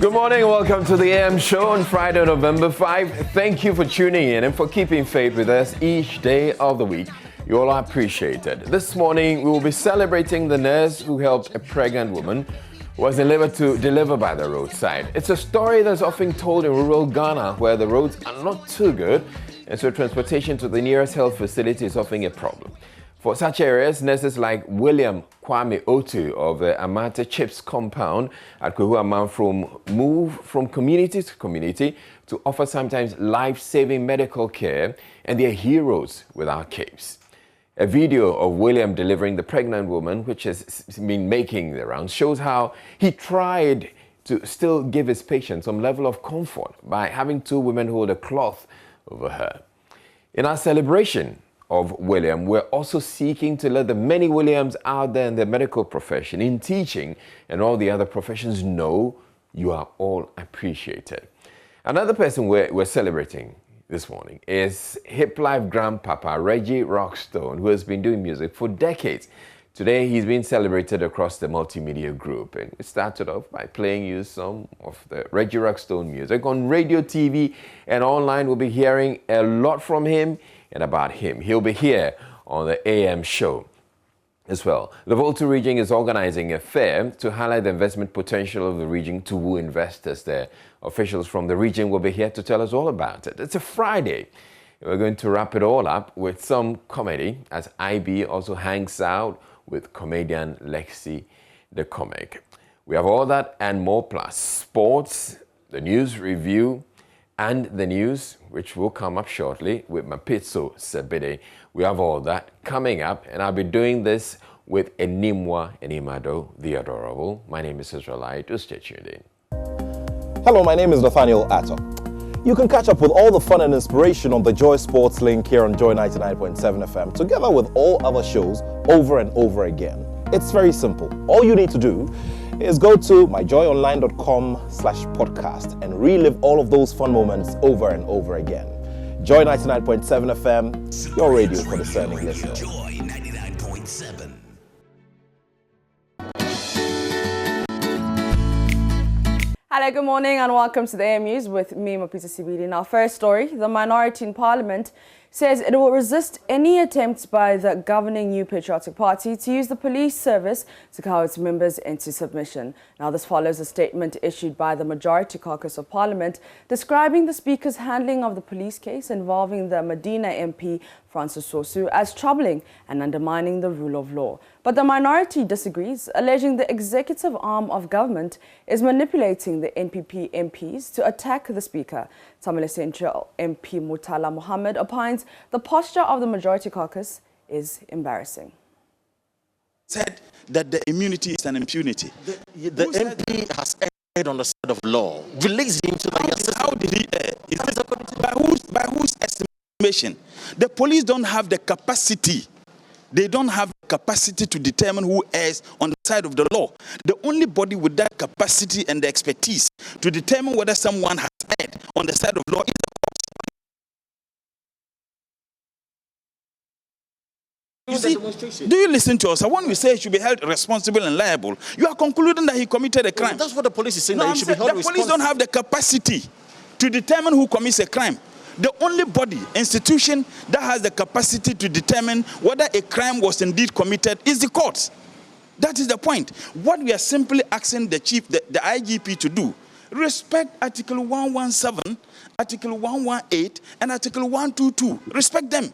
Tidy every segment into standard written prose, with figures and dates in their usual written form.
Good morning and welcome to the AM show on Friday, November 5. Thank you for tuning in and for keeping faith with us each day of the week. You all are appreciated. This morning, we will be celebrating the nurse who helped a pregnant woman who was delivered by the roadside. It's a story that's often told in rural Ghana where the roads are not too good, and so transportation to the nearest health facility is often a problem. For such areas, nurses like William Kwame Otu of the Amate Chips compound at Kuhuamam move from community to community to offer sometimes life-saving medical care, and they are heroes without capes. A video of William delivering the pregnant woman, which has been making the rounds, shows how he tried to still give his patient some level of comfort by having two women hold a cloth over her. In our celebration of William, we're also seeking to let the many Williams out there in the medical profession, in teaching, and all the other professions know you are all appreciated. Another person we're celebrating this morning is Hip Life Grandpapa Reggie Rockstone, who has been doing music for decades. Today, he's been celebrated across the multimedia group, and we started off by playing you some of the Reggie Rockstone music. On radio, TV, and online, we'll be hearing a lot from him and about him. He'll be here on the AM show as well. The Volta region is organizing a fair to highlight the investment potential of the region to woo investors there. Officials from the region will be here to tell us all about it. It's a Friday. We're going to wrap it all up with some comedy as IB also hangs out with comedian Lexi the Comic. We have all that and more, plus sports, the news review, and the news, which will come up shortly with Mapitso Sebede. We have all that coming up, and I'll be doing this with Enimwa Enimado, the Adorable. My name is Israelite. Do stay tuned in. Hello, my name is Nathaniel Atto. You can catch up with all the fun and inspiration on the Joy Sports link here on Joy 99.7 FM, together with all other shows over and over again. It's very simple. All you need to do is go to myjoyonline.com/podcast and relive all of those fun moments over and over again. Joy 99.7 FM, your radio for discerning listeners. Joy 99.7. Hello, good morning and welcome to the AM News with me, Mapitso Sebede. In our first story, the minority in Parliament says it will resist any attempts by the governing New Patriotic Party to use the police service to cow its members into submission. Now, this follows a statement issued by the Majority Caucus of Parliament describing the Speaker's handling of the police case involving the Madina MP Francis Sosu as troubling and undermining the rule of law. But the minority disagrees, alleging the executive arm of government is manipulating the NPP MPs to attack the Speaker. Tamale Central MP Murtala Mohammed opines the posture of the Majority Caucus is embarrassing. Said that the immunity is an impunity. The MP has erred on the side of law. Release him to the How did he err? By whose estimation? The police don't have the capacity. They don't have the capacity to determine who errs on the side of the law. The only body with that capacity and the expertise to determine whether someone has erred on the side of law is the You see, do you listen to us? When we say he should be held responsible and liable, you are concluding that he committed a crime. Well, that's what the police is saying, No, that he should be held the responsible. police don't have the capacity to determine who commits a crime. The only body, institution, that has the capacity to determine whether a crime was indeed committed is the courts. That is the point. What we are simply asking the chief, the IGP to do, respect Article 117, Article 118, and Article 122. Respect them.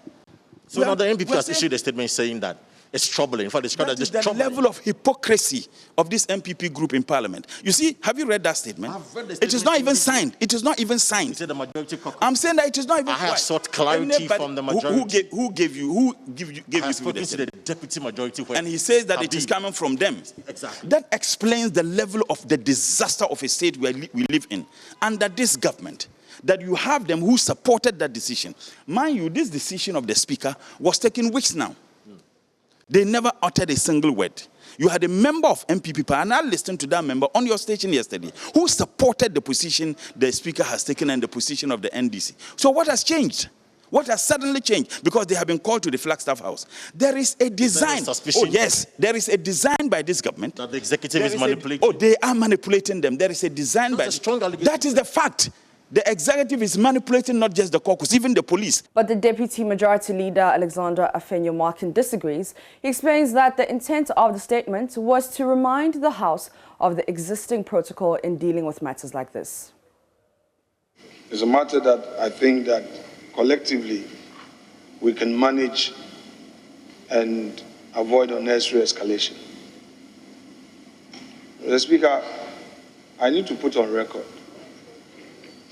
So now the MPP has issued a statement saying that it's troubling. In fact, it's That is the level of hypocrisy of this MPP group in Parliament. You see, have you read that statement? I've read the It is statement. not even signed. It is not even He signed. said the majority caucus. I'm saying that it is not even. I have sought clarity from the majority. Who gave you I have spoken to the deputy majority whip. And he says that it is coming from them. Exactly. That explains the level of the disaster of a state we live in. Under this government, that you have them who supported that decision. Mind you, this decision of the Speaker was taken weeks now. They never uttered a single word. You had a member of MPP, and I listened to that member on your station yesterday, who supported the position the Speaker has taken and the position of the NDC. So what has changed? What has suddenly changed? Because they have been called to the Flagstaff House. There is a design. Suspicion. Oh, yes. There is a design by this government. That the executive is manipulating. They are manipulating them. There is a design by... a strong allegation. That is the fact. The executive is manipulating not just the caucus, even the police. But the Deputy Majority Leader, Alexander Afenyo-Markin, disagrees. He explains that the intent of the statement was to remind the House of the existing protocol in dealing with matters like this. It's a matter that I think that collectively we can manage and avoid unnecessary escalation. Mr. Speaker, I need to put on record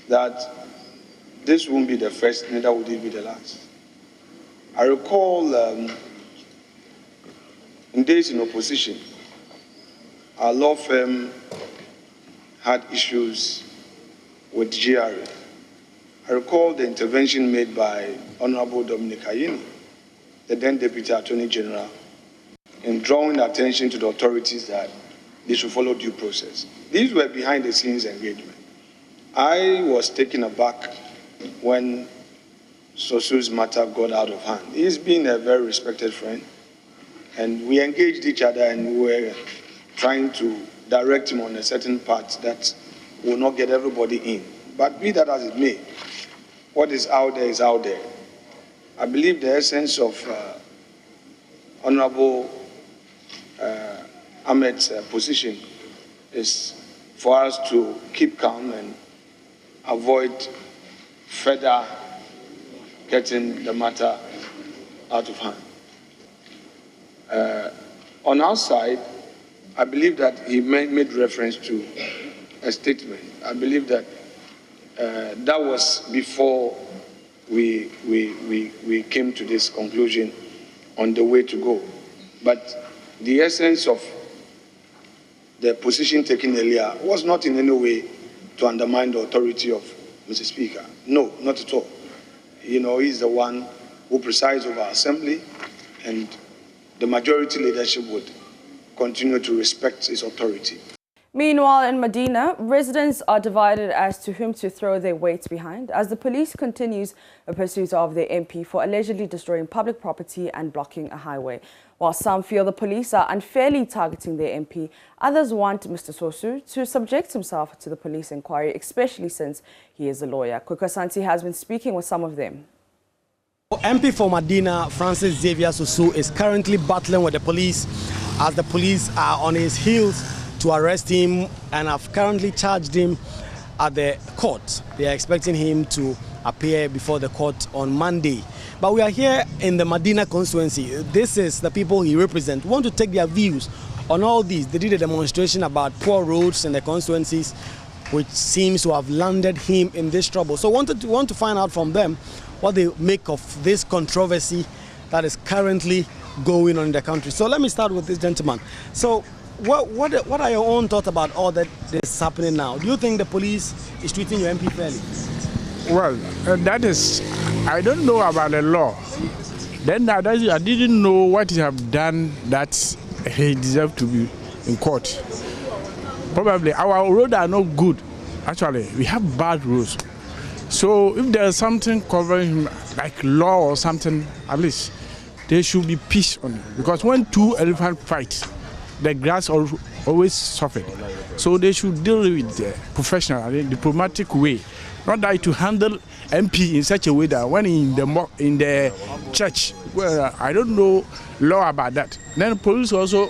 that this won't be the first, neither would it be the last. I recall in days in opposition, our law firm had issues with GRA. I recall the intervention made by Honorable Dominic Ayini, the then Deputy Attorney General, in drawing attention to the authorities that they should follow due process. These were behind the scenes engagement. I was taken aback when Sosu's matter got out of hand. He's been a very respected friend, and we engaged each other and we were trying to direct him on a certain path that will not get everybody in. But be that as it may, what is out there is out there. I believe the essence of Honorable Ahmed's position is for us to keep calm and avoid further getting the matter out of hand. On our side, I believe that he made reference to a statement. I believe that that was before we came to this conclusion on the way to go. But the essence of the position taken earlier was not in any way to undermine the authority of Mr. Speaker. No, not at all. You know, he's the one who presides over our assembly, and the majority leadership would continue to respect his authority. Meanwhile, in Madina, residents are divided as to whom to throw their weight behind as the police continues a pursuit of their MP for allegedly destroying public property and blocking a highway. While some feel the police are unfairly targeting their MP, others want Mr. Sosu to subject himself to the police inquiry, especially since he is a lawyer. Kwekwe Santi has been speaking with some of them. MP for Madina, Francis Xavier Sosu, is currently battling with the police as the police are on his heels to arrest him and have currently charged him at the court. They are expecting him to appear before the court on Monday. But we are here in the Madina constituency. This is the people he represents. We want to take their views on all these. They did a demonstration about poor roads in the constituencies, which seems to have landed him in this trouble. So want to find out from them what they make of this controversy that is currently going on in the country. So let me start with this gentleman. So what are your own thoughts about all that is happening now? Do you think the police is treating your MP fairly? Well, that is, I don't know about the law. Then I didn't know what he have done that he deserved to be in court. Probably our roads are not good. Actually, we have bad roads. So if there is something covering him, like law or something, at least there should be peace on it. Because when two elephants fight, the grass always suffers. So they should deal with the professional, diplomatic way. Not that to handle MP in such a way that when in the church, well, I don't know law about that. Then police also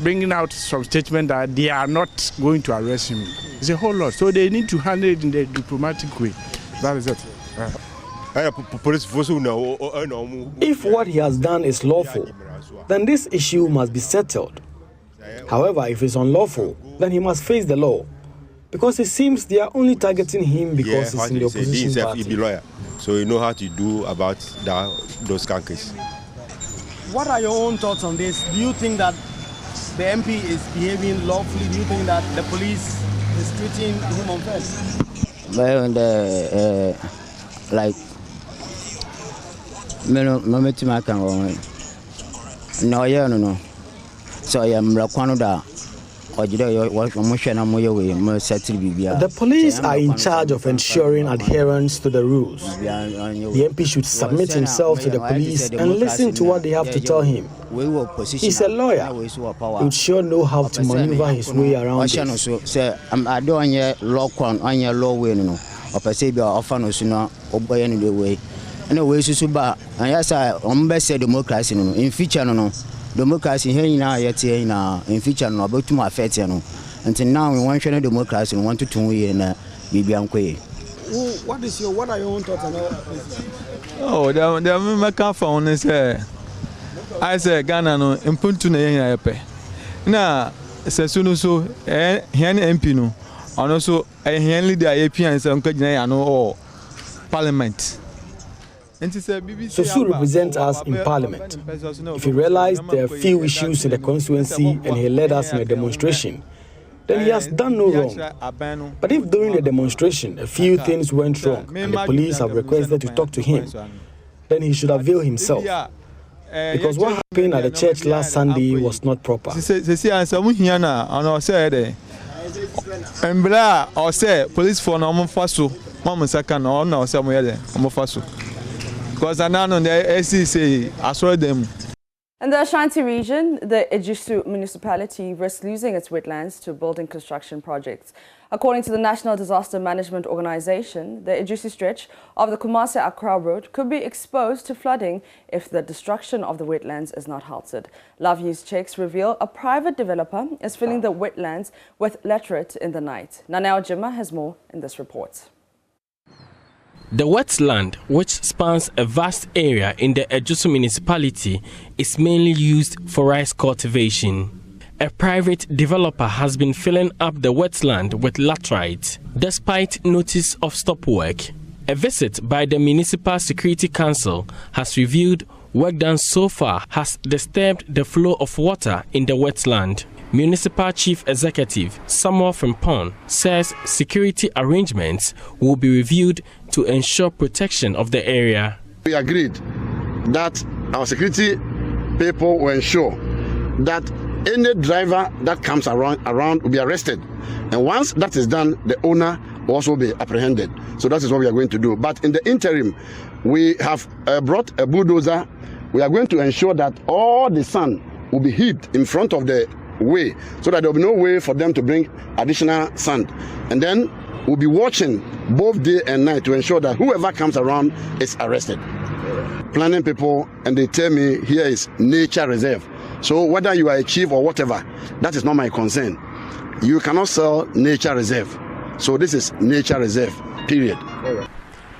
bringing out some statement that they are not going to arrest him. It's a whole lot. So they need to handle it in the diplomatic way. That is it. If what he has done is lawful, then this issue must be settled. However, if it's unlawful, then he must face the law. Because it seems they are only targeting him because he's in the opposition party. He be lawyer, so you know how to do about those cases. What are your own thoughts on this? Do you think that the MP is behaving lawfully? Do you think that the police is treating him unfairly? Well, like, no. So I am Rakwanoda. The police are in charge of ensuring adherence to the rules. The MP should submit himself to the police and listen to what they have to tell him. He's a lawyer. He would sure know how to maneuver his way around this. Democracy in future democracy here in future about to affect until now we want to democracy we want to what are your own thoughts about this? Oh, the American phone is I say Ghana no impuntu na yen yepe na sesunu so here na MP no ono so here leader APN say nka gina ya no Parliament. Sosu represents us in Parliament. If he realized there are few issues in the constituency and he led us in a demonstration, then he has done no wrong. But if during the demonstration a few things went wrong and the police have requested to talk to him, then he should avail himself. Because what happened at the church last Sunday was not proper. Police for no faso, mama second or no somewhere faso. Because I know the SEC, I saw them. In the Ashanti region, the Ejisu municipality risks losing its wetlands to building construction projects. According to the National Disaster Management Organization, the Ejisu stretch of the Kumasi-Accra Road could be exposed to flooding if the destruction of the wetlands is not halted. Love News checks reveal a private developer is filling the wetlands with laterite in the night. Nanao Jima has more in this report. The wetland, which spans a vast area in the Ejisu municipality, is mainly used for rice cultivation. A private developer has been filling up the wetland with laterite, despite notice of stop work. A visit by the Municipal Security Council has revealed work done so far has disturbed the flow of water in the wetland. Municipal Chief Executive Samuel Frimpong says security arrangements will be reviewed to ensure protection of the area. We agreed that our security people will ensure that any driver that comes around will be arrested. And once that is done, the owner will also be apprehended. So that is what we are going to do. But in the interim, we have brought a bulldozer. We are going to ensure that all the sand will be heaped in front of the way so that there will be no way for them to bring additional sand. And then we'll be watching both day and night to ensure that whoever comes around is arrested. Planning people, and they tell me here is nature reserve. So whether you are a chief or whatever, that is not my concern. You cannot sell nature reserve. So this is nature reserve, period.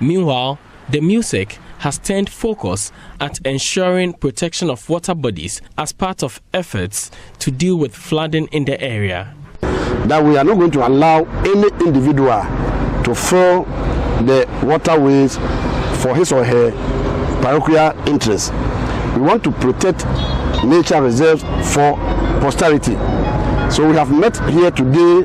Meanwhile, the music has turned focus at ensuring protection of water bodies as part of efforts to deal with flooding in the area. That we are not going to allow any individual to fill the waterways for his or her parochial interest. We want to protect nature reserves for posterity. So we have met here today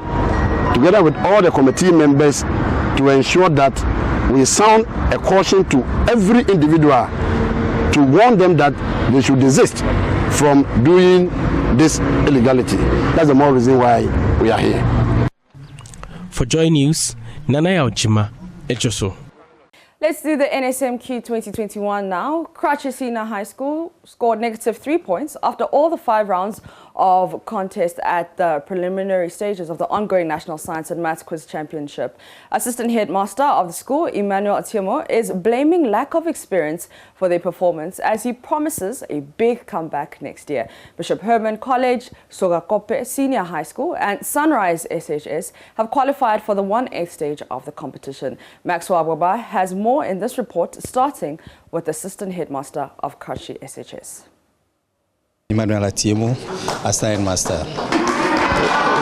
together with all the committee members to ensure that we sound a caution to every individual to warn them that they should desist from doing this illegality. That's the more reason why we are here. For Joy News, Nanaya Ojima, Ejoso. Let's do the NSMQ 2021 now. Karachi Senior High School scored -3 points after all the 5 rounds of contest at the preliminary stages of the ongoing National Science and Maths Quiz Championship. Assistant Headmaster of the school, Emmanuel Atiemo, is blaming lack of experience for their performance as he promises a big comeback next year. Bishop Herman College, Sogakope Senior High School and Sunrise SHS have qualified for the 1/8 stage of the competition. Maxwell Ababa has more in this report, starting with Assistant Headmaster of Karachi SHS. Emmanuel Atiemo, Assistant Master.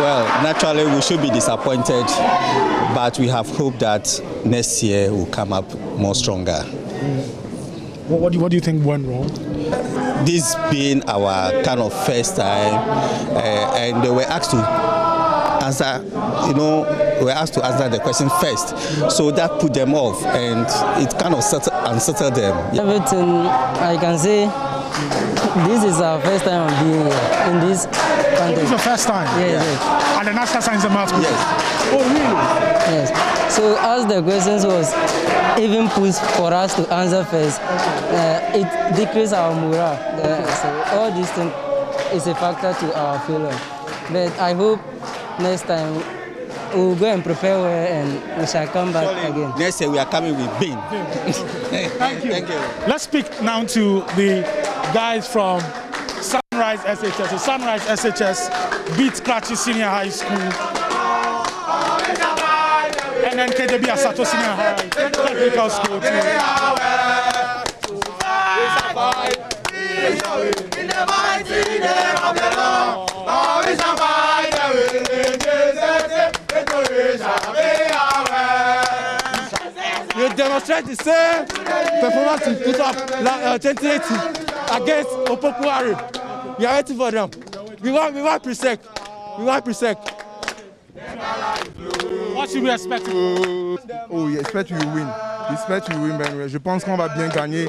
Well, naturally we should be disappointed, but we have hope that next year will come up more stronger. What do you think went wrong? This being our kind of first time, and they were asked to answer, we were asked to answer the question first, so that put them off, and it kind of unsettled them. Everything I can say. This is our first time being here. in this context. It's your first time? Yes. At the National Science and Maths Quiz? Yes. Oh, really? Yes. So as the questions was even pushed for us to answer first, it decreased our morale. So all these things is a factor to our failure. But I hope next time we'll go and prepare well and we shall come back again. Next year we are coming with bin. Thank you. Thank you. Let's speak now to the guys from Sunrise SHS. So Sunrise SHS beat Kratchi Senior High School. And then KJB Asato Senior High Technical School too. In the mighty name of the Lord, we shall find a way. You demonstrate the same performance in 2018 against Opokuari. We are waiting for them. We want presec. We want presec. What should we expect? Oh, we expect we win. We expect we win. Ben, je pense qu'on va bien gagner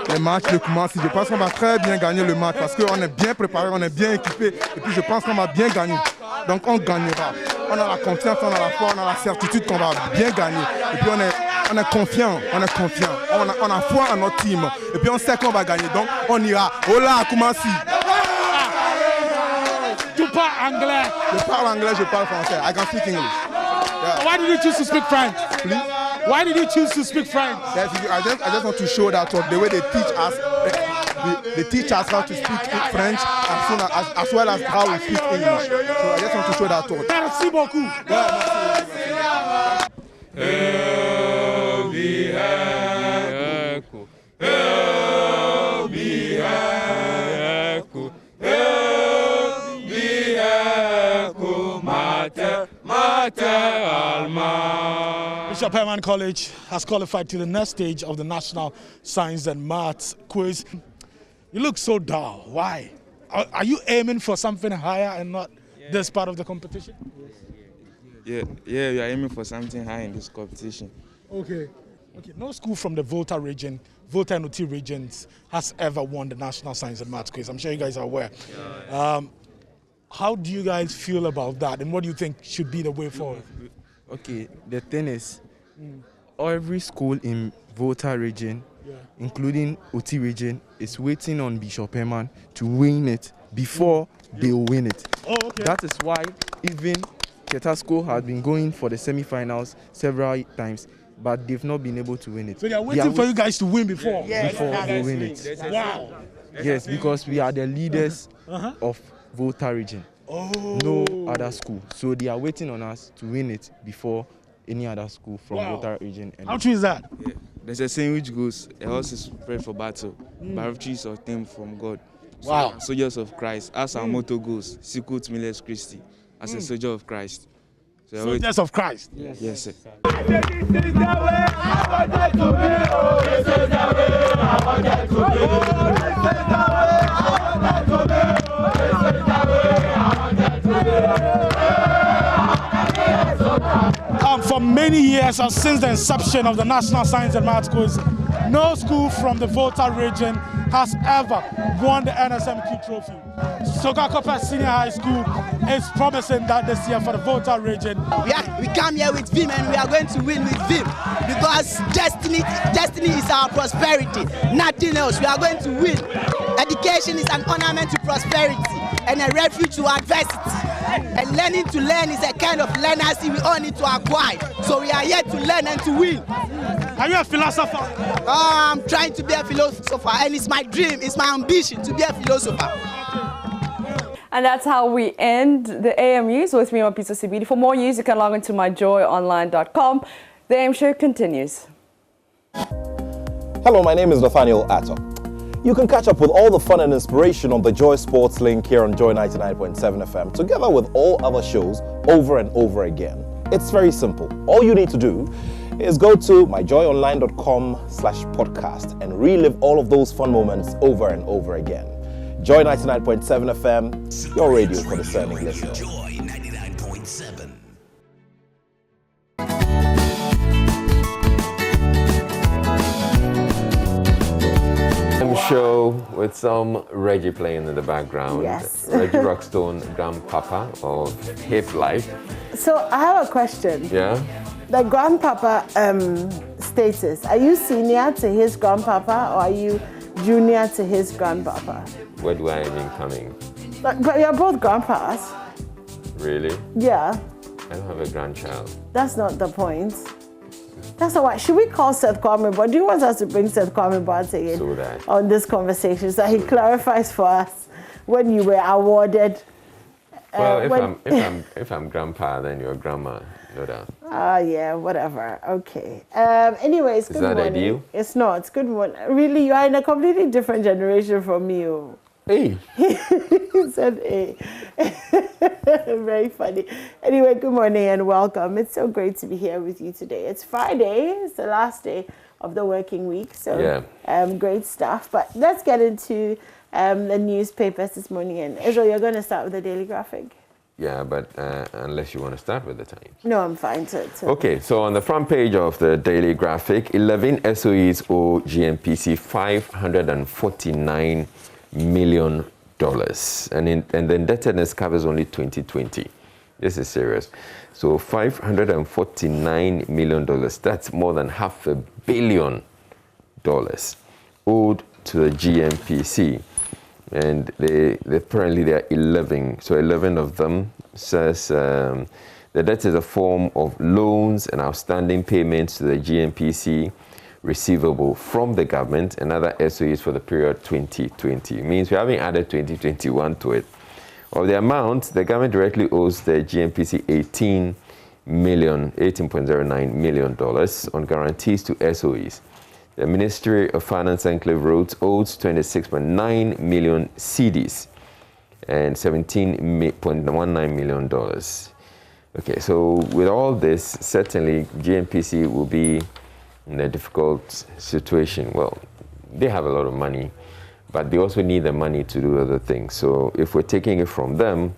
les matchs de Koumassi. Je pense qu'on va très bien gagner le match parce qu'on est bien préparé, on est bien équipé. Et puis je pense qu'on va bien gagner. Donc on gagnera. On a la confiance, on a la foi, on a la certitude qu'on va bien gagner. Et puis on est confiant, on est confiant. On a foi en notre team. Et puis on sait qu'on va gagner. Donc on ira. Hola, Koumassi. Tu parles anglais? Je parle anglais, je parle français. I can speak English. Yeah. Why did you choose to speak French? Please? Why did you choose to speak French? I just want to show that the way they teach us, they teach us how to speak French as well as how we speak English. So I just want to show that thought. Merci beaucoup. Bishop Herman College has qualified to the next stage of the National Science and Maths Quiz. You look so dull. Why? Are you aiming for something higher and not this part of the competition? Yeah, we are aiming for something high in this competition. Okay. No school from the Volta region, Volta and Oti regions, has ever won the National Science and Maths Quiz. I'm sure you guys are aware. How do you guys feel about that, and what do you think should be the way forward? Okay, the thing is, every school in Volta region, including Oti region, is waiting on Bishop Herman to win it before they will win it. Oh, okay. That is why even Ketasco has been going for the semi-finals several times, but they've not been able to win it. So they are waiting for you guys to win before? Before they win it. Wow. Yes, because we are the leaders of Volta region. No other school. So they are waiting on us to win it before any other school from Volta region. How true is that? Yeah. There's a saying which goes, a horse is prepared for battle, but victory is obtained from God. So Wow. Soldiers of Christ, as our motto goes, Sicut Miles Christi, as a soldier of Christ. So Soldiers of Christ? Yes, sir. For many years, since the inception of the National Science and Maths Quiz, no school from the Volta region has ever won the NSMQ trophy. Sogakopa Senior High School is promising that this year for the Volta region. We come here with Vim and we are going to win with Vim because destiny is our prosperity, nothing else. We are going to win. Education is an ornament to prosperity and a refuge to adversity. And learning to learn is a kind of learnership we all need to acquire. So we are here to learn and to win. Are you a philosopher? I'm trying to be a philosopher, and it's my dream, it's my ambition to be a philosopher. And that's how we end the AMUs with me, Mapisa Sibidi. For more news, you can log into myjoyonline.com. The AM show continues. Hello, my name is Nathaniel Atto. You can catch up with all the fun and inspiration on the Joy Sports link here on Joy 99.7 FM, together with all other shows over and over again. It's very simple. All you need to do is go to myjoyonline.com/podcast and relive all of those fun moments over and over again. Joy 99.7 FM, your radio for discerning listeners. Joy 99.7. show with some Reggie playing in the background. Yes. Reggie Rockstone, Grandpapa of Hip Life. So I have a question. Yeah? The Grandpapa status, are you senior to his Grandpapa or are you junior to his Grandpapa? Where do I even come in? But you're both grandpas. Really? Yeah. I don't have a grandchild. That's not the point. That's not why. Should we call Seth Kwame? But do you want us to bring Seth Kwame Boateng in on this conversation so that he clarifies for us when you were awarded? Well, if I'm grandpa, then you're grandma, no doubt. Yeah, whatever. Okay. Anyways, good morning. Is that a deal? It's not. It's good morning. Really, you are in a completely different generation from me. Oh. Hey. He said, hey. Very funny. Anyway, good morning and welcome. It's so great to be here with you today. It's Friday. It's the last day of the working week. So, great stuff. But let's get into the newspapers this morning. And Israel, you're going to start with the Daily Graphic. Yeah, but unless you want to start with the Times. No, I'm fine. Okay, so on the front page of the Daily Graphic, 11 SOEs owe GNPC $549 million. And the indebtedness covers only 2020. This is serious. So $549 million, that's more than $500 million owed to the GNPC. And apparently there are 11. So 11 of them says the debt is a form of loans and outstanding payments to the GNPC receivable from the government and other SOEs for the period 2020. It means we haven't added 2021 to it. Of the amount, the government directly owes the GNPC $18.09 million on guarantees to SOEs. The Ministry of Finance Enclave Roads owes 26.9 million cedis and $17.19 million. Okay, so with all this, certainly GNPC will be in a difficult situation. Well, they have a lot of money, but they also need the money to do other things. So if we're taking it from them,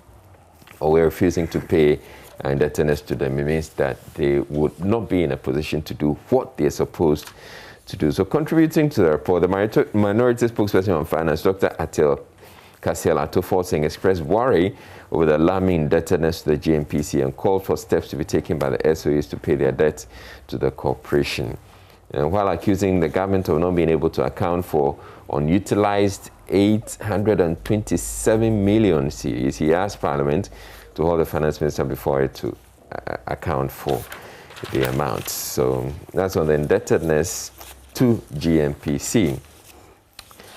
or we're refusing to pay indebtedness to them, it means that they would not be in a position to do what they're supposed to do. So contributing to the report, the minority spokesperson on finance, Dr. Atel Kasiel Atoforting, expressed worry over the alarming indebtedness to the GNPC and called for steps to be taken by the SOEs to pay their debt to the corporation. And while accusing the government of not being able to account for unutilized 827 million cedis, he asked Parliament to hold the finance minister before it to account for the amount. So that's on the indebtedness to GNPC.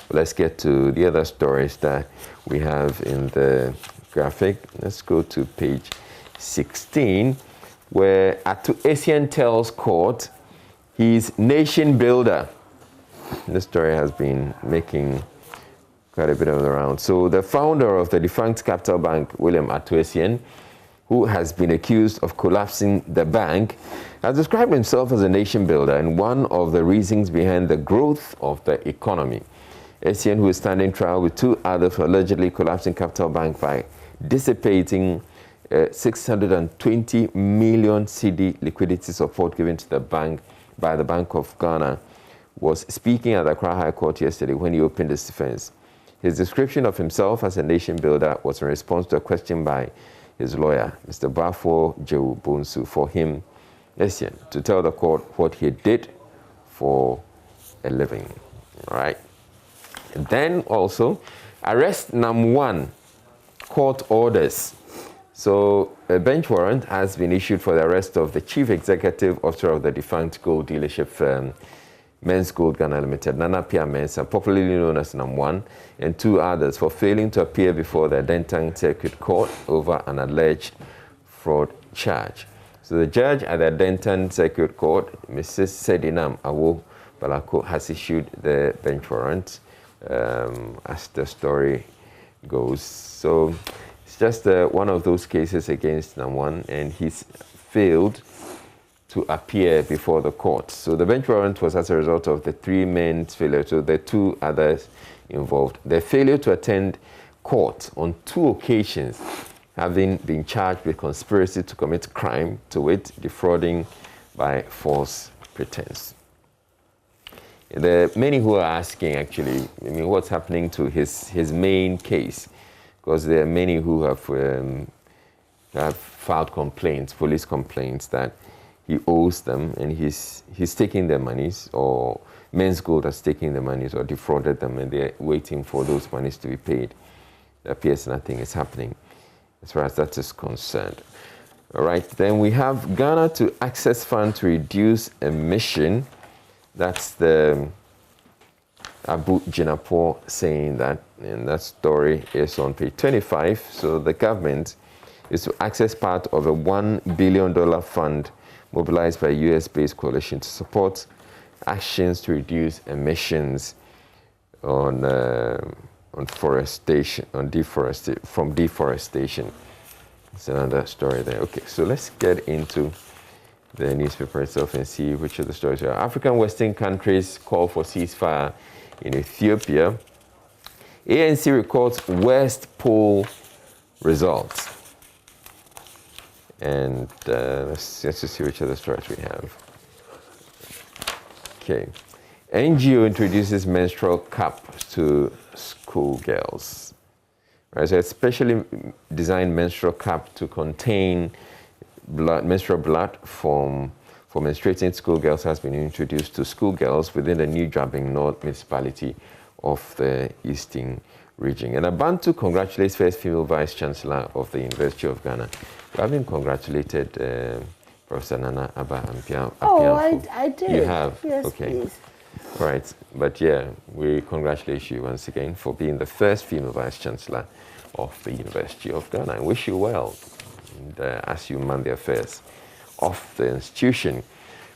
Let's get to the other stories that we have in the graphic. Let's go to page 16, where Atuesian tells court he's nation builder. This story has been making quite a bit of the round. So the founder of the defunct Capital Bank, William Atuesian, who has been accused of collapsing the bank, has described himself as a nation builder and one of the reasons behind the growth of the economy. Essien, who is standing trial with two others for allegedly collapsing Capital Bank by dissipating 620 million cedi liquidity support given to the bank by the Bank of Ghana, was speaking at the Accra High Court yesterday when he opened his defense. His description of himself as a nation builder was in response to a question by his lawyer, Mr. Bafo Jewu Bonsu, for him, Essien, to tell the court what he did for a living. All right. And then also, arrest #1, court orders. So a bench warrant has been issued for the arrest of the chief executive officer of the defunct gold dealership firm, Men's Gold Ghana Limited, Nana Pia Mensah, popularly known as #1, and two others for failing to appear before the Dentang Circuit Court over an alleged fraud charge. So the judge at the Dentang Circuit Court, Mrs. Sedinam Awo Balako, has issued the bench warrant, as the story goes. So it's just one of those cases against #1, and he's failed to appear before the court. So the bench warrant was as a result of the three men's failure, so the two others involved. Their failure to attend court on 2 occasions, having been charged with conspiracy to commit crime, to wit, defrauding by false pretense. There are many who are asking, actually, I mean, what's happening to his main case? Because there are many who have filed complaints, police complaints, that he owes them and he's taking their monies, or Men's Gold has taken the monies or defrauded them, and they're waiting for those monies to be paid. It appears nothing is happening as far as that is concerned. All right, then we have Ghana to access fund to reduce emission. That's the Abu Jinapor saying that, and that story is on page 25. So the government is to access part of a $1 billion fund mobilized by a US-based coalition to support actions to reduce emissions on deforestation. It's another story there. Okay, so let's get into the newspaper itself and see which of the stories are. African Western countries call for ceasefire in Ethiopia. ANC records West poll results. And let's just see which other stories we have. Okay. NGO introduces menstrual cup to schoolgirls. Right, so a specially designed menstrual cup to contain menstrual blood for menstruating schoolgirls has been introduced to schoolgirls within the New Dwabing North municipality of the Eastern region. And Abantu congratulates first female vice chancellor of the University of Ghana. We haven't congratulated Professor Nana Aba Apianfo. Oh, I did. You have? Yes, okay. Please. All right. But yeah, we congratulate you once again for being the first female vice chancellor of the University of Ghana. I wish you well and, as you man the affairs of the institution.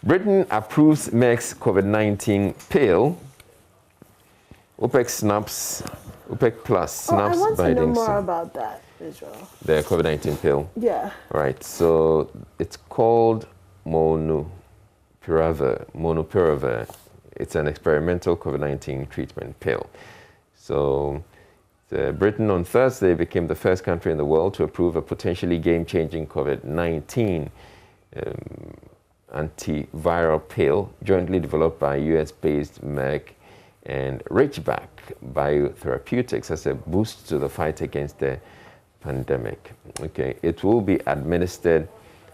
Britain approves Merck's COVID-19 pill. OPEC Plus snaps I want to know Biden's more about that, Israel. The COVID-19 pill. Yeah. Right. So it's called Monopiravir. It's an experimental COVID-19 treatment pill. So Britain on Thursday became the first country in the world to approve a potentially game-changing COVID-19 antiviral pill jointly developed by US-based Merck and Ridgeback Biotherapeutics as a boost to the fight against the pandemic. Okay, it will be administered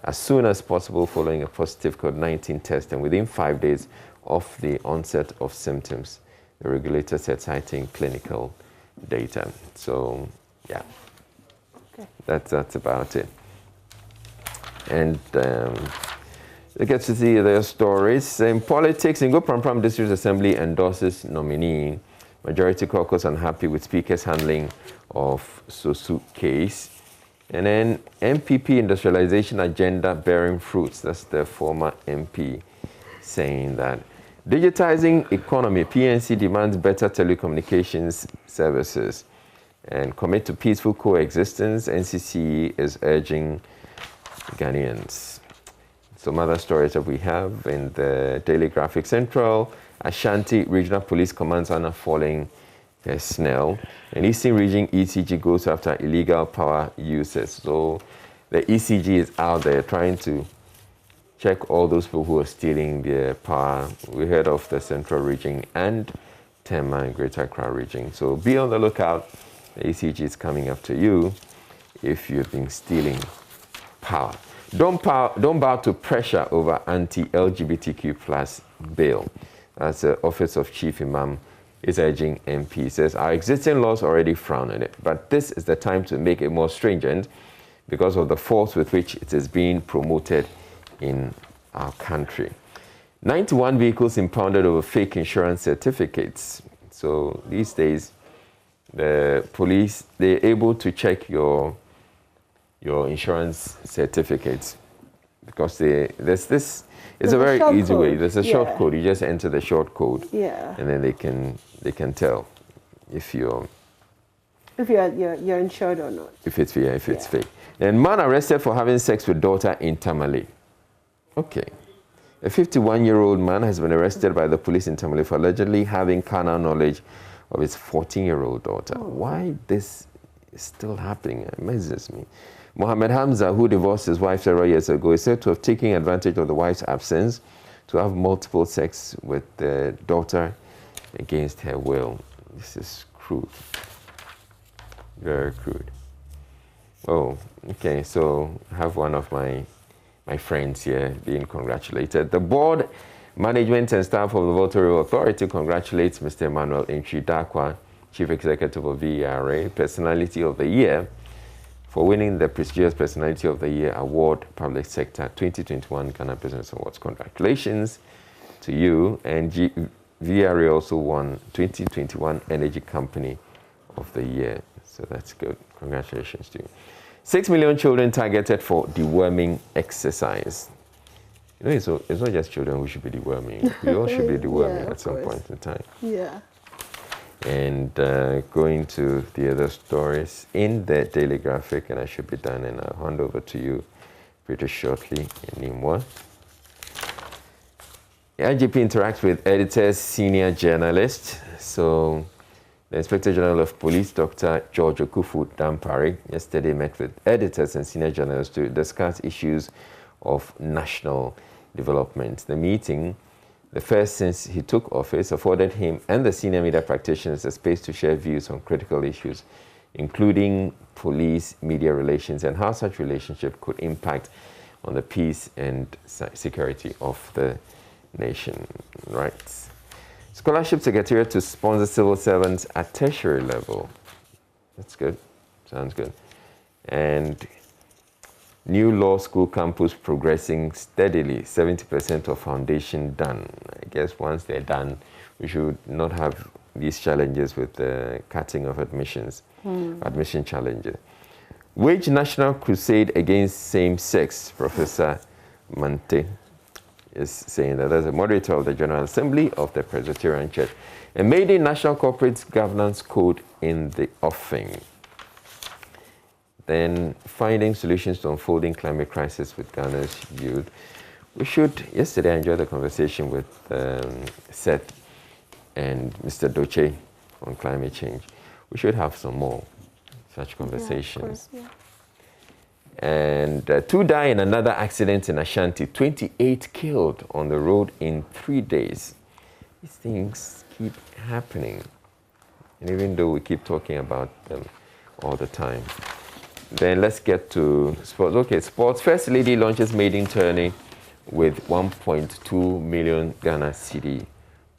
as soon as possible following a positive COVID-19 test and within 5 days of the onset of symptoms, the regulator said, citing clinical data. So, yeah, okay. That's about it. And we get to see their stories. In politics, Ngo Pram District Assembly endorses nominee. Majority caucus unhappy with Speaker's handling of Sosu case. And then MPP industrialization agenda bearing fruits. That's the former MP saying that. Digitizing economy, PNC demands better telecommunications services and commit to peaceful coexistence. NCC is urging Ghanaians. Some other stories that we have in the Daily Graphic Central. Ashanti Regional Police Command under falling Snell. And Eastern Region ECG goes after illegal power users. So the ECG is out there trying to check all those people who are stealing their power. We heard of the Central Region and Tema and Greater Accra Region. So be on the lookout. The ECG is coming after you if you've been stealing power. Don't bow to pressure over anti-LGBTQ plus bill. As the Office of Chief Imam is urging MP. Says, our existing laws already frown on it, but this is the time to make it more stringent because of the force with which it is being promoted in our country. 91 vehicles impounded over fake insurance certificates. So these days, the police, they're able to check your insurance certificates because there's this. It's a very easy way. There's a short code. You just enter the short code, and then they can tell if you're insured or not. If it's fake. And man arrested for having sex with daughter in Tamale. Okay, a 51-year-old man has been arrested by the police in Tamale for allegedly having carnal knowledge of his 14-year-old daughter. Why this is still happening? It amazes me. Mohammed Hamza, who divorced his wife several years ago, is said to have taken advantage of the wife's absence to have multiple sex with the daughter against her will. This is crude. Very crude. Oh, okay, so I have one of my friends here being congratulated. The board, management and staff of the Volta Authority congratulates Mr. Emmanuel Dakwa, Chief Executive of VERA, Personality of the Year, for winning the prestigious Personality of the Year Award, Public Sector 2021 Ghana Business Awards. Congratulations to you. And VERA also won 2021 Energy Company of the Year. So that's good. Congratulations to you. 6 million children targeted for deworming exercise. You know, it's not just children who should be deworming. We all should be deworming at some point in time. Yeah. And going to the other stories in the Daily Graphic, and I should be done, and I'll hand over to you pretty shortly in Nimwa. The IGP interacts with editors, senior journalists. So the Inspector General of Police, Dr. George Okufu Dampare, yesterday met with editors and senior journalists to discuss issues of national development. The meeting, the first since he took office, afforded him and the senior media practitioners a space to share views on critical issues, including police-media relations and how such relationship could impact on the peace and security of the nation. Right. Scholarship Secretariat to sponsor civil servants at tertiary level. That's good. Sounds good. And new law school campus progressing steadily. 70% of foundation done. I guess once they're done, we should not have these challenges with the cutting of admissions, admission challenges. Wage national crusade against same-sex. Professor Mante is saying that as a moderator of the General Assembly of the Presbyterian Church, a maiden national corporate governance code in the offing. Then finding solutions to unfolding climate crisis with Ghana's youth. We should, yesterday I enjoyed the conversation with Seth and Mr. Doche on climate change. We should have some more such conversations. Yeah, of course, yeah. And 2 die in another accident in Ashanti, 28 killed on the road in 3 days. These things keep happening. And even though we keep talking about them all the time. Then let's get to sports. Okay, sports. First Lady launches maiden tourney with 1.2 million Ghana cedi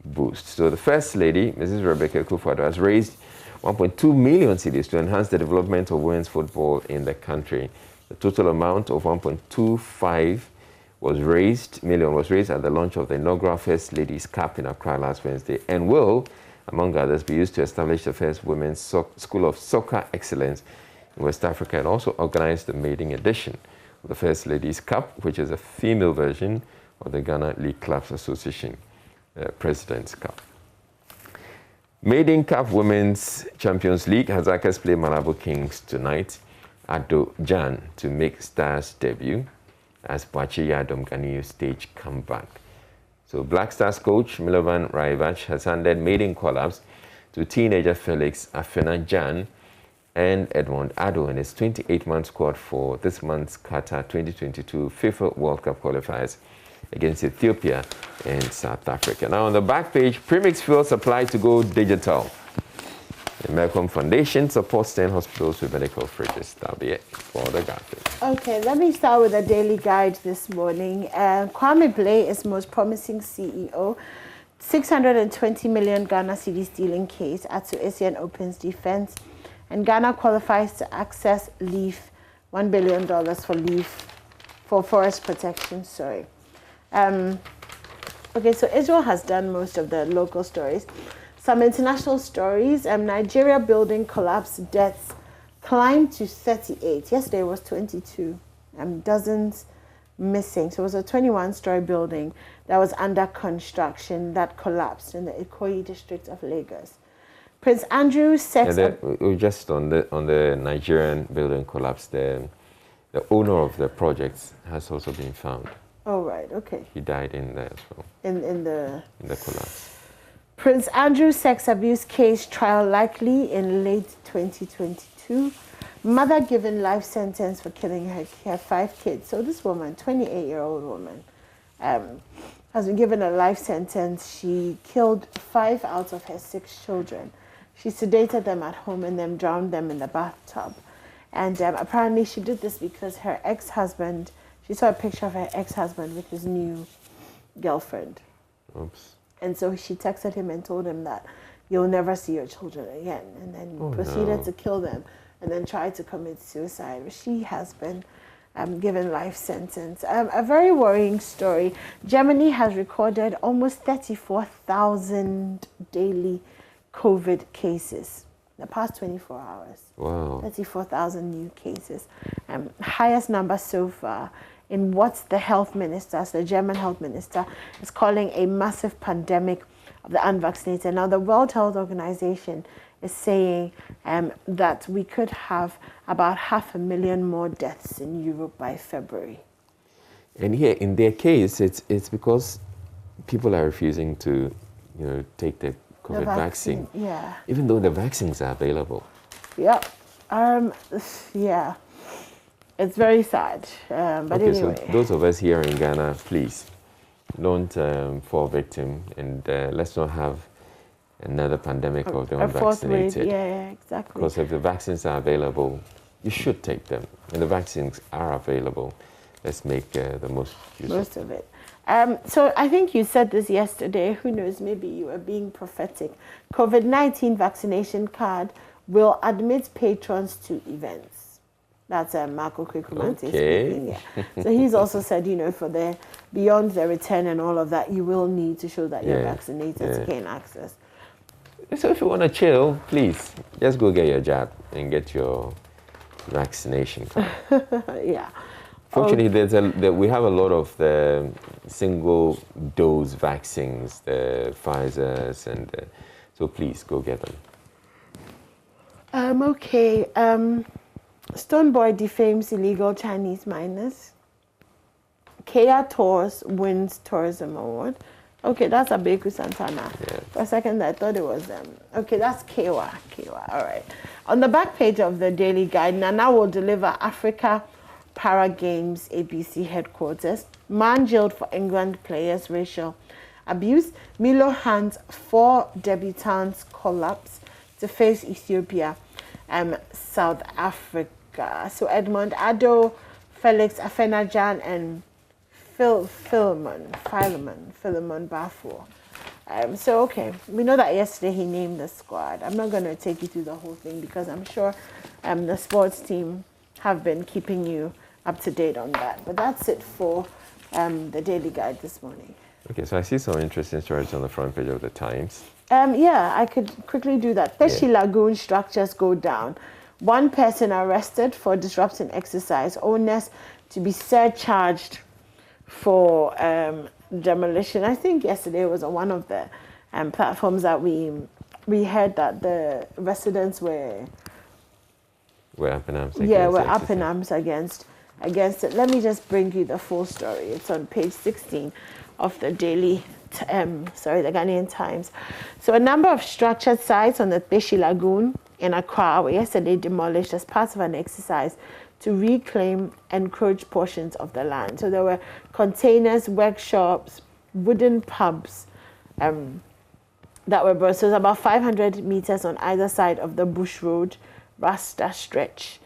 boost. So the First Lady, Mrs. Rebecca Kufuor, has raised 1.2 million cedis to enhance the development of women's football in the country. The total amount of 1.25 was raised at the launch of the inaugural First Ladies Cup in Accra last Wednesday and will, among others, be used to establish the first women's school of soccer excellence in West Africa and also organize the maiden edition of the First Ladies Cup, which is a female version of the Ghana League Clubs Association President's Cup. Maiden Cup Women's Champions League, Hazakas play Malabo Kings tonight at Dojan to make Stars debut as Boachi Yadom Ganiyu stage comeback. So Black Stars coach Milovan Raivach has handed maiden call-ups to teenager Felix Afena Jan and Edmond Addo in his 28-man squad for this month's Qatar 2022 FIFA World Cup qualifiers against Ethiopia and South Africa. Now on the back page, Premix Fuel Supply to go digital. The Malcolm Foundation supports 10 hospitals with medical fridges. That'll be it for the graphic. Okay, let me start with a daily guide this morning. Kwame Blay is most promising CEO. 620 million Ghana cedis dealing case at Asian Opens defense. And Ghana qualifies to access LEAF, $1 billion for LEAF, for forest protection, sorry. Okay, so Israel has done most of the local stories. Some international stories, Nigeria building collapse, deaths climbed to 38. Yesterday was 22, dozens missing. So it was a 21-story building that was under construction that collapsed in the Ikoyi district of Lagos. Prince Andrew sex... just on the Nigerian building collapse, the owner of the project has also been found. Oh, right, okay. He died in there as well. In the collapse. Prince Andrew sex abuse case trial likely in late 2022. Mother given life sentence for killing her 5 kids. So this woman, 28-year-old woman, has been given a life sentence. She killed 5 out of her 6 children. She sedated them at home and then drowned them in the bathtub. And apparently she did this because her ex-husband, she saw a picture of her ex-husband with his new girlfriend. Oops. And so she texted him and told him that you'll never see your children again, and then proceeded to kill them and then tried to commit suicide. She has been given life sentence. A very worrying story. Germany has recorded almost 34,000 daily COVID cases in the past 24 hours. Wow. 34,000 new cases. Highest number so far in what the health minister, so the German health minister, is calling a massive pandemic of the unvaccinated. Now, the World Health Organization is saying that we could have about 500,000 more deaths in Europe by February. And here, in their case, it's because people are refusing to, take the COVID vaccine. Yeah. Even though the vaccines are available. Yeah. Yeah. It's very sad. But okay, anyway. so those of us here in Ghana, please don't fall victim, and let's not have another pandemic of the unvaccinated. Yeah, exactly. Because if the vaccines are available, you should take them. And the vaccines are available. Let's make the most use of it. So I think you said this yesterday. Who knows? Maybe you were being prophetic. COVID-19 vaccination card will admit patrons to events. That's Marco Kwekumante speaking. Yeah. So he's also said, for the beyond the return and all of that, you will need to show that you're vaccinated to gain access. So if you want to chill, please just go get your jab and get your vaccination card. Yeah. Fortunately, we have a lot of the single dose vaccines, the Pfizer's, and so please go get them. Okay. Stoneboy defames illegal Chinese miners. Kea Tours wins tourism award. Okay, that's Abeku Santana. Yeah. For a second, I thought it was them. Okay, that's Kewa. All right. On the back page of the Daily Guide, Nana will deliver Africa Para Games ABC headquarters. Man jailed for England players' racial abuse. Milo hands 4 debutants collapse to face Ethiopia and South Africa. So Edmond Addo, Felix Afenajan, and Philemon Bafo. So, okay, we know that yesterday he named the squad. I'm not going to take you through the whole thing because I'm sure the sports team have been keeping you up to date on that. But that's it for the Daily Guide this morning. Okay, so I see some interesting stories on the front page of the Times. Yeah, I could quickly do that. Peshi Lagoon structures go down. 1 person arrested for disrupting exercise. Owners to be surcharged for demolition. I think yesterday was on one of the platforms that we heard that the residents were up in arms. We're up in arms against it. Let me just bring you the full story. It's on page 16 of the the Ghanaian Times. So a number of structured sites on the Peshi Lagoon in Accra were yesterday demolished as part of an exercise to reclaim encroached portions of the land. So there were containers, workshops, wooden pubs that were brought. So it's about 500 meters on either side of the Bush Road Rasta stretch,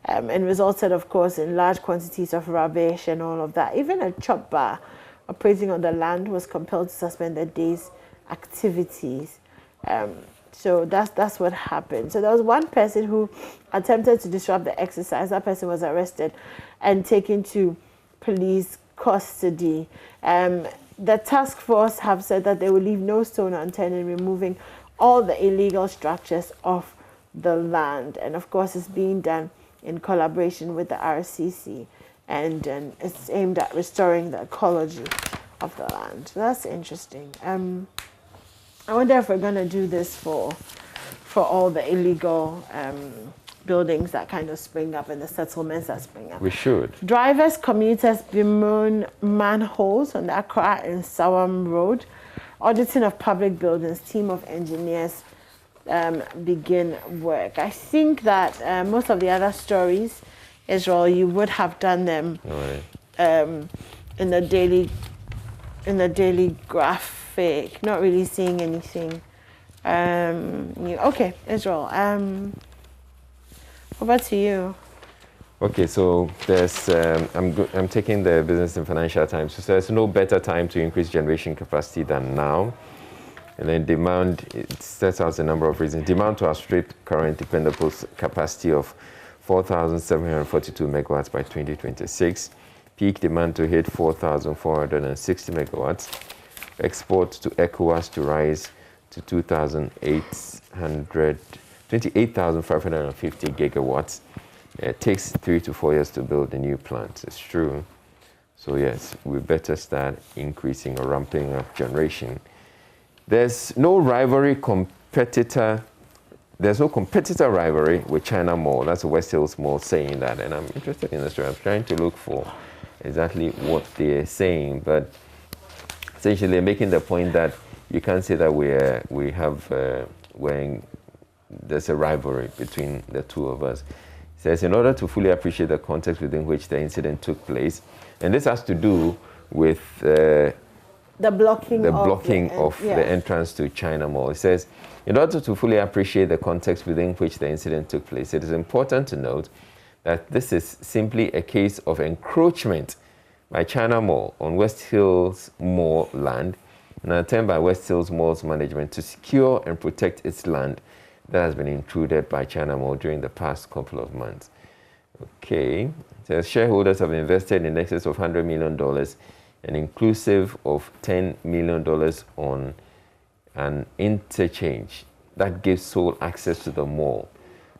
and resulted, of course, in large quantities of rubbish and all of that. Even a chop bar operating on the land was compelled to suspend the day's activities. So that's what happened. So there was 1 person who attempted to disrupt the exercise. That person was arrested and taken to police custody. The task force have said that they will leave no stone unturned in removing all the illegal structures off the land. And of course, it's being done in collaboration with the RCC, and it's aimed at restoring the ecology of the land. So that's interesting. I wonder if we're going to do this for all the illegal buildings that kind of spring up and the settlements that spring up. We should. Drivers, commuters bemoan manholes on the Accra and Sawam Road. Auditing of public buildings, team of engineers begin work. I think that most of the other stories, Israel, you would have done them in the Daily in the daily graphic. Not really seeing anything. Okay, Israel. Over to you. Okay, so there's I'm taking the Business and Financial Times. So there's no better time to increase generation capacity than now. And then demand, it sets out a number of reasons. Demand to outstrip current dependable capacity of 4,742 megawatts by 2026. Peak demand to hit 4,460 megawatts. Export to ECOWAS to rise to 28,550 gigawatts. It takes 3 to 4 years to build a new plant. It's true. So yes, we better start increasing or ramping up generation. There's no competitor rivalry with China Mall. That's West Hills Mall saying that. And I'm interested in this story. I'm trying to look for exactly what they're saying. But essentially, they're making the point that you can't say that there's a rivalry between the two of us. It says, in order to fully appreciate the context within which the incident took place, and this has to do with the blocking of the entrance to China Mall. It says, in order to fully appreciate the context within which the incident took place, it is important to note that this is simply a case of encroachment by China Mall on West Hills Mall land, an attempt by West Hills Mall's management to secure and protect its land that has been intruded by China Mall during the past couple of months. Okay, it says shareholders have invested in excess of $100 million and inclusive of $10 million on an interchange that gives sole access to the mall.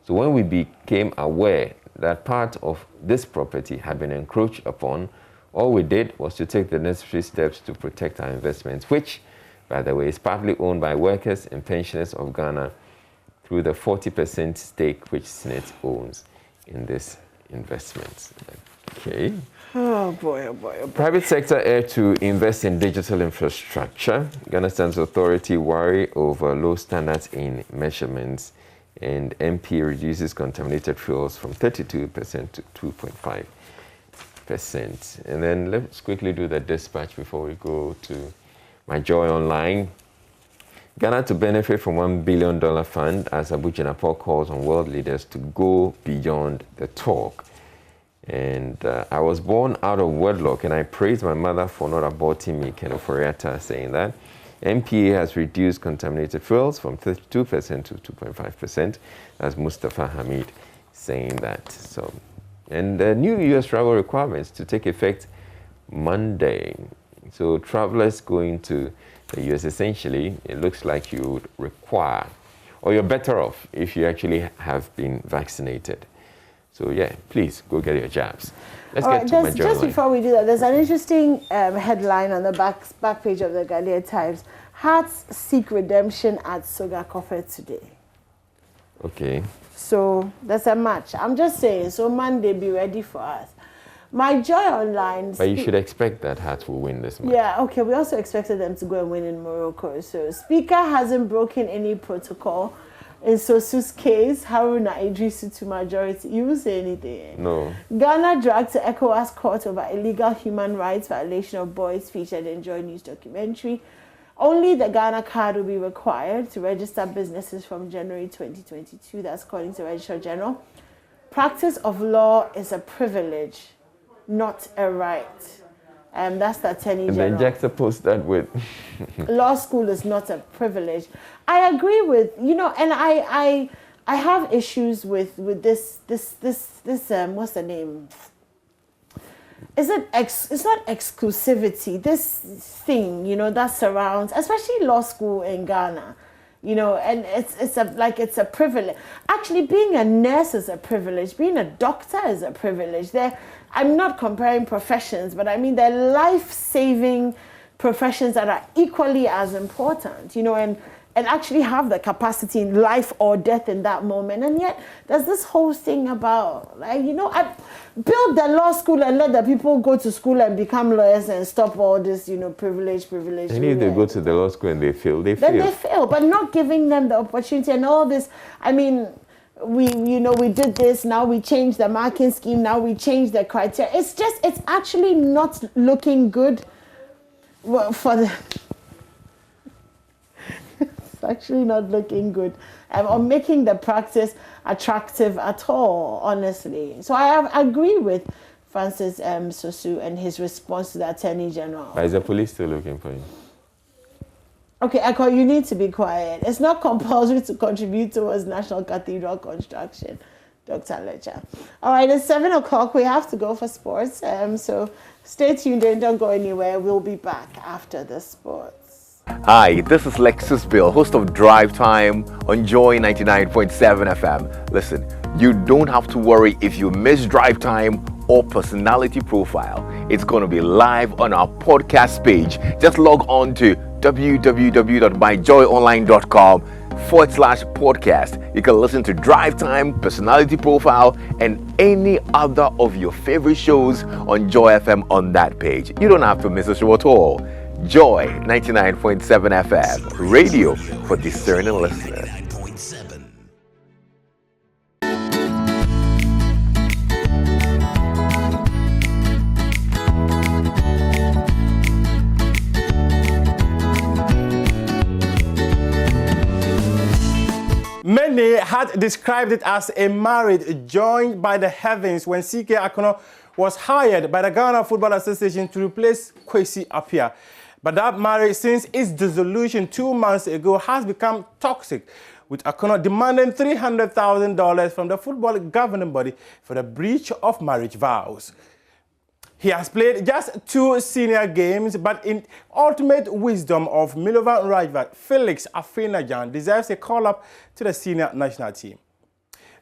So when we became aware that part of this property had been encroached upon, all we did was to take the necessary steps to protect our investments, which, by the way, is partly owned by workers and pensioners of Ghana through the 40% stake which SNET owns in this investment. Okay. Oh boy, oh boy, oh boy. Private sector air to invest in digital infrastructure. Ghana Standards Authority worry over low standards in measurements, and MP reduces contaminated fuels from 32% to 2.5%. And then let's quickly do the dispatch before we go to My Joy Online. Ghana to benefit from $1 billion fund as Abuja Napol calls on world leaders to go beyond the talk. And I was born out of wedlock, and I praise my mother for not aborting me, Ken Oforiatta saying that. MPA has reduced contaminated fuels from 32% to 2.5%, as Mustafa Hamid saying that. So, and the new U.S. travel requirements to take effect Monday. So travelers going to the U.S., essentially, it looks like you would require, or you're better off if you actually have been vaccinated. So yeah, please go get your jabs. Let's get to my journal. Just before we do that, there's an interesting headline on the back page of the Ghanaian Times. Hearts seek redemption at Soga Coffee today. Okay. So there's a match. I'm just saying, so Monday, be ready for us. My Joy Online. But you should expect that Hearts will win this match. Yeah, okay. We also expected them to go and win in Morocco. So Speaker hasn't broken any protocol. In Sosu's case, Haruna Idrisu to majority. You will say anything? No. Ghana dragged to ECOWAS court over illegal human rights violation of boys featured in Joy News documentary. Only the Ghana card will be required to register businesses from January 2022. That's according to Registrar General. Practice of law is a privilege, not a right. That's the Attorney General. And then juxtapose that with law school is not a privilege. I agree with, and I have issues with this what's the name? It's not exclusivity. This thing, that surrounds, especially law school in Ghana. And it's a privilege. Actually, being a nurse is a privilege. Being a doctor is a privilege. I'm not comparing professions, but I mean they're life-saving professions that are equally as important, and actually have the capacity in life or death in that moment. And yet there's this whole thing about, I build the law school and let the people go to school and become lawyers and stop all this, privilege. And if they go to the law school and they fail, Then they fail, but not giving them the opportunity and all this. I mean, we did this, now we changed the marking scheme, now we changed the criteria. It's actually not looking good. well, for the it's actually not looking good, or making the practice attractive at all, honestly. So I agree with Francis Sosu and his response to the Attorney General. Is the police still looking for him? Okay, Eko, you need to be quiet. It's not compulsory to contribute towards National Cathedral construction, Dr. Lecha. All right, it's 7 o'clock. We have to go for sports. So stay tuned and don't go anywhere. We'll be back after the sports. Hi, this is Lexus Bill, host of Drive Time on Joy 99.7 FM. Listen, you don't have to worry if you miss Drive Time or Personality Profile. It's going to be live on our podcast page. Just log on to www.myjoyonline.com/podcast. You can listen to Drive Time, Personality Profile, and any other of your favorite shows on Joy FM on that page. You don't have to miss a show at all. Joy 99.7 FM, radio for discerning listeners. Many had described it as a marriage joined by the heavens when CK Akono was hired by the Ghana Football Association to replace Kwesi Appiah. But that marriage, since its dissolution 2 months ago, has become toxic, with Akono demanding $300,000 from the football governing body for the breach of marriage vows. He has played just 2 senior games, but in ultimate wisdom of Milovan rival Felix Afenajan deserves a call-up to the senior national team.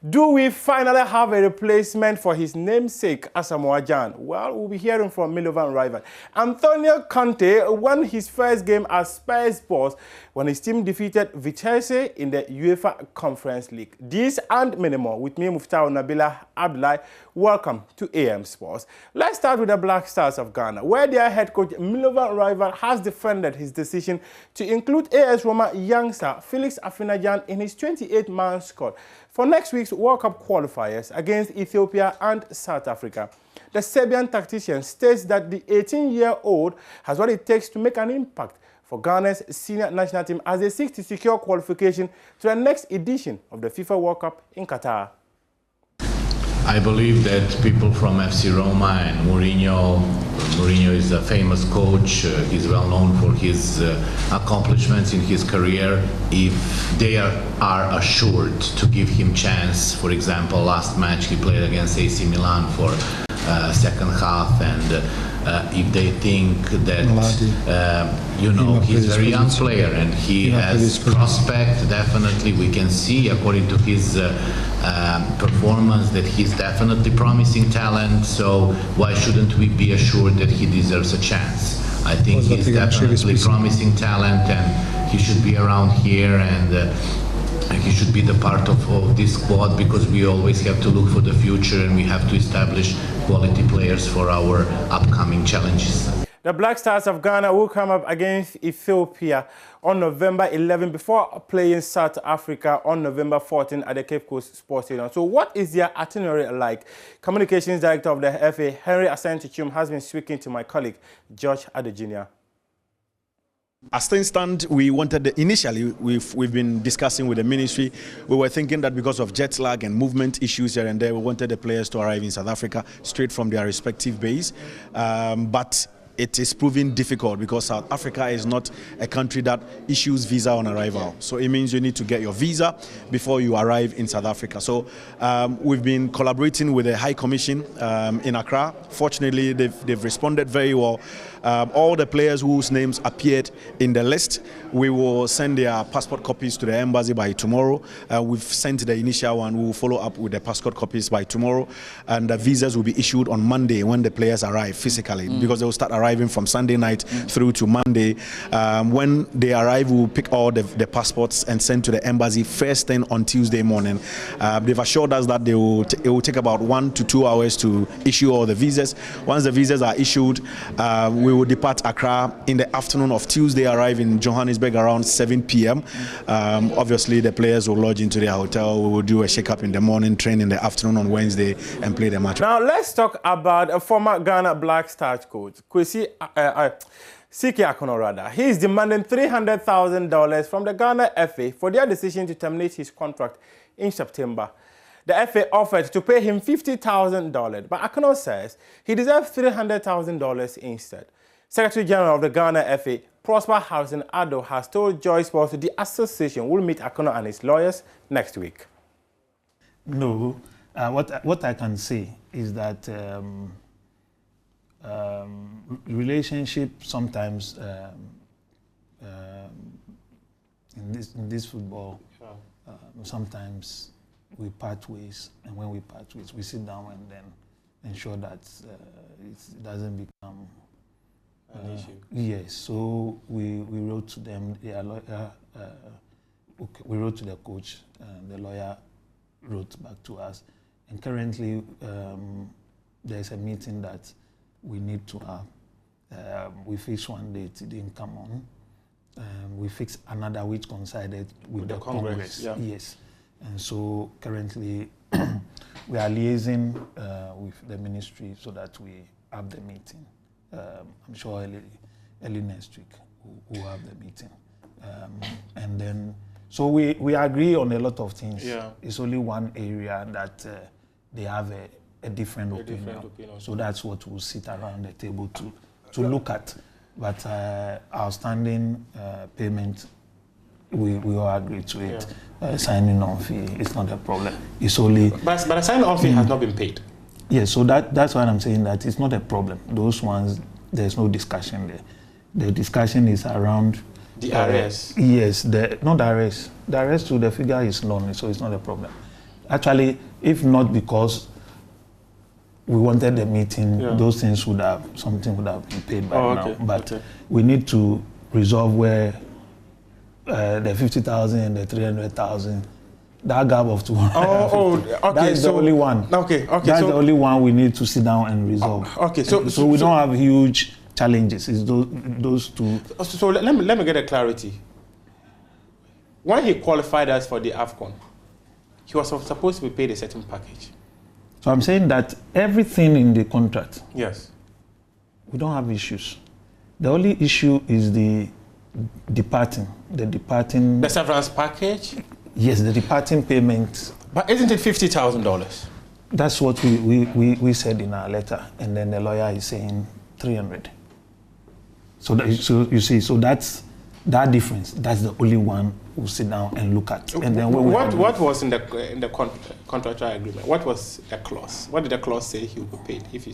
Do we finally have a replacement for his namesake, Asamoah Gyan? Well, we'll be hearing from Milovan rival. Antonio Conte won his first game as Spurs boss when his team defeated Vitesse in the UEFA Conference League. This and many more with me, Muftau Nabila Abdullahi. Welcome to AM Sports. Let's start with the Black Stars of Ghana, where their head coach Milovan rival has defended his decision to include AS Roma youngster Felix Afenajan in his 28-man squad for next week's World Cup qualifiers against Ethiopia and South Africa. The Serbian tactician states that the 18-year-old has what it takes to make an impact for Ghana's senior national team as they seek to secure qualification to the next edition of the FIFA World Cup in Qatar. I believe that people from FC Roma and Mourinho is a famous coach. He's well known for his accomplishments in his career. If they are assured to give him chance, for example, last match he played against AC Milan for second half, and if they think that he's a very young player and he has prospect, definitely we can see according to his performance that he's definitely promising talent. So why shouldn't we be assured that he deserves a chance? I think he's definitely promising talent and he should be around here, and he should be the part of this squad, because we always have to look for the future and we have to establish quality players for our upcoming challenges. The Black Stars of Ghana will come up against Ethiopia on November 11 before playing South Africa on November 14 at the Cape Coast Sports Stadium. So what is their itinerary like? Communications Director of the FA, Henry Asante-Chum, has been speaking to my colleague, George Adejinia. As things stand, we wanted initially, we've been discussing with the ministry. We were thinking that because of jet lag and movement issues here and there, we wanted the players to arrive in South Africa straight from their respective base. But it is proving difficult because South Africa is not a country that issues visa on arrival. So it means you need to get your visa before you arrive in South Africa. So we've been collaborating with the High Commission in Accra. Fortunately, they've responded very well. All the players whose names appeared in the list, we will send their passport copies to the embassy by tomorrow. We've sent the initial one. We will follow up with the passport copies by tomorrow. And the visas will be issued on Monday when the players arrive physically, because they will start arriving from Sunday night through to Monday. When they arrive, we'll pick all the passports and send to the embassy first thing on Tuesday morning. They've assured us that it will take about 1 to 2 hours to issue all the visas. Once the visas are issued, we will depart Accra in the afternoon of Tuesday, arrive in Johannesburg around 7 p.m. Obviously, the players will lodge into their hotel. We will do a shake-up in the morning, train in the afternoon on Wednesday, and play the match. Now, let's talk about a former Ghana Black Stars coach, Kwesi CK Akono rather. He is demanding $300,000 from the Ghana FA for their decision to terminate his contract in September. The FA offered to pay him $50,000, but Akono says he deserves $300,000 instead. Secretary General of the Ghana FA, Prosper Harrison Addo, has told Joy Sports the association will meet Akono and his lawyers next week. No, what I can say is that relationship sometimes in this football, sometimes we part ways, and when we part ways, we sit down and then ensure that it doesn't become an issue. Yes, so we wrote to them. We wrote to the coach, and the lawyer wrote back to us. And currently, there's a meeting that we need to have. We fixed one date, it didn't come on. We fixed another which coincided with the Congress. Yeah. Yes. And so currently, we are liaising with the ministry so that we have the meeting. I'm sure early next week we'll have the meeting. And then, so we agree on a lot of things. Yeah. It's only one area that they have a different opinion. So that's what we'll sit around the table to look at. But outstanding payment, we all agree to it. Signing on fee, it's not a problem. It's only... But the signing on fee has not been paid. Yes, so that's why I'm saying that it's not a problem. Those ones, there's no discussion there. The discussion is around... The arrest. Yes, not the arrest. The arrest to the figure is known, so it's not a problem. Actually, if not because we wanted the meeting, those things something would have been paid by now. But we need to resolve where the 50,000 and the 300,000, that gap of 200. Okay. That's the only one. Okay. That's the only one we need to sit down and resolve. Okay. So we don't have huge challenges. It's those two. So let me get a clarity. When he qualified us for the AFCON, he was supposed to be paid a certain package. So I'm saying that everything in the contract. Yes. We don't have issues. The only issue is the departing. The severance package? Yes, the departing payment. But isn't it $50,000? That's what we said in our letter, and then the lawyer is saying 300. So you see, so that's that difference. That's the only one we'll sit down and look at. And then what was in the contractual agreement? What was the clause? What did the clause say he will be paid if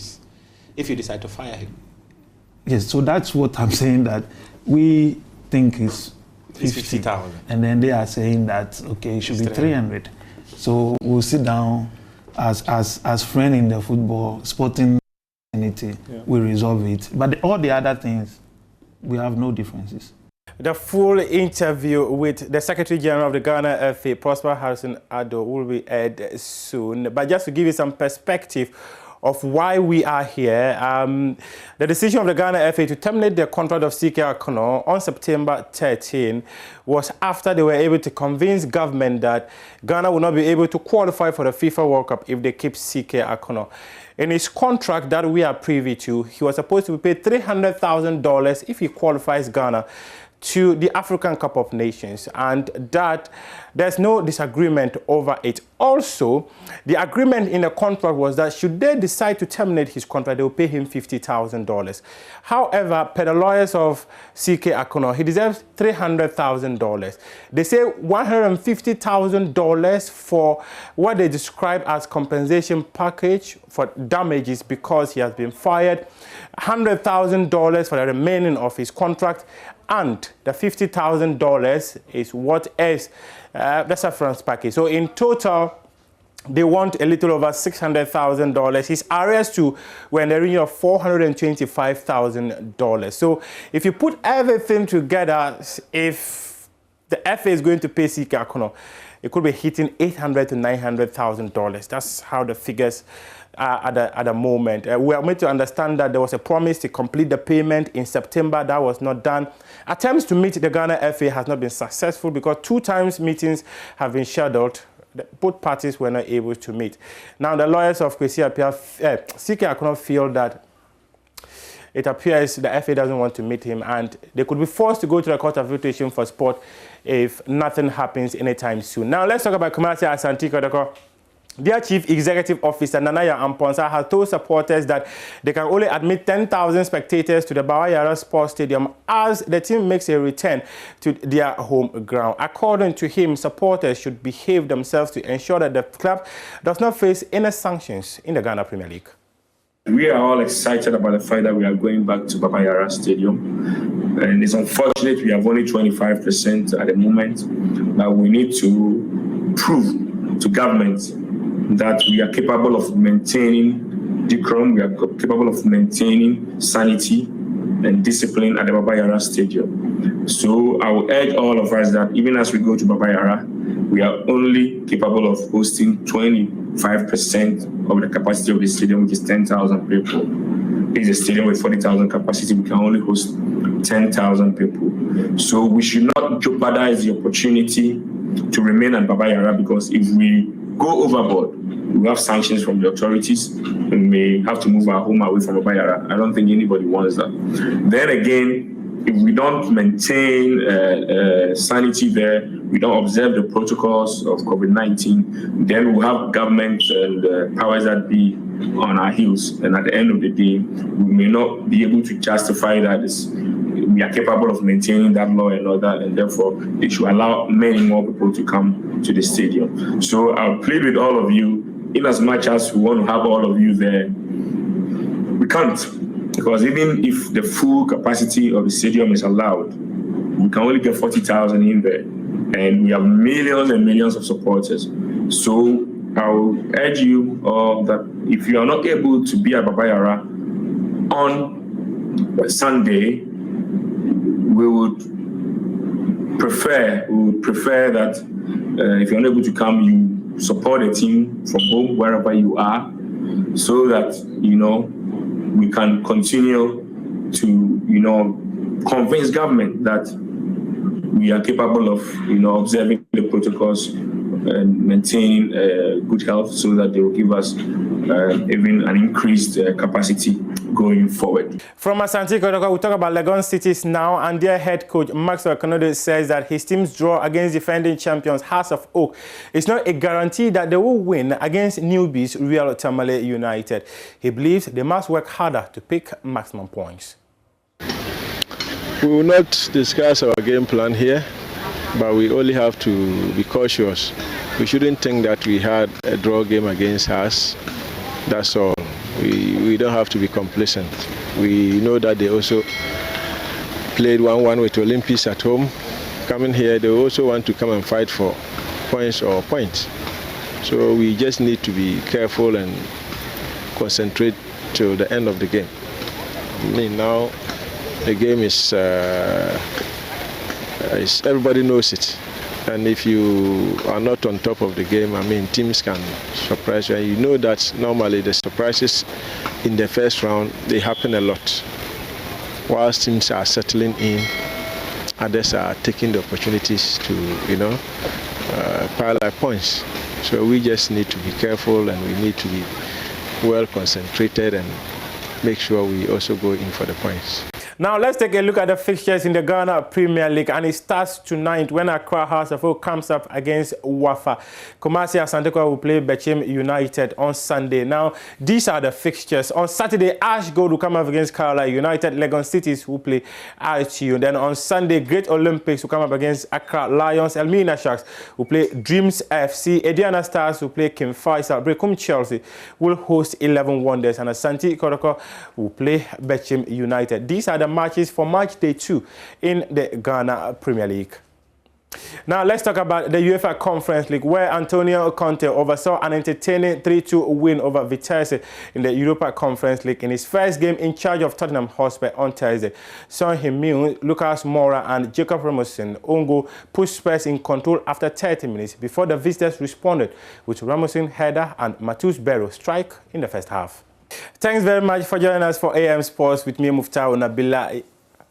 you decide to fire him? Yes, so that's what I'm saying, that we think is 50,000. And then they are saying that, okay, it should be 300. So we'll sit down as friends in the football, sporting community, we resolve it. But all the other things, we have no differences. The full interview with the Secretary General of the Ghana FA, Prosper Harrison Addo, will be aired soon. But just to give you some perspective of why we are here, the decision of the Ghana FA to terminate the contract of CK Akono on September 13 was after they were able to convince government that Ghana will not be able to qualify for the FIFA World Cup if they keep CK Akono. In his contract that we are privy to, he was supposed to be paid $300,000 if he qualifies Ghana to the African Cup of Nations, and that there's no disagreement over it. Also, the agreement in the contract was that should they decide to terminate his contract, they will pay him $50,000. However, per the lawyers of CK Akono, he deserves $300,000. They say $150,000 for what they describe as compensation package for damages because he has been fired, $100,000 for the remaining of his contract, and the $50,000 is what is the severance package. So in total, they want a little over $600,000. His arrears too were in the region of $425,000. So if you put everything together, if the FA is going to pay CK Akono, it could be hitting $800,000 to $900,000. That's how the figures are at the moment. We are made to understand that there was a promise to complete the payment in September. That was not done. Attempts to meet the Ghana FA has not been successful because 2 times meetings have been scheduled. Both parties were not able to meet. Now, the lawyers of CK Akono feel that it appears the FA doesn't want to meet him, and they could be forced to go to the Court of Arbitration for Sport if nothing happens anytime soon. Now, let's talk about Kumasi Asante Kotoko. Their Chief Executive Officer, Nanaya Amponsa, has told supporters that they can only admit 10,000 spectators to the Bawayara Sports Stadium as the team makes a return to their home ground. According to him, supporters should behave themselves to ensure that the club does not face any sanctions in the Ghana Premier League. We are all excited about the fact that we are going back to Bawayara Stadium. And it's unfortunate we have only 25% at the moment, but we need to prove to government that we are capable of maintaining decorum, we are capable of maintaining sanity and discipline at the Bawayara Stadium. So I will urge all of us that even as we go to Bawayara, we are only capable of hosting 25% of the capacity of the stadium, which is 10,000 people. It's a stadium with 40,000 capacity, we can only host 10,000 people. So we should not jeopardize the opportunity to remain at Bawayara, because if we go overboard, we have sanctions from the authorities, we may have to move our home away from Bawayara. I don't think anybody wants that. Then again, if we don't maintain sanity there, we don't observe the protocols of COVID-19, then we'll have government and powers that be on our heels. And at the end of the day, we may not be able to justify that we are capable of maintaining that law and all that, and therefore they should allow many more people to come to the stadium. So I'll plead with all of you, in as much as we want to have all of you there, we can't, because even if the full capacity of the stadium is allowed, we can only get 40,000 in there, and we have millions and millions of supporters. So I'll urge you all that if you are not able to be at Bawayara on Sunday, we would prefer that if you're unable to come, you support the team from home, wherever you are, so that, we can continue to, convince government that we are capable of, observing the protocols and maintaining good health, so that they will give us even an increased capacity going forward. From Asante Kotoko, we talk about Legon Cities now, and their head coach Maxwell Kanode says that his team's draw against defending champions Hearts of Oak is not a guarantee that they will win against newbies Real Tamale United. He believes they must work harder to pick maximum points. We will not discuss our game plan here, but we only have to be cautious. We shouldn't think that we had a draw game against us. That's all. We don't have to be complacent. We know that they also played 1-1 with Olympics at home. Coming here, they also want to come and fight for points or points. So we just need to be careful and concentrate till the end of the game. I mean, now the game is everybody knows it. And if you are not on top of the game, I mean, teams can surprise you. And you know that normally the surprises in the first round, they happen a lot. Whilst teams are settling in, others are taking the opportunities to, pile up points. So we just need to be careful, and we need to be well concentrated and make sure we also go in for the points. Now let's take a look at the fixtures in the Ghana Premier League, and it starts tonight when Accra Hearts of Oak comes up against Wafa. Kumasi Asante Kotoko will play Bechem United on Sunday. Now these are the fixtures. On Saturday, Ash Gold will come up against Carlisle United. Legon Cities will play RTU. Then on Sunday, Great Olympics will come up against Accra Lions. Elmina Sharks will play Dreams FC. Ediana Stars will play Kim Faisal. Brekum Chelsea will host 11 Wonders, and Asante Kotoko will play Bechem United. These are the matches for match day 2 in the Ghana Premier League. Now let's talk about the UEFA Conference League, where Antonio Conte oversaw an entertaining 3-2 win over Vitesse in the Europa Conference League in his first game in charge of Tottenham Hotspur on Thursday. Son Heung-min, Lucas Moura and Jacob Ramosin Ongo pushed Spurs in control after 30 minutes before the visitors responded with Ramosin header and Matheus Berro strike in the first half. Thanks very much for joining us for AM Sports with me, Muftau Nabila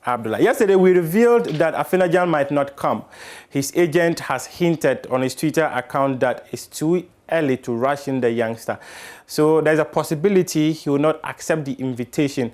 Abdullah. Yesterday, we revealed that Afenajan might not come. His agent has hinted on his Twitter account that it's too early to rush in the youngster. So there's a possibility he will not accept the invitation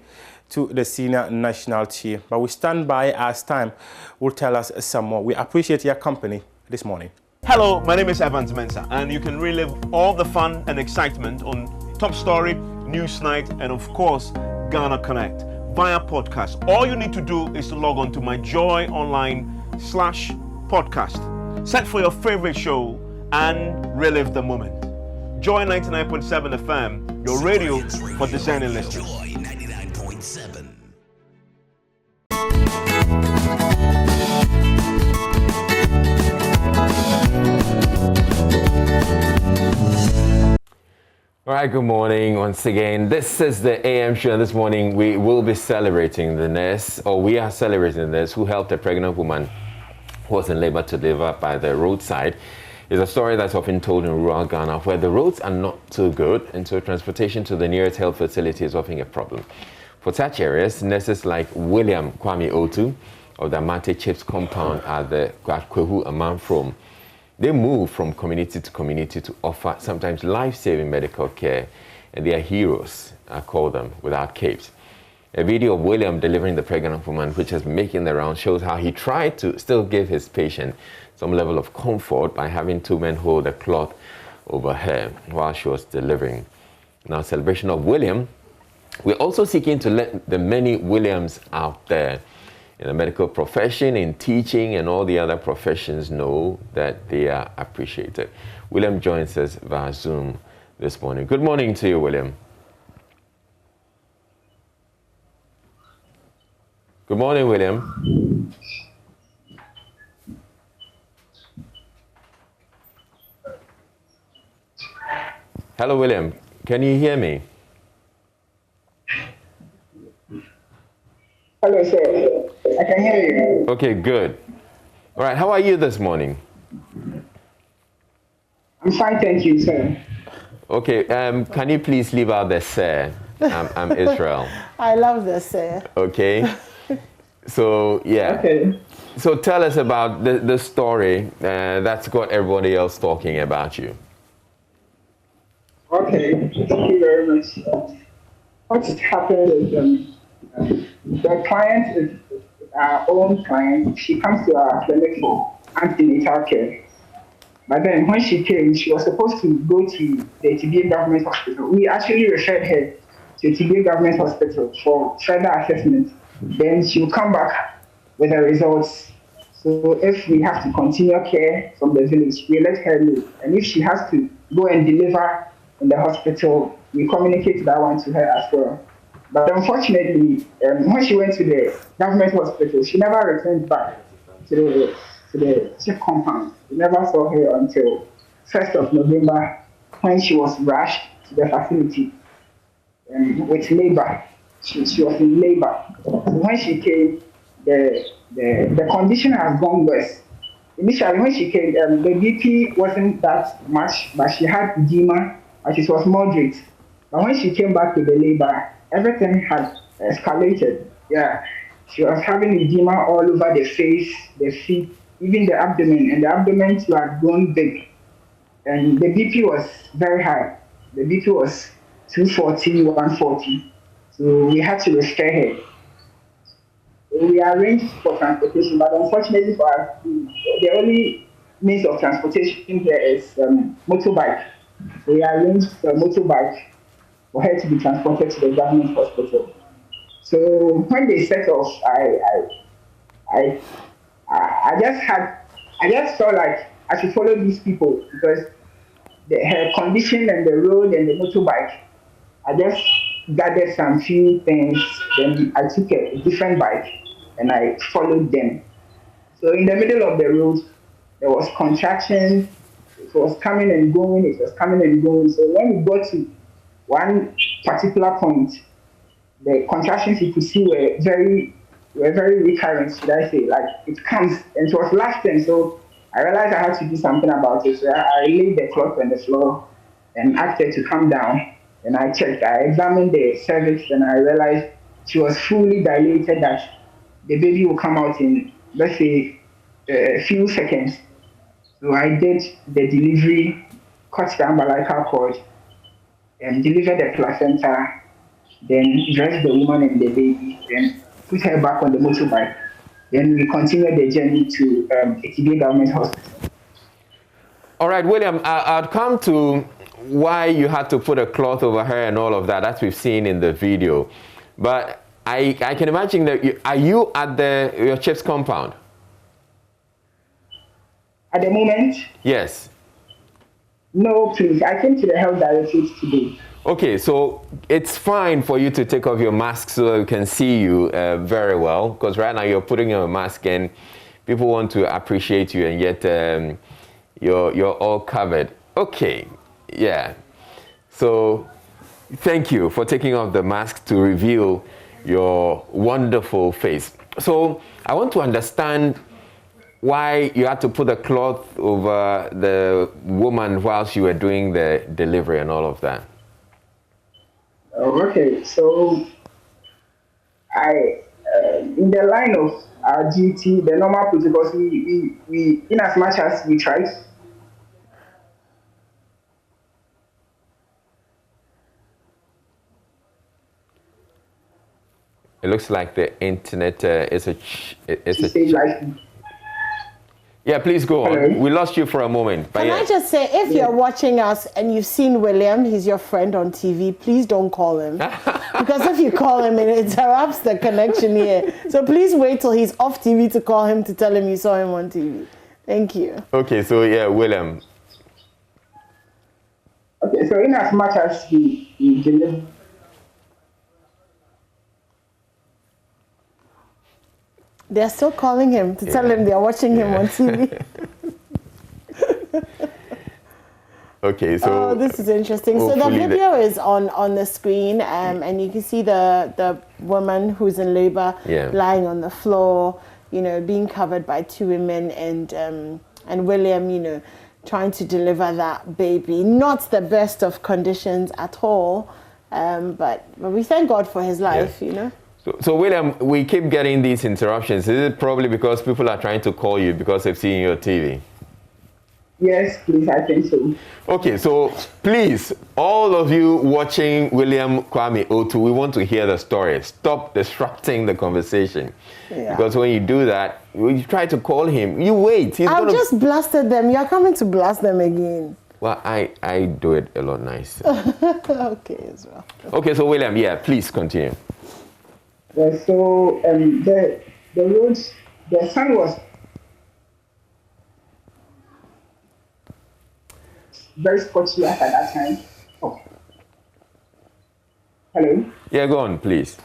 to the senior national team. But we stand by as time will tell us some more. We appreciate your company this morning. Hello, my name is Evans Mensah, and you can relive all the fun and excitement on Top Story, Newsnight, and of course, Ghana Connect via podcast. All you need to do is to log on to myjoyonline/podcast. Search for your favorite show and relive the moment. Joy 99.7 FM, your radio for discerning listeners. Joy 99.7. All right, good morning once again. This is the AM show, and this morning we will be celebrating the nurse, or we are celebrating the nurse who helped a pregnant woman who was in labor to deliver by the roadside. It's a story that's often told in rural Ghana where the roads are not too good, and so transportation to the nearest health facility is often a problem. For such areas, nurses like William Kwame Otu of the Amate Chips compound at the Kwehu Amanfrom, they move from community to community to offer sometimes life-saving medical care, and they are heroes, I call them, without capes. A video of William delivering the pregnant woman, which has been making the round, shows how he tried to still give his patient some level of comfort by having two men hold a cloth over her while she was delivering. Now, celebration of William, we're also seeking to let the many Williams out there in the medical profession, in teaching, and all the other professions know that they are appreciated. William joins us via Zoom this morning. Good morning to you, William. Good morning, William. Hello, William. Can you hear me? Hello, sir. I can hear you. Okay, good. All right, how are you this morning? I'm fine, thank you, sir. Okay, can you please leave out the sir? I'm Israel. I love this, sir. Okay. So, yeah. Okay. So tell us about the story that's got everybody else talking about you. Okay, thank you very much. What's happened is the client is our own client. She comes to our clinic for antenatal care. But then when she came, she was supposed to go to the TBA government hospital. We actually referred her to TBA government hospital for further assessment. Then she will come back with the results. So if we have to continue care from the village, we let her know. And if she has to go and deliver in the hospital, we communicate that one to her as well. But unfortunately, when she went to the government hospital, she never returned back to the chief compound. We never saw her until 1st of November when she was rushed to the facility with labor. She was in labor. So when she came, the condition has gone worse. Initially, when she came, the BP wasn't that much, but she had edema, and it was moderate. But when she came back to the labor, everything had escalated. Yeah, she was having edema all over the face, the feet, even the abdomen, and the abdomen too had grown big. And the BP was very high. The BP was 240, 140. So we had to refer her. We arranged for transportation, but unfortunately for us, the only means of transportation here is motorbike. We arranged a motorbike for her to be transported to the government hospital. So when they set off, I just felt like I should follow these people because her condition and the road and the motorbike, I just gathered some few things. Then I took a different bike and I followed them. So in the middle of the road, there was contraction. It was coming and going. It was coming and going. So when we got to one particular point, the contractions you could see were very recurrent, should I say. Like it comes and it was lasting. So I realized I had to do something about it. So I laid the cloth on the floor and asked her to come down. And I checked. I examined the cervix and I realized she was fully dilated, that the baby will come out in, let's say, a few seconds. So I did the delivery, cut the umbilical cord, and delivered the placenta. then dress the woman and the baby, then put her back on the motorbike. Then we continued the journey to Etibie Government Hospital. All right, William, I'll come to why you had to put a cloth over her and all of that. That we've seen in the video. But I can imagine that are you at your chief's compound? At the moment? Yes. No, please. I came to the health directorate today. Okay, so it's fine for you to take off your mask so we can see you very well, because right now you're putting on a mask and people want to appreciate you, and yet you're all covered. Okay, yeah. So thank you for taking off the mask to reveal your wonderful face. So I want to understand why you had to put a cloth over the woman whilst you were doing the delivery and all of that. Okay, so in the line of our duty, the normal protocols, we in as much as we try. It looks like the internet is a. Yeah, please go on. We lost you for a moment. Can I just say, if you're watching us and you've seen William, he's your friend on TV, please don't call him. Because if you call him, it interrupts the connection here. So please wait till he's off TV to call him to tell him you saw him on TV. Thank you. Okay, so yeah, William. Okay, so in as much as he delivered. They're still calling him to tell him they're watching him on TV. Okay, so oh, this is interesting. So the video is on the screen, and you can see the woman who's in labor lying on the floor, you know, being covered by two women, and William, you know, trying to deliver that baby. Not the best of conditions at all, but we thank God for his life, you know. So William, we keep getting these interruptions. Is it probably because people are trying to call you because they've seen your TV? Yes, please, I think so. Okay, so please, all of you watching William Kwame Otu, we want to hear the story. Stop disrupting the conversation. Yeah. Because when you do that, when you try to call him, you wait. I've just blasted them. You're coming to blast them again. Well, I do it a lot nicer. Okay, as well. Okay, so William, yeah, please continue. Yeah, so the roads, the sun was very scorchy at that time. Oh. Hello? Yeah, go on, please.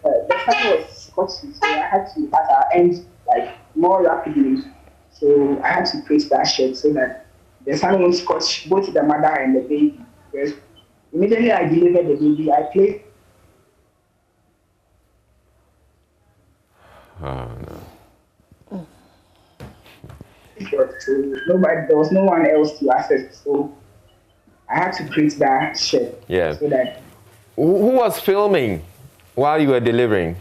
The sun was scorchy, so I had to, at our end, like, more rapidly. So I had to create that shed so that the sun won't scorch both the mother and the baby. Because immediately I delivered the baby, I placed. Oh, no. So there was no one else to access, so I had to create that shed. Yeah. So that. Who was filming while you were delivering?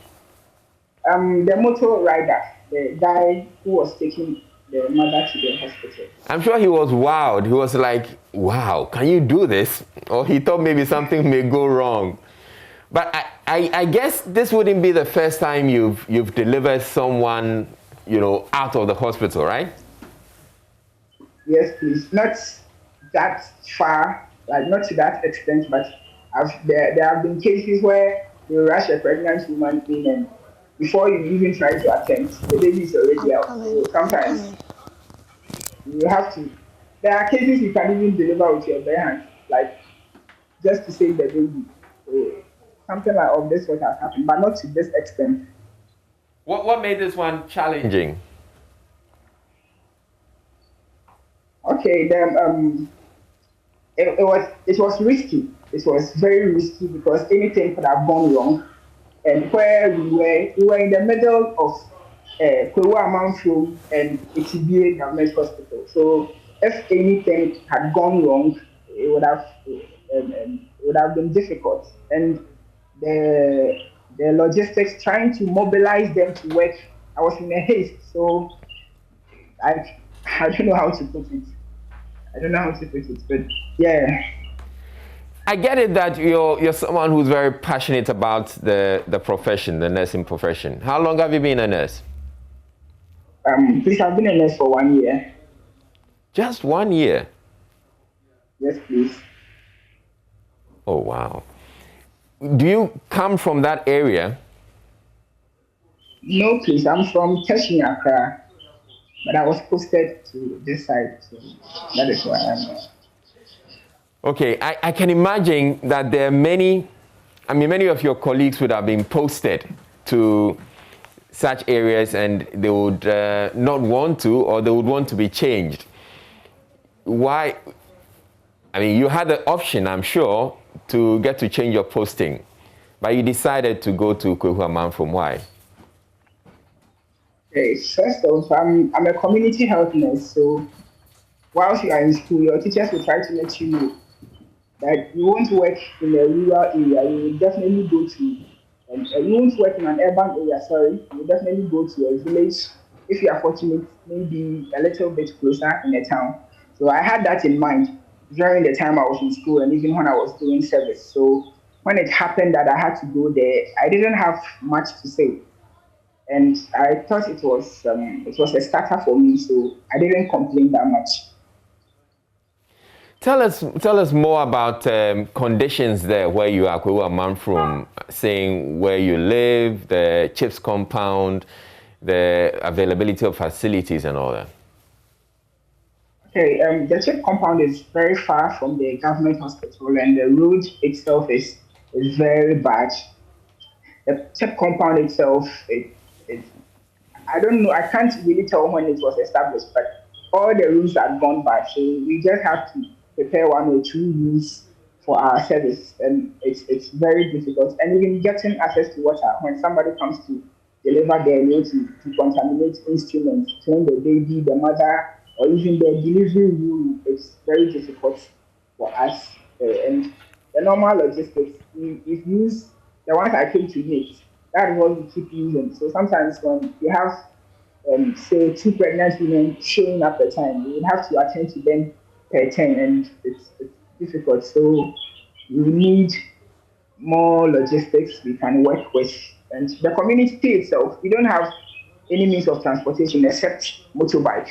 The motor rider, the guy who was taking the mother to the hospital. I'm sure he was wowed. He was like, wow, can you do this? Or he thought maybe something may go wrong. But I guess this wouldn't be the first time you've delivered someone, you know, out of the hospital, right? Yes, please. Not that far, like not to that extent, but there have been cases where you rush a pregnant woman in, and before you even try to attempt, the baby is already out. So sometimes you have to. There are cases you can even deliver with your bare hands, like just to save the baby. So something like of this sort has happened, but not to this extent. What made this one challenging? Okay, then it was risky. It was very risky because anything could have gone wrong. And where we were in the middle of Kwewu Amanfo and Etibie Government Hospital. So if anything had gone wrong, it would have been difficult. And the logistics, trying to mobilize them to work, I was in a haste. So I don't know how to put it. But yeah. I get it that you're someone who's very passionate about the profession, the nursing profession. How long have you been a nurse? Please, I've been a nurse for 1 year. Just 1 year? Yes, please. Oh, wow. Do you come from that area? No, please. I'm from Teshi, Accra, but I was posted to this side, so that is why I'm. Okay, I can imagine that there are many of your colleagues would have been posted to such areas and they would not want to, or they would want to be changed. Why? I mean, you had the option, I'm sure, to get to change your posting, but you decided to go to Kwehu from why? Okay, first of all, I'm a community health nurse, so whilst you are in school, your teachers will try to let you know that you won't work in a rural area. You will definitely go to, you won't work in an urban area, sorry. You will definitely go to a village, if you are fortunate, maybe a little bit closer in a town. So I had that in mind during the time I was in school and even when I was doing service. So when it happened that I had to go there, I didn't have much to say. And I thought it was a starter for me, so I didn't complain that much. Tell us more about conditions there where you are, Kwehu from, saying where you live, the CHIPS compound, the availability of facilities and all that. Okay, the CHIPS compound is very far from the government hospital and the road itself is very bad. The CHIPS compound itself, I don't know, I can't really tell when it was established, but all the rooms are gone bad. So we just have to prepare 1 or 2 rooms for our service, and it's very difficult. And even getting access to water, when somebody comes to deliver their meal to contaminate instruments, clean the baby, the mother, or even the delivery room, it's very difficult for us. And the normal logistics, we've used the ones I came to meet. That is what we keep using. So sometimes when you have, say, 2 pregnant women showing up at a time, you would have to attend to them per 10, and it's difficult. So we need more logistics we can work with. And the community itself, we don't have any means of transportation except motorbike.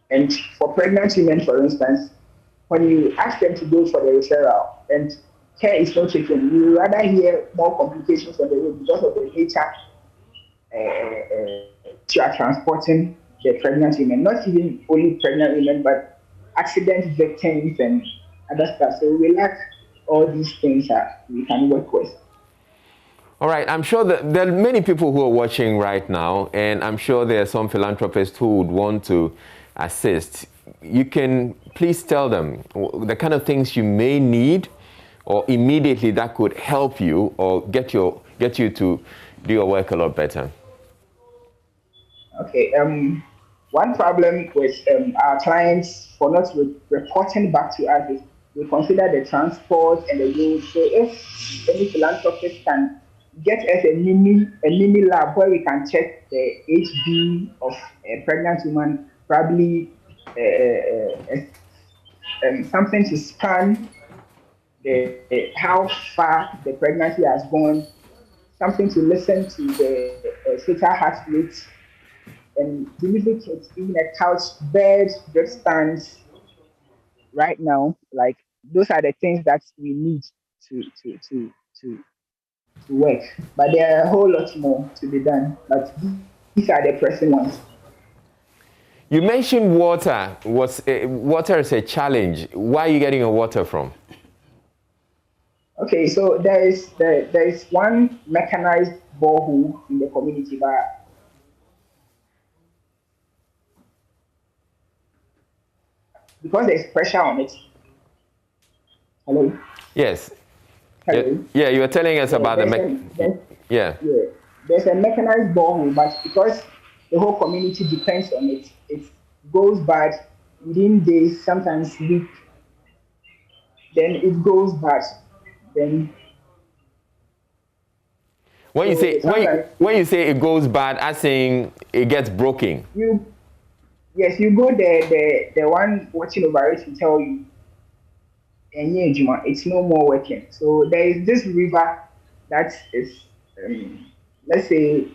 And for pregnant women, for instance, when you ask them to go for the referral and care is not taken, you rather hear more complications on the road because of the nature you are transporting the pregnant women, not even only pregnant women, but accident victims and other stuff. So we lack all these things that we can work with. All right, I'm sure that there are many people who are watching right now, and I'm sure there are some philanthropists who would want to assist. You can please tell them the kind of things you may need or immediately that could help you or get you to do your work a lot better. Okay, one problem with our clients for not reporting back to us is we consider the transport and the road. So if any philanthropist can get us a mini lab where we can check the HB of a pregnant woman, probably something to scan how far the pregnancy has gone, something to listen to the fetal heart rate, and delivery kits, even a couch, bed, drip stands. Right now, like those are the things that we need to work. But there are a whole lot more to be done. But these are the pressing ones. You mentioned water. Water is a challenge. Where are you getting your water from? Okay, so there is one mechanized borehole in the community, but because there's pressure on it. Hello? Yes. Hello? Yeah, you were telling us about the There's a mechanized borehole, but because the whole community depends on it, it goes bad within days, sometimes weeks. Then it goes bad. Then when you say it goes bad, I saying it gets broken. Yes, you go there, the one watching over it will tell you it's no more working. So there is this river that is, let's say,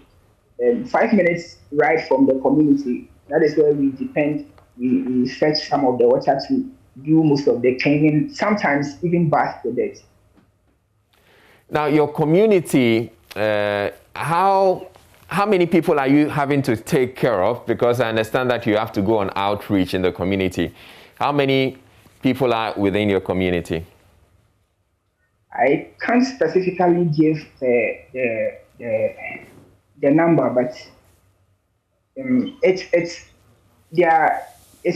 5 minutes ride from the community. That is where we depend. We fetch some of the water to do most of the cleaning, sometimes even bath with it. Now, your community, how many people are you having to take care of? Because I understand that you have to go on outreach in the community. How many people are within your community? I can't specifically give the number, but it's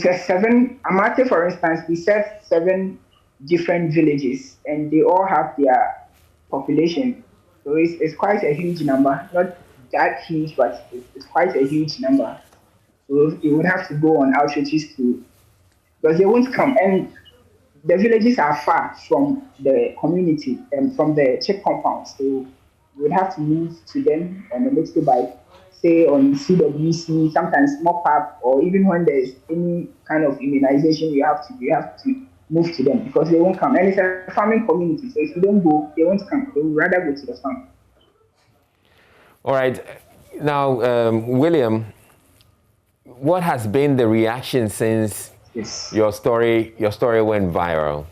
a 7. Amate, for instance, we serve 7 different villages, and they all have their population. So it's quite a huge number. Not that huge, but it's quite a huge number. So you would have to go on outreaches because they won't come. And the villages are far from the community and from the check compound. So you would have to move to them on a little bike, say on CWC, sometimes mock up, or even when there's any kind of immunization, you have to move to them because they won't come. And it's a farming community, so if you don't go, they won't come. They would rather go to the farm. All right. Now, William, what has been the reaction since your story went viral?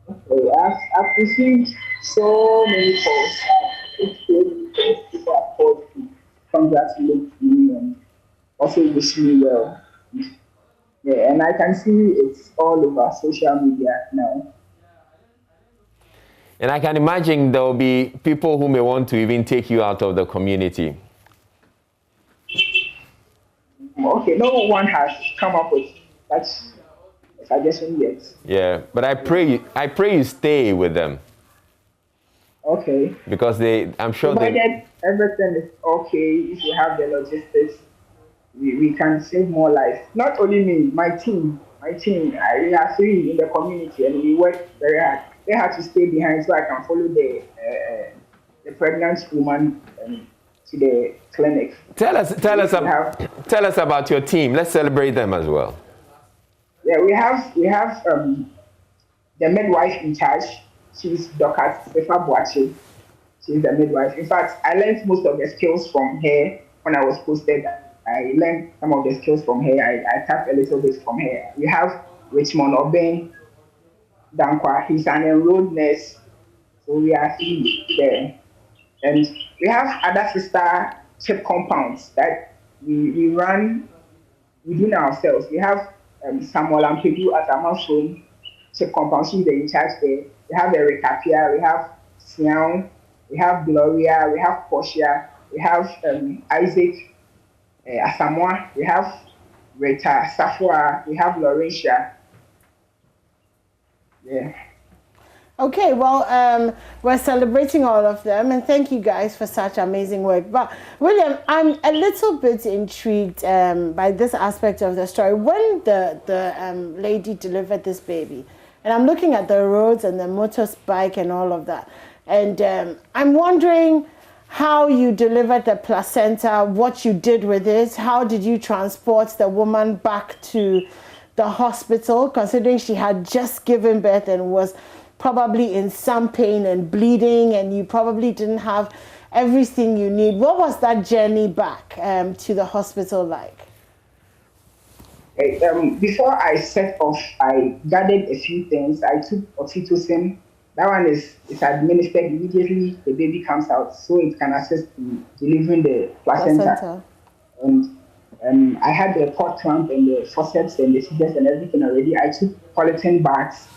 Okay, I've received so many calls. People have called to congratulate me and also wish me well. Yeah, and I can see it's all over social media now. And I can imagine there will be people who may want to even take you out of the community. Okay, no one has come up with that suggestion yet. Yeah, but I pray you stay with them. Okay. Because I'm sure provided everything is okay, if you have the logistics, we can save more lives. Not only me, my team. We are 3 in the community and we work very hard. They had to stay behind so I can follow the pregnant woman to the clinic. Tell us about your team. Let's celebrate them as well. Yeah, we have the midwife in charge. She's Dr. Sefa Boache. She's the midwife. In fact, I learned most of the skills from her when I was posted. I learned some of the skills from her. I tapped a little bit from her. We have Richmond Oben Dankwa. He's an enrolled nurse. So we are 3 there. And we have other sister chip compounds that we run within ourselves. We have Samuel Ampedu at Amazon chip compound. She's in charge there. We have Erika Pia, we have Sian, we have Gloria, we have Portia, we have Isaac Asamoah, we have Rita Safwa, we have Laurentia. Yeah. Okay, well, we're celebrating all of them, and thank you guys for such amazing work. But William, I'm a little bit intrigued by this aspect of the story. When the lady delivered this baby, and I'm looking at the roads and the motorbike and all of that, and I'm wondering how you delivered the placenta, what you did with it, how did you transport the woman back to the hospital, considering she had just given birth and was probably in some pain and bleeding, and you probably didn't have everything you need. What was that journey back to the hospital like? Before I set off, I gathered a few things. I took oxytocin. That one is administered immediately the baby comes out, so it can assist in delivering the placenta. And I had the port clamp and the forceps and the scissors and everything already. I took polythene bags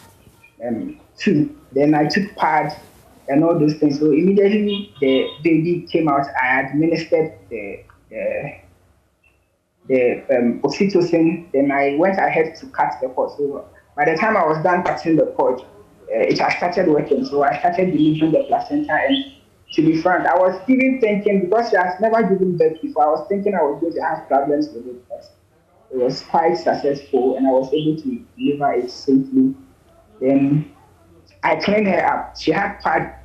too. Then I took pad and all those things. So immediately the baby came out, I administered the oxytocin. Then I went ahead to cut the cord. So by the time I was done cutting the cord, it had started working. So I started delivering the placenta. And to be frank, I was even thinking, because she has never given birth before, I was thinking I was going to have problems with it. But it was quite successful, and I was able to deliver it safely. Then I cleaned her up. She had pad.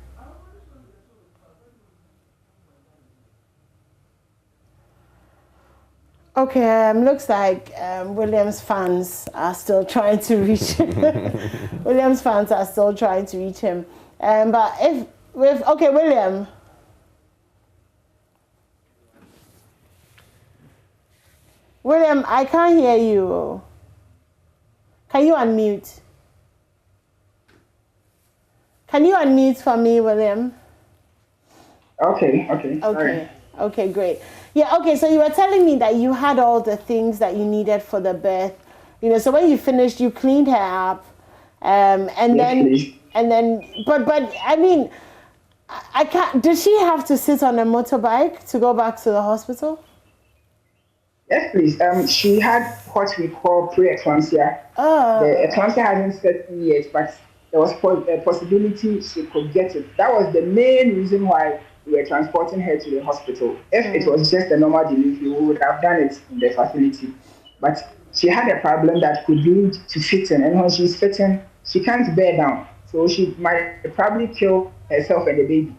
Okay, looks like Williams fans are still trying to reach Williams fans are still trying to reach him. But okay, William. William, I can't hear you. Can you unmute? Can you unmute for me, William? Okay. Okay, great. Yeah, okay, so you were telling me that you had all the things that you needed for the birth. So when you finished, you cleaned her up. But I mean, I can't, did she have to sit on a motorbike to go back to the hospital? Yes, please. She had what we call pre-eclampsia. Oh. The eclampsia hasn't set in yet, but there was a possibility she could get it. That was the main reason why we were transporting her to the hospital. If it was just a normal delivery, we would have done it in the facility. But she had a problem that could lead to fitting, and when she's fitting, she can't bear down. So she might probably kill herself and the baby.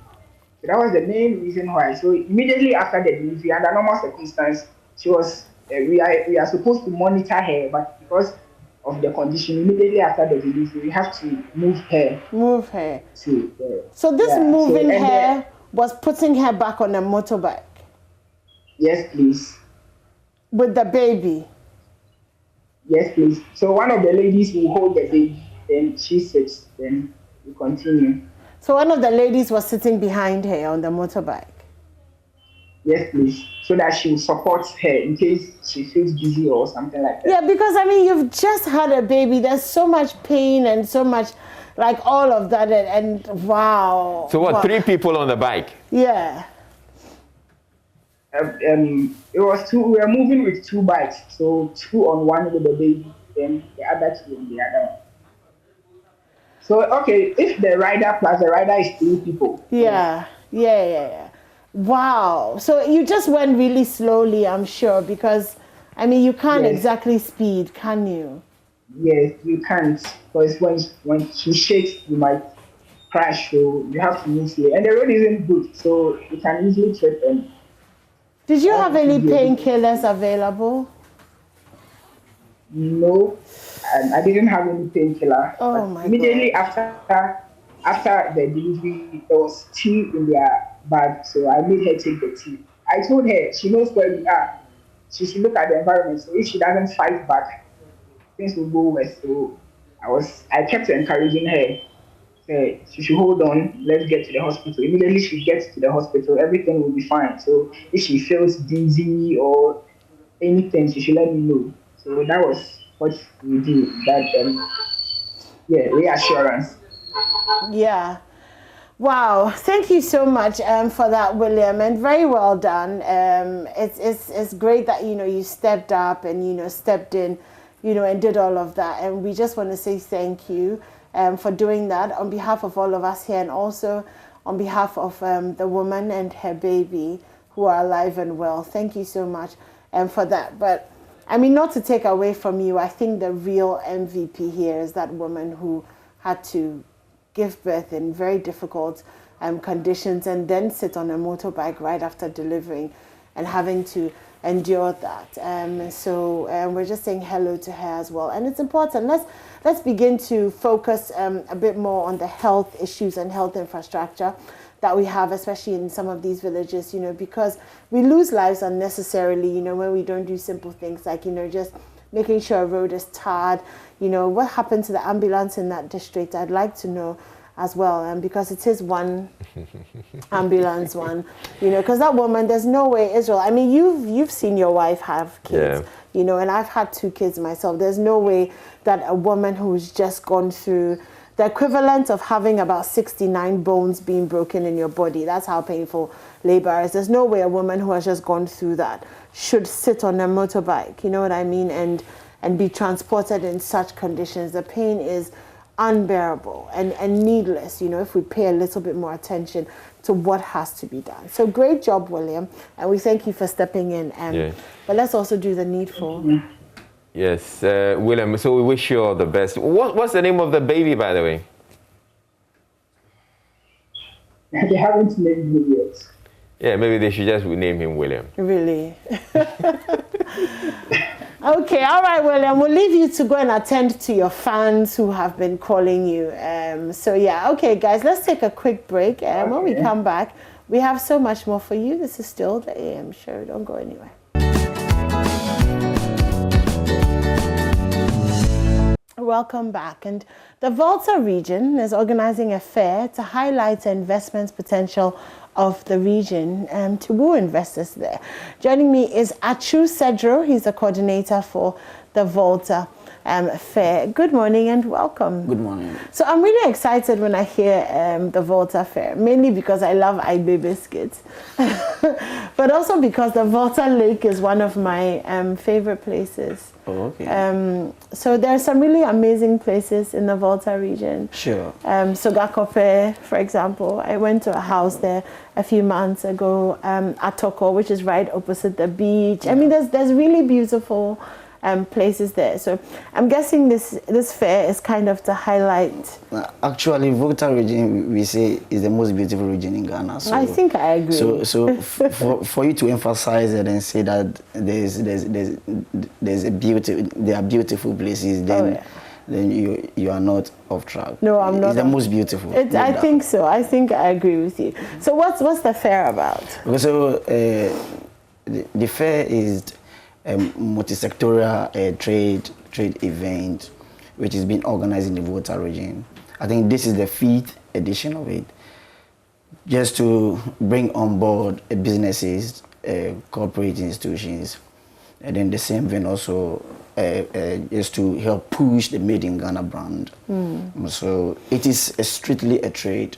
So that was the main reason why. So immediately after the delivery, under normal circumstances, she was. We are supposed to monitor her, but because of the condition, immediately after the delivery, we have to move her. Move her. So this moving her was putting her back on a motorbike? Yes, please. With the baby? Yes, please. So one of the ladies will hold the baby, then she sits, then we continue. So one of the ladies was sitting behind her on the motorbike? Yes, please. So that she will support her in case she feels dizzy or something like that. Yeah, because I mean, you've just had a baby. There's so much pain and so much, like all of that, and wow. So what? Wow. 3 people on the bike? Yeah. It was 2. We were moving with 2 bikes, so 2 on one with the baby, then the other 2 on the other one. So okay, if the rider plus the rider is 3 people. Yeah. Wow. So you just went really slowly, I'm sure, because I mean, you can't exactly speed, can you? Yes, you can't, because when she shakes, you might crash. So you have to move slow, and the road isn't good, so you can easily trip them. Did you have any painkillers available? No, I didn't have any painkiller. Oh my God. Immediately after the delivery, there was tea in their bag, so I made her take the tea. I told her she knows where we are. She should look at the environment. So if she doesn't fight back, things will go worse. So I kept encouraging her. She should hold on. Let's get to the hospital. Immediately she gets to the hospital, everything will be fine. So if she feels dizzy or anything, she should let me know. So that was what we did. That reassurance. Yeah. Wow, thank you so much for that, William, and very well done. It's great that you stepped up and stepped in, and did all of that, and we just want to say thank you for doing that on behalf of all of us here, and also on behalf of the woman and her baby who are alive and well. Thank you so much for that. But I mean, not to take away from you, I think the real MVP here is that woman who had to give birth in very difficult conditions and then sit on a motorbike right after delivering and having to endure that. So we're just saying hello to her as well. And it's important. Let's begin to focus a bit more on the health issues and health infrastructure that we have, especially in some of these villages, because we lose lives unnecessarily, when we don't do simple things like, just making sure a road is tarred. What happened to the ambulance in that district? I'd like to know as well, because it is one ambulance one, because that woman, there's no way, Israel, I mean, you've seen your wife have kids, and I've had 2 kids myself. There's no way that a woman who's just gone through the equivalent of having about 69 bones being broken in your body, that's how painful labor is. There's no way a woman who has just gone through that should sit on a motorbike, you know what I mean, and be transported in such conditions. The pain is unbearable and needless, if we pay a little bit more attention to what has to be done. So great job, William, and we thank you for stepping in. But let's also do the needful. Yes, William, so we wish you all the best. What's the name of the baby, by the way? They haven't named me yet. Yeah, maybe they should just name him William. Really? Okay, all right, William. We'll leave you to go and attend to your fans who have been calling you. So yeah, okay, guys, let's take a quick break. When we come back, we have so much more for you. This is still the AM show. Don't go anywhere. Welcome back. And the Volta region is organizing a fair to highlight the investment potential of the region and to woo investors there. Joining me is Achu Cedro. He's the coordinator for the Volta fair. Good morning and welcome. Good morning. So I'm really excited when I hear the Volta fair, mainly because I love Ibe biscuits, but also because the Volta Lake is one of my favorite places. Oh, okay. So there are some really amazing places in the Volta region. Sure. Sogakope, for example. I went to a house there a few months ago, Atoko, which is right opposite the beach. I mean, there's really beautiful places there. So I'm guessing this fair is kind of to highlight. Actually, Volta region, we say, is the most beautiful region in Ghana. So, I think I agree. So for you to emphasize it and say that there's a beauty, there are beautiful places, then then you are not off track. No, I'm not. It's the most beautiful. I think so. I think I agree with you. So what's the fair about? So the fair is a multi-sectorial trade event which is being organized in the Volta region. I think this is the 5th edition of it, just to bring on board businesses, corporate institutions, and then the same vein also is to help push the Made in Ghana brand. So it is strictly a trade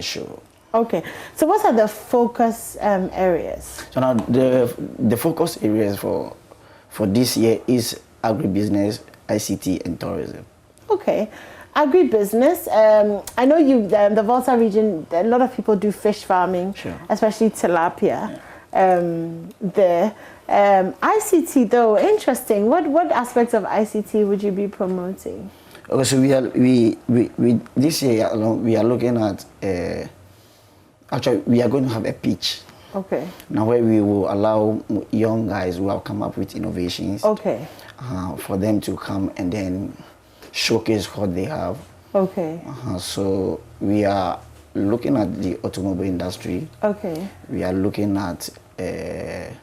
show. Okay, so what are the focus areas? So now the focus areas for this year is agribusiness, ICT, and tourism. Okay, agribusiness. I know the Volta region, a lot of people do fish farming, especially tilapia. There. ICT though, interesting. What aspects of ICT would you be promoting? Okay, so we this year alone we are looking at actually we are going to have a pitch. Okay. Now where we will allow young guys who have come up with innovations. Okay. For them to come and then showcase what they have. Okay. So we are looking at the automobile industry. Okay. We are looking at the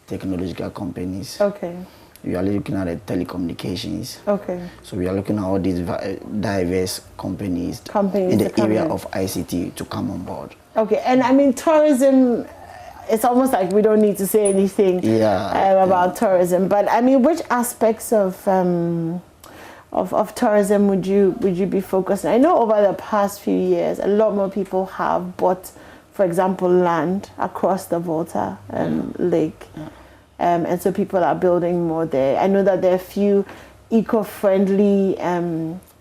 technological companies. Okay. We are looking at the telecommunications. Okay. So we are looking at all these diverse companies in the area of ICT to come on board. Okay, and I mean tourism. It's almost like we don't need to say anything about tourism. But I mean, which aspects of tourism would you be focused on? I know over the past few years, a lot more people have bought, for example, land across the Volta Lake. And so people are building more there. I know that there are a few eco-friendly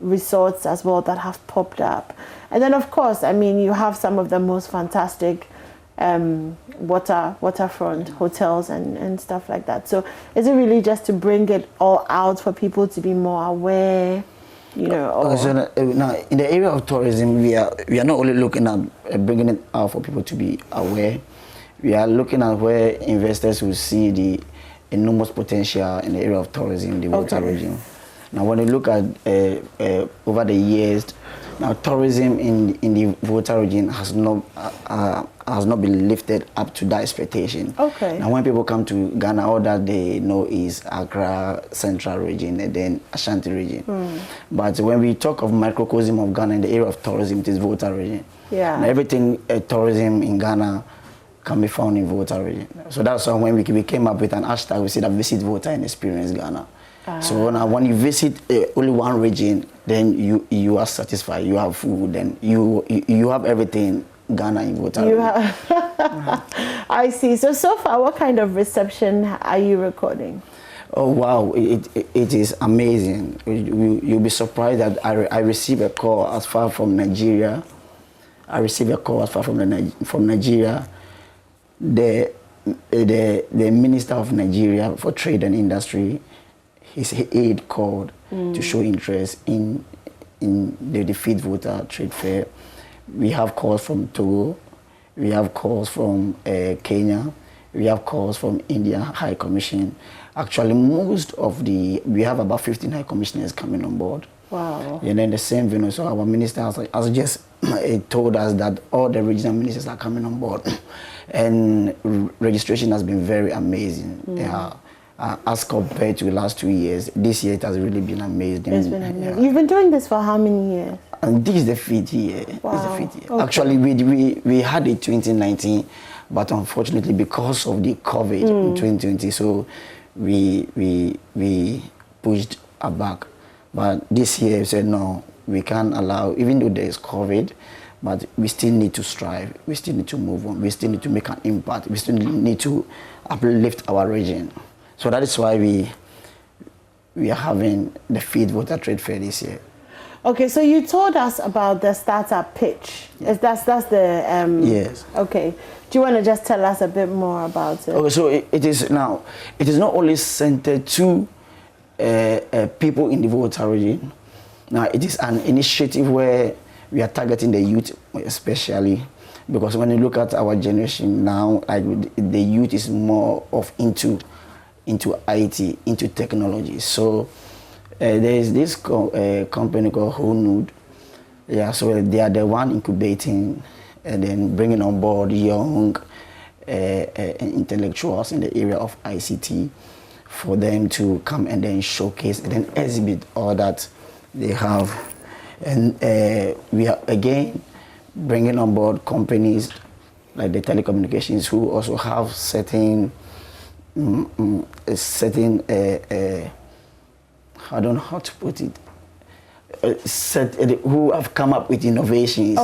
resorts as well that have popped up. And then, of course, I mean, you have some of the most fantastic waterfront hotels and stuff like that. So is it really just to bring it all out for people to be more aware? You know, so now in the area of tourism, we are not only looking at bringing it out for people to be aware. We are looking at where investors will see the enormous potential in the area of tourism in the Volta region. Now, when you look at over the years, now tourism in the Volta region has not been lifted up to that expectation. Okay. Now, when people come to Ghana, all that they know is Accra, Central region, and then Ashanti region. But when we talk of microcosm of Ghana in the area of tourism, it is Volta region. Yeah. And everything tourism in Ghana can be found in Volta region. So that's why when we came up with an hashtag, we said that visit Volta and experience Ghana. So now when you visit only one region, then you are satisfied. You have food, then you have everything Ghana in Volta region. I see. So far, what kind of reception are you recording? Oh wow, it is amazing. You'll be surprised that I received a call as far from Nigeria. From Nigeria. The Minister of Nigeria for Trade and Industry, his aide called to show interest in in the Feed Volta Trade Fair. We have calls from Togo, we have calls from Kenya, we have calls from India High Commission. Actually, we have about 15 High Commissioners coming on board. Wow. And then the same venue, so our minister has just told us that all the regional ministers are coming on board. And registration has been very amazing. Yeah. As compared to the last 2 years, this year it has really been amazing. It's been amazing. Yeah. You've been doing this for how many years? And this is the 5th year. Wow. This is the 5th year. Okay. Actually, we had it 2019, but unfortunately because of the COVID in 2020, so we pushed back. But this year we said no, we can't allow, even though there is COVID, but we still need to strive, we still need to move on, we still need to make an impact, we still need to uplift our region. So that is why we are having the Feed Volta Trade Fair this year. Okay, so you told us about the startup pitch. That's the yes. Okay. Do you want to just tell us a bit more about it? Okay, so it is not only centered to people in the Volta region. Now it is an initiative where we are targeting the youth especially, because when you look at our generation now, like the youth is more of into IT, into technology. So there is this company called Honud. Yeah, so they are the one incubating and then bringing on board young intellectuals in the area of ICT for them to come and then showcase and then exhibit all that they have. And we are again bringing on board companies like the telecommunications who also have certain I don't know how to put it, who have come up with innovations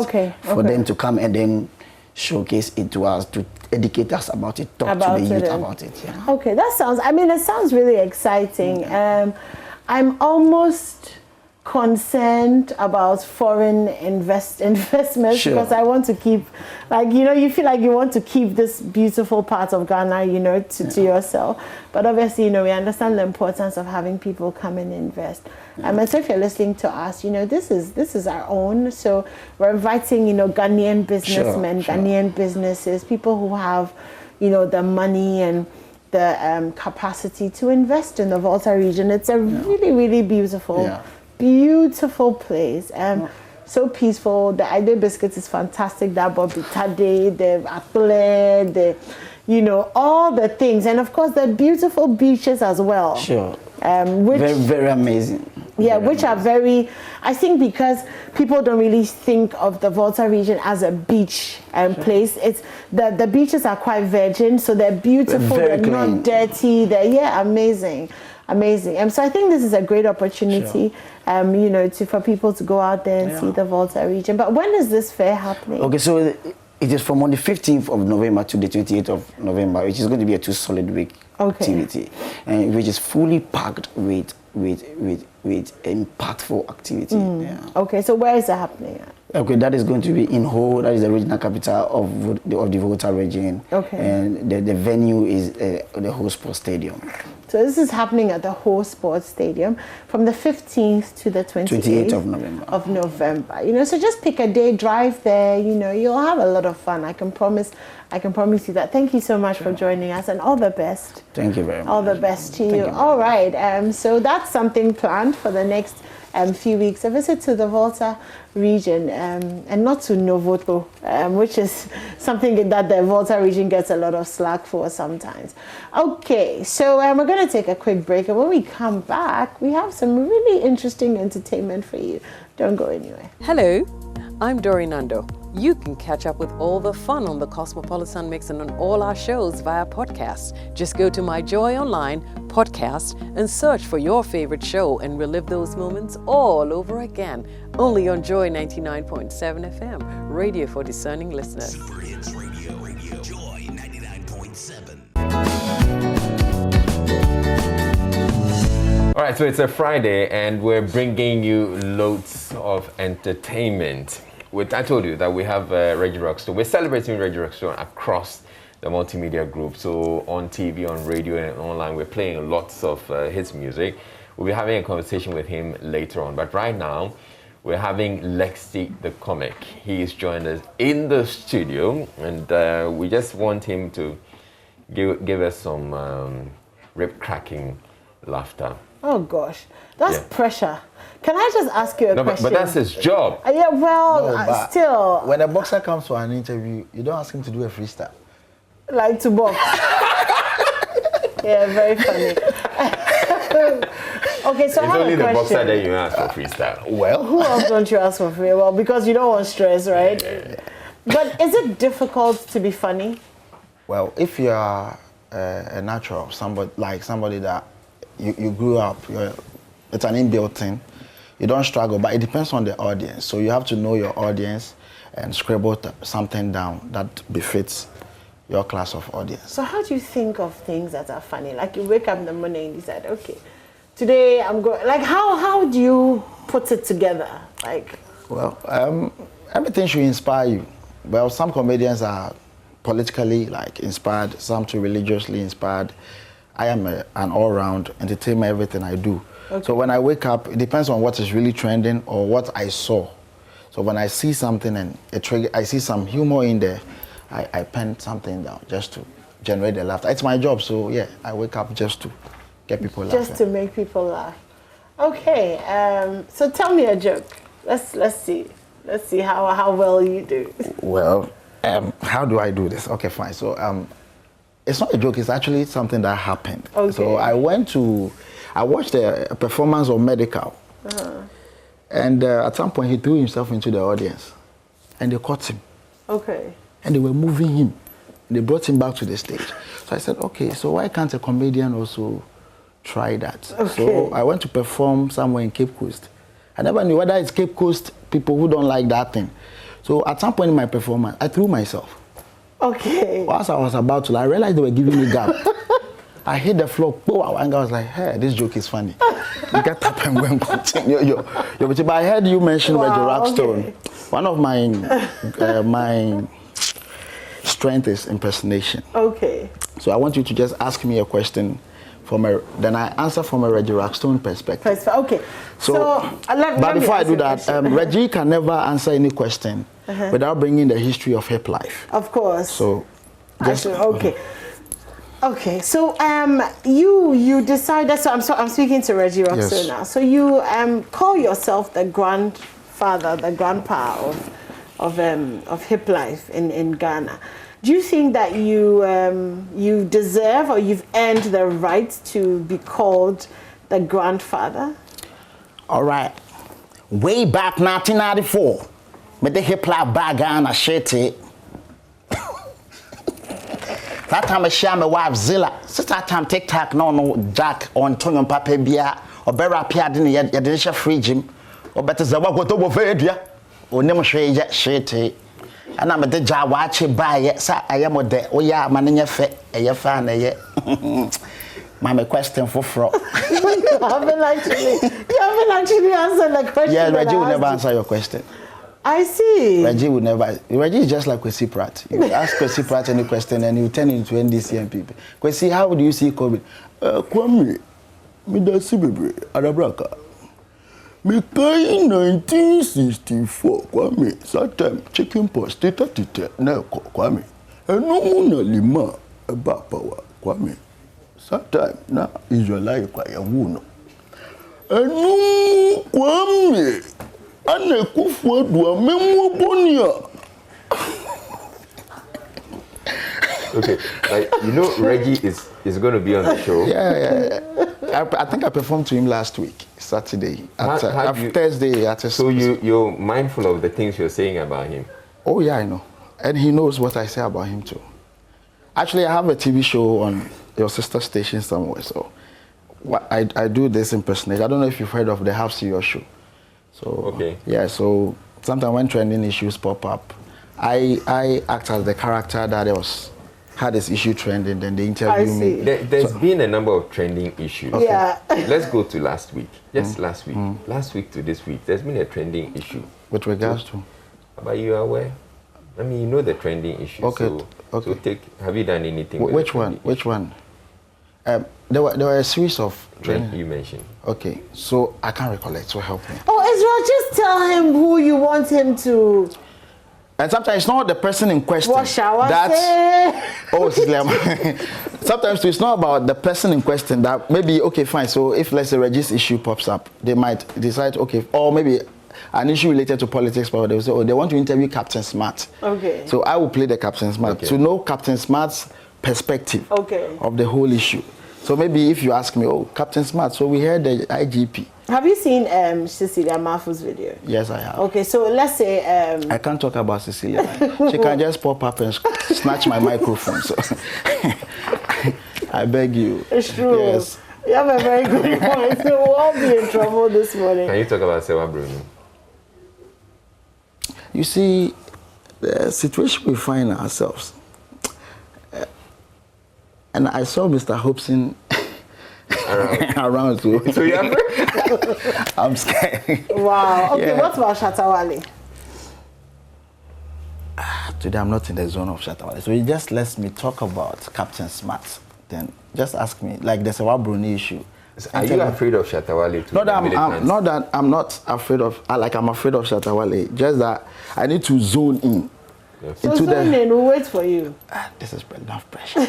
for them to come and then showcase it to us, to educate us about it, talk to the youth about it. Yeah. Okay, it sounds really exciting. I'm almost concerned about foreign investments because I want to keep, you feel like you want to keep this beautiful part of Ghana, to yourself. But obviously, we understand the importance of having people come and invest. And so if you're listening to us, this is our own. So we're inviting, Ghanaian businessmen, Ghanaian businesses, people who have, the money and the capacity to invest in the Volta region. It's a really, really beautiful place. So peaceful. The Ide biscuits is fantastic. That Bobby Tade, the apple, all the things. And of course, the beautiful beaches as well. Sure. Which, very, very amazing. Yeah, which are very, I think because people don't really think of the Volta region as a beach place. It's the beaches are quite virgin, so they're beautiful, they're not dirty, they're amazing. Amazing. So I think this is a great opportunity, for people to go out there and see the Volta region. But when is this fair happening? Okay, so it is from on the 15th of November to the 28th of November, which is going to be a 2 solid week activity, and which is fully packed with impactful activity. Okay, so where is it happening at? Okay, that is going to be in Ho, that is the regional capital of the Volta region. Okay. And the venue is the Ho Sports Stadium. So this is happening at the Ho Sports Stadium from the 15th to the 28th of November. So just pick a day, drive there, you'll have a lot of fun. I can promise you that. Thank you so much for joining us, and all the best. Thank you very much. All the best to you. All right, so that's something planned for the next few weeks, a visit to the Volta region, and not to Novoto, which is something that the Volta region gets a lot of slack for sometimes. Okay, so we're going to take a quick break, and when we come back, we have some really interesting entertainment for you. Don't go anywhere. Hello, I'm Dori Nando. You can catch up with all the fun on the Cosmopolitan Mix and on all our shows via podcast. Just go to My Joy Online podcast and search for your favorite show and relive those moments all over again. Only on Joy 99.7 FM, radio for discerning listeners. Super Hits Radio, Joy 99.7. All right, so it's a Friday and we're bringing you loads of entertainment. I told you that we have Reggie Rockstone. We're celebrating Reggie Rockstone across the multimedia group. So on TV, on radio, and online, we're playing lots of his music. We'll be having a conversation with him later on. But right now, we're having Lexi the comic. He is joining us in the studio, and we just want him to give us some rib-cracking laughter. Oh gosh, that's pressure. Can I just ask you a question? But that's his job. Yeah, well, still. When a boxer comes for an interview, you don't ask him to do a freestyle. Like to box. Yeah, very funny. Okay, so it's only the boxer that you ask for freestyle. Well, who else don't you ask for free? Well, because you don't want stress, right? But is it difficult to be funny? Well, if you are a natural, somebody that you grew up, it's an inbuilt thing. You don't struggle, but it depends on the audience. So you have to know your audience and scribble something down that befits your class of audience. So how do you think of things that are funny? Like you wake up in the morning and you decide, okay, today I'm going. Like how do you put it together? Like, well, everything should inspire you. Well, some comedians are politically inspired, some too religiously inspired. I am an all-round entertainment, everything I do. Okay. So when I wake up, it depends on what is really trending or what I saw. So when I see something and I see some humor in there, I pen something down just to generate the laughter. It's my job, so yeah, I wake up just to get people laughing. Just to make people laugh. Okay, so tell me a joke. Let's see how well you do. Well, how do I do this? Okay, fine. So it's not a joke. It's actually something that happened. Okay. So I watched a performance of Medical, and at some point he threw himself into the audience, and they caught him. Okay. And they were moving him. They brought him back to the stage. So I said, okay, so why can't a comedian also try that? Okay. So I went to perform somewhere in Cape Coast. I never knew whether it's Cape Coast people who don't like that thing. So at some point in my performance, I threw myself. Okay. Whilst I was about to, I realized they were giving me gap. I hit the floor, and I was like, hey, this joke is funny. You get up and go and continue. But I heard you mention Reggie Rockstone. Okay. One of my strength is impersonation. Okay. So I want you to just ask me a question then I answer from a Reggie Rockstone perspective. Okay. But before I do that, Reggie can never answer any question without bringing the history of hip life. Of course. So, okay. Okay, so you decided. So I'm speaking to Reggie Rockstone now. So you call yourself the grandfather, the grandpa of hip life in Ghana. Do you think that you deserve or you've earned the right to be called the grandfather? All right. Way back 1994, with the hip hop bag Ghana shit it. That time I share my wife Zilla. Since that time TikTok no Jack on Tony Papa Bia or better appear than you didn't share free gym or better Zawa go to Bovedia or Nemo shit it. And I'm a deja watch it by it. So I am with the Oya Maninya Fe, a fan, a my question for fraud. You haven't actually answered the question. Yeah, Reggie will never answer your question. I see. Reggie would never. Reggie is just like Kwesi Pratt. You ask Kwesi Pratt any question and you turn into NDC people. Kwesi, how do you see COVID? Kwame, me da si bebre, adabraka. Me kai 1964, Kwame. That time chicken pox, tita na Kwame. Eno muna lima eba power, Kwame. That time na Israelite kwa ya wuno. Eno Kwame. Okay, Reggie is going to be on the show. Yeah. I think I performed to him last week, Saturday, Thursday. So you're mindful of the things you're saying about him? Oh yeah, I know, and he knows what I say about him too. Actually, I have a TV show on your sister station somewhere, so I do this impersonation. I don't know if you've heard of the Half Serious show. So okay. Yeah, so sometimes when trending issues pop up, I act as the character that had this issue trending, then they interview me. There's been a number of trending issues. Okay. Yeah. Let's go to last week. Just last week. Last week to this week, there's been a trending issue. With regards to? But you are aware? I mean, you know the trending issue. Okay. So have you done anything with Which one? Which one? There were a series of trending you mentioned. Okay, so I can't recollect, so help me. Oh, Israel, just tell him who you want him to. And sometimes it's not the person in question. What shall I say? Oh, sometimes it's not about the person in question that maybe, okay, fine. So if, let's say, Reggie's issue pops up, they might decide, okay, or maybe an issue related to politics, but they will say, oh, they want to interview Captain Smart. Okay. So I will play the Captain Smart to know Captain Smart's perspective of the whole issue. So maybe if you ask me, oh, Captain Smart, so we heard the IGP. Have you seen Cecilia Mafu's video? Yes, I have. Okay, so let's say... I can't talk about Cecilia. She can just pop up and snatch my microphone. So I beg you. It's true. Yes. You have a very good point. So we'll all be in trouble this morning. Can you talk about Sewa Bruni? You see, the situation we find ourselves, and I saw Mr. Hobson around too. So you I'm scared. Wow. Okay, Yeah. what about Shatawale? Today I'm not in the zone of Shatawale. So it just lets me talk about Captain Smart. Then just ask me, like there's a Bruni issue. Are you afraid of Shatawale too? Not that I'm not afraid of, I'm afraid of Shatawale. Just that I need to zone in. So zone in, we'll wait for you. This is enough pressure.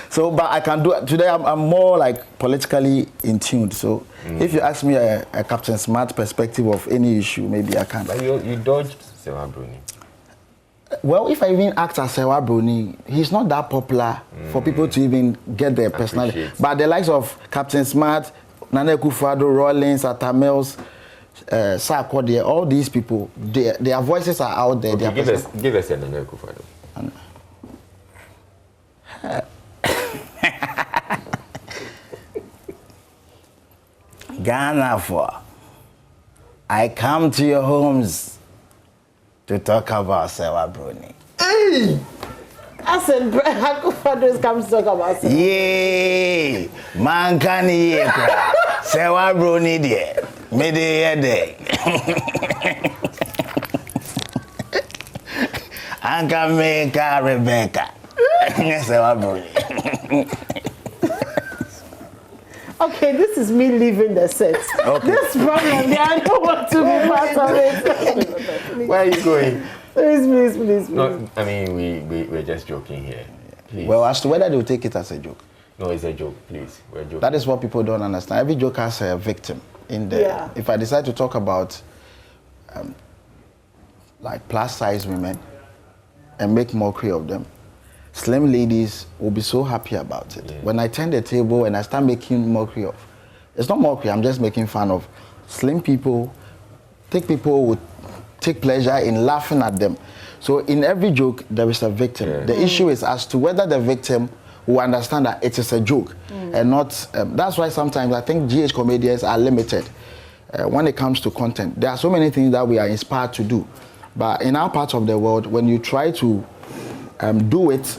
So, but I can do it. Today I'm more like politically in tune. So if you ask me a Captain Smart perspective of any issue, maybe I can. But you dodged Sewa Bruni. Well, if I even act as Sewa Bruni, he's not that popular for people to even get their personality. But the likes of Captain Smart, Nana Akufo-Addo, Rawlings, Atamels, Sarkodie, all these people, their voices are out there. Okay, give us a Nana Akufo-Addo. Ghana for, I come to your homes to talk about Sewa Bruni. Hey! As in, Akufo-Addo comes to talk about Sewa. Yay! Man can ye Sewa Bruni there. Me de Anka Meka Rebecca. Sewa Bruni. Okay, this is me leaving the set. Okay. This problem, I don't want to be part of it. Where are you going? Please. No, I mean, we're just joking here. Please. Well, as to whether they'll take it as a joke. No, it's a joke, please. We're joking. That is what people don't understand. Every joke has a victim in there. Yeah. If I decide to talk about like plus size women and make mockery of them, slim ladies will be so happy about it. Yeah. When I turn the table and I start making mockery of, it's not mockery, I'm just making fun of slim people. People would take pleasure in laughing at them. So in every joke, there is a victim. Yeah. The issue is as to whether the victim will understand that it is a joke and not, that's why sometimes I think GH comedians are limited when it comes to content. There are so many things that we are inspired to do. But in our part of the world, when you try to do it,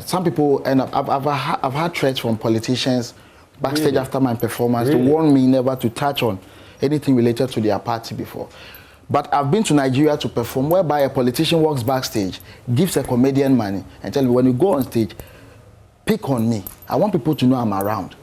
some people end up, I've had threats from politicians backstage after my performance to warn me never to touch on anything related to their party before. But I've been to Nigeria to perform whereby a politician walks backstage, gives a comedian money and tells me when you go on stage, pick on me. I want people to know I'm around.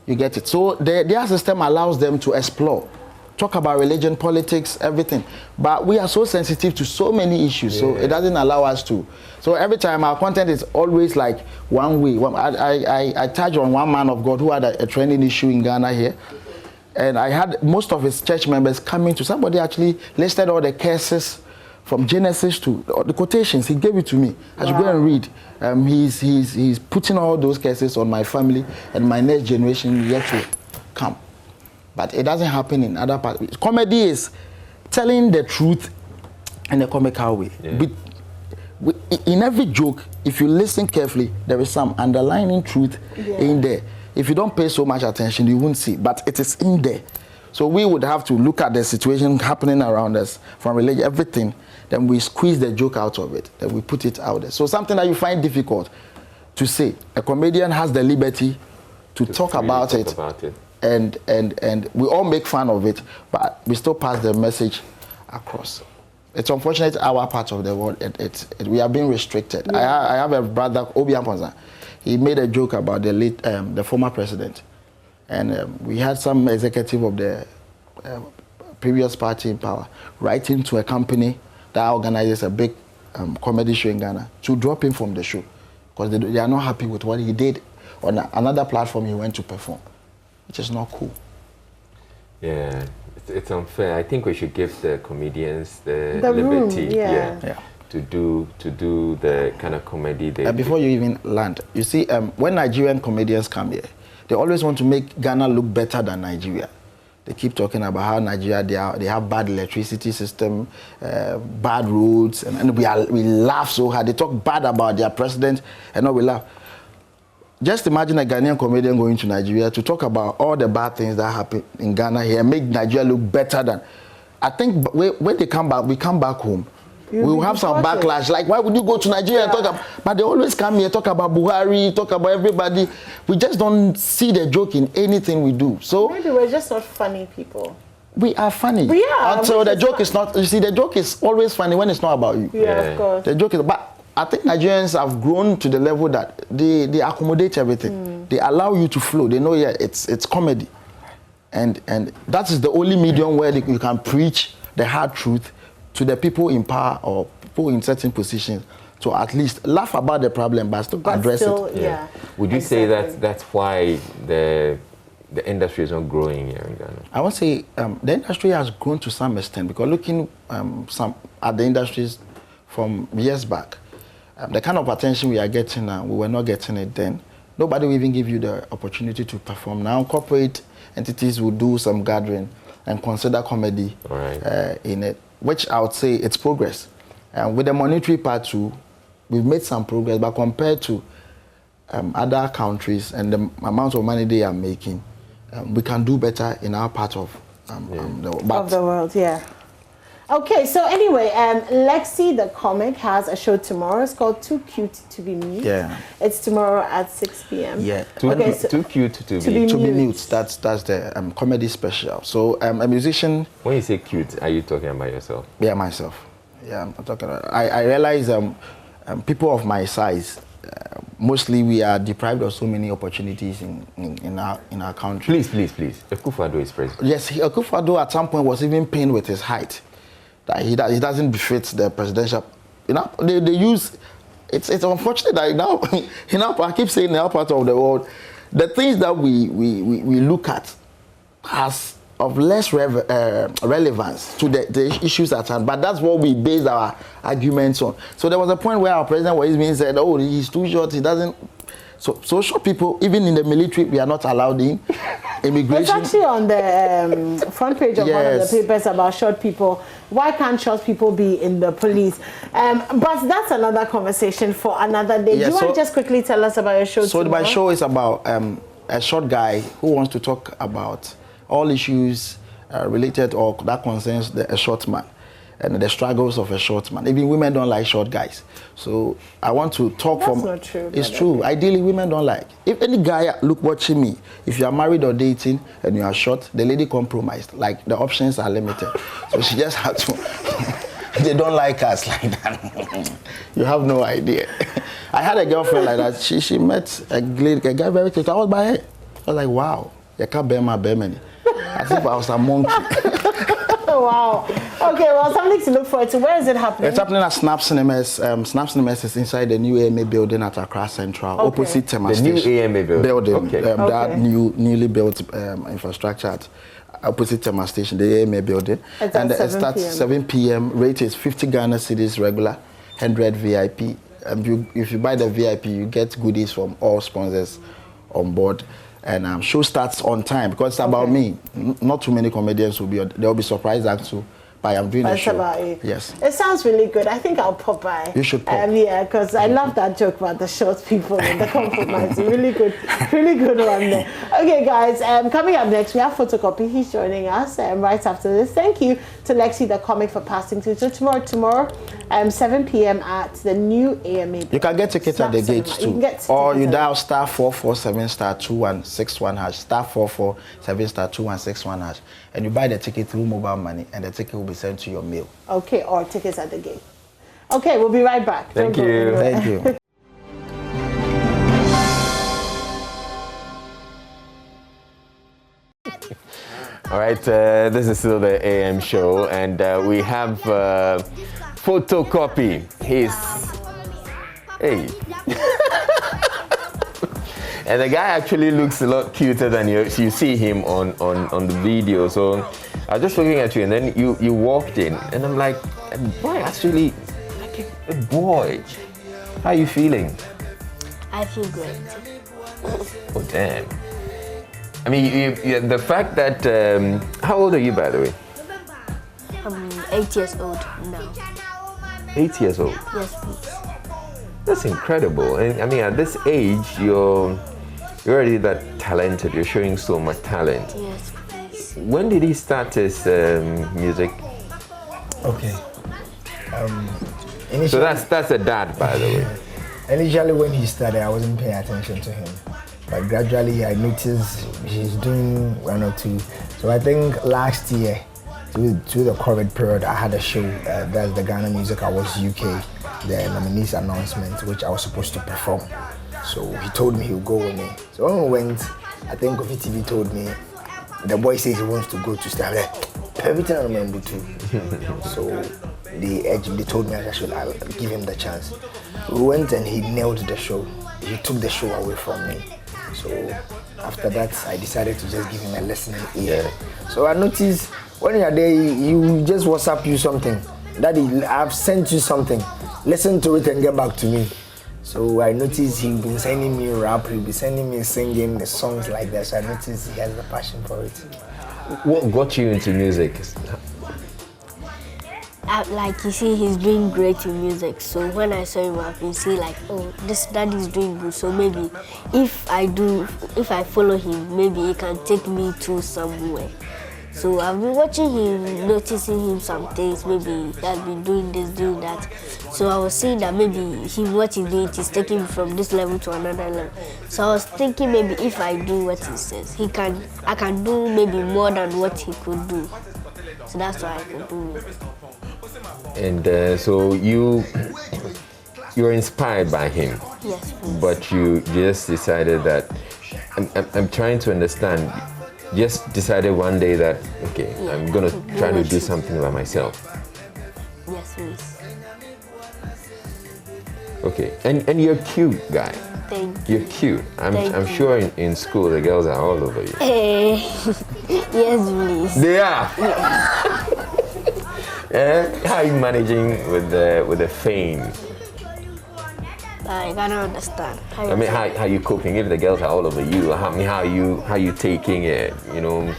You get it? So their system allows them to explore, talk about religion, politics, everything. But we are so sensitive to so many issues, so it doesn't allow us to. So every time our content is always like one way. I touched on one man of God who had a trending issue in Ghana here. And I had most of his church members coming to, somebody actually listed all the curses from Genesis to the quotations. He gave it to me. I should go and read. He's putting all those curses on my family and my next generation yet to come. But it doesn't happen in other parts. Comedy is telling the truth in a comical way. Yeah. In every joke, if you listen carefully, there is some underlying truth in there. If you don't pay so much attention, you won't see, but it is in there. So we would have to look at the situation happening around us, from religion, everything, then we squeeze the joke out of it, then we put it out there. So something that you find difficult to say, a comedian has the liberty to talk about it. And we all make fun of it, but we still pass the message across. It's unfortunate our part of the world, we are being restricted. Yeah. I have a brother, Obi Amponza. He made a joke about the former president. And we had some executive of the previous party in power, writing to a company that organizes a big comedy show in Ghana to drop him from the show because they are not happy with what he did on another platform he went to perform, which is not cool. Yeah, it's unfair. I think we should give the comedians the room, liberty yeah. to do the kind of comedy they before you even land, you see, when Nigerian comedians come here, they always want to make Ghana look better than Nigeria. They keep talking about how Nigeria, they have bad electricity system, bad roads, and we laugh so hard. They talk bad about their president, and now we laugh. Just imagine a Ghanaian comedian going to Nigeria to talk about all the bad things that happen in Ghana here, make Nigeria look better than. I think when they come back, we come back home. We will have some backlash. Like, why would you go to Nigeria and talk about? But they always come here, talk about Buhari, talk about everybody. We just don't see the joke in anything we do. So maybe we're just not funny people. We are funny. We are. Until the joke is not. You see, the joke is always funny when it's not about you. Yeah, of course. The joke is, but I think Nigerians have grown to the level that they accommodate everything. They allow you to flow. They know, it's comedy, and that is the only medium where you can preach the hard truth to the people in power or people in certain positions, to at least laugh about the problem but still address it. Yeah. Would you say that that's why the industry is not growing here in Ghana? I would say the industry has grown to some extent, because looking at the industries from years back, the kind of attention we are getting now, we were not getting it then. Nobody will even give you the opportunity to perform. Now corporate entities will do some gathering and consider comedy in it, which I would say it's progress. And with the monetary part too, we've made some progress, but compared to other countries and the amount of money they are making, we can do better in our part of the world, yeah. Okay, so anyway, Lexi the comic has a show tomorrow. It's called Too Cute to Be Mute. Yeah. It's tomorrow at 6 p.m. Yeah. Too cute to be mute. That's the comedy special. So a musician. When you say cute, are you talking about yourself? Yeah, myself. Yeah, I'm talking about. I realize people of my size, mostly we are deprived of so many opportunities in our country. Please. Akufo-Addo is president. Yes, Akufo-Addo at some point was even pained with his height. That he doesn't befit the presidential. You know, they use. It's unfortunate that now I keep saying in our part of the world, the things that we look at has of less relevance to the issues at hand. But that's what we base our arguments on. So there was a point where our president was being said, "Oh, he's too short. He doesn't." So short people, even in the military, we are not allowed in. Immigration. It's actually on the front page of one of the papers about short people. Why can't short people be in the police? But that's another conversation for another day. Do you want to just quickly tell us about your show tomorrow? My show is about a short guy who wants to talk about all issues related or that concerns a short man and the struggles of a short man. Even women don't like short guys. So I want to talk That's not true. It's true. Ideally, women don't like. If any guy watching me, if you are married or dating and you are short, the lady compromised. Like the options are limited. So she just had to. They don't like us like that. You have no idea. I had a girlfriend like that. She met a guy very close. I was by her. I was like, wow, you can't bear my bear. As if I was a monkey. Wow. Okay, well, something to look forward to. Where is it happening? It's happening at Snap Cinemas. Snap Cinemas is inside the new AMA building at Accra Central, opposite Tema Station. The new AMA building? That newly built infrastructure at opposite Tema Station, the AMA building. It's and at it starts 7 p.m. Rate is 50 Ghana cedis regular, 100 VIP. If you buy the VIP, you get goodies from all sponsors on board. And show starts on time because it's about me. Not too many comedians will be. They'll be surprised actually. But I'm doing a show. About you. Yes. It sounds really good. I think I'll pop by. You should pop. Yeah, because I love that joke about the short people and the compromise. Really good one there. Okay, guys. Coming up next, we have Photocopy. He's joining us right after this. Thank you to Lexi the comic for passing through. So tomorrow, 7 p.m. at the new AMA. You can get tickets at the gates too. Or you dial *447 *2161 hash *447 *2161 hash, and you buy the ticket through mobile money, and the ticket will be sent to your mail. Okay, or tickets at the gate. Okay, we'll be right back. Thank you. Thank you. All right, this is still the AM show, and we have photocopy. Hey. And the guy actually looks a lot cuter than you see him on the video. So I was just looking at you, and then you walked in, and I'm like, boy, actually, like a boy. How are you feeling? I feel great. Oh, damn. I mean, the fact that, how old are you, by the way? I'm 8 years old now. 8 years old? Yes, please. That's incredible. And I mean, at this age, you're already that talented. You're showing so much talent. Yes, please. When did he start his music? Okay. So that's a dad, by the way. Initially, when he started, I wasn't paying attention to him. But gradually, I noticed he's doing one or two. So I think last year, through the COVID period, I had a show. That's the Ghana Music Awards UK, the nominees announcement, which I was supposed to perform. So he told me he would go with me. So when we went, I think Kofi TV told me, the boy says he wants to go to start. Everything I remember too. So they told me I'll give him the chance. We went and he nailed the show. He took the show away from me. So after that, I decided to just give him a listening ear. So I noticed when you're there, you just WhatsApp you something. Daddy, I've sent you something. Listen to it and get back to me. So I noticed he's been sending me rap, he'll be sending me singing the songs like that. So I noticed he has the passion for it. What got you into music? Like you see, he's doing great in music. So when I saw him, I can see like, oh, this daddy's doing good. So maybe if I follow him, maybe he can take me to somewhere. So I've been watching him, noticing him some things. Maybe he has been doing this, doing that. So I was seeing that maybe what he's doing is taking me from this level to another level. So I was thinking maybe if I do what he says, I can do maybe more than what he could do. So that's why I could do it. And so you're inspired by him. Yes, please. But you just decided that, I'm trying to understand, just decided one day that, okay, yeah, I'm going to try to do something by myself. Yes, please. Okay, and you're a cute guy. Thank you. You're cute. I'm sure in school the girls are all over you. Yes, please. They are? Yes. How are you managing with the fame? I cannot understand. How are you coping if the girls are all over you? How are you taking it? You know.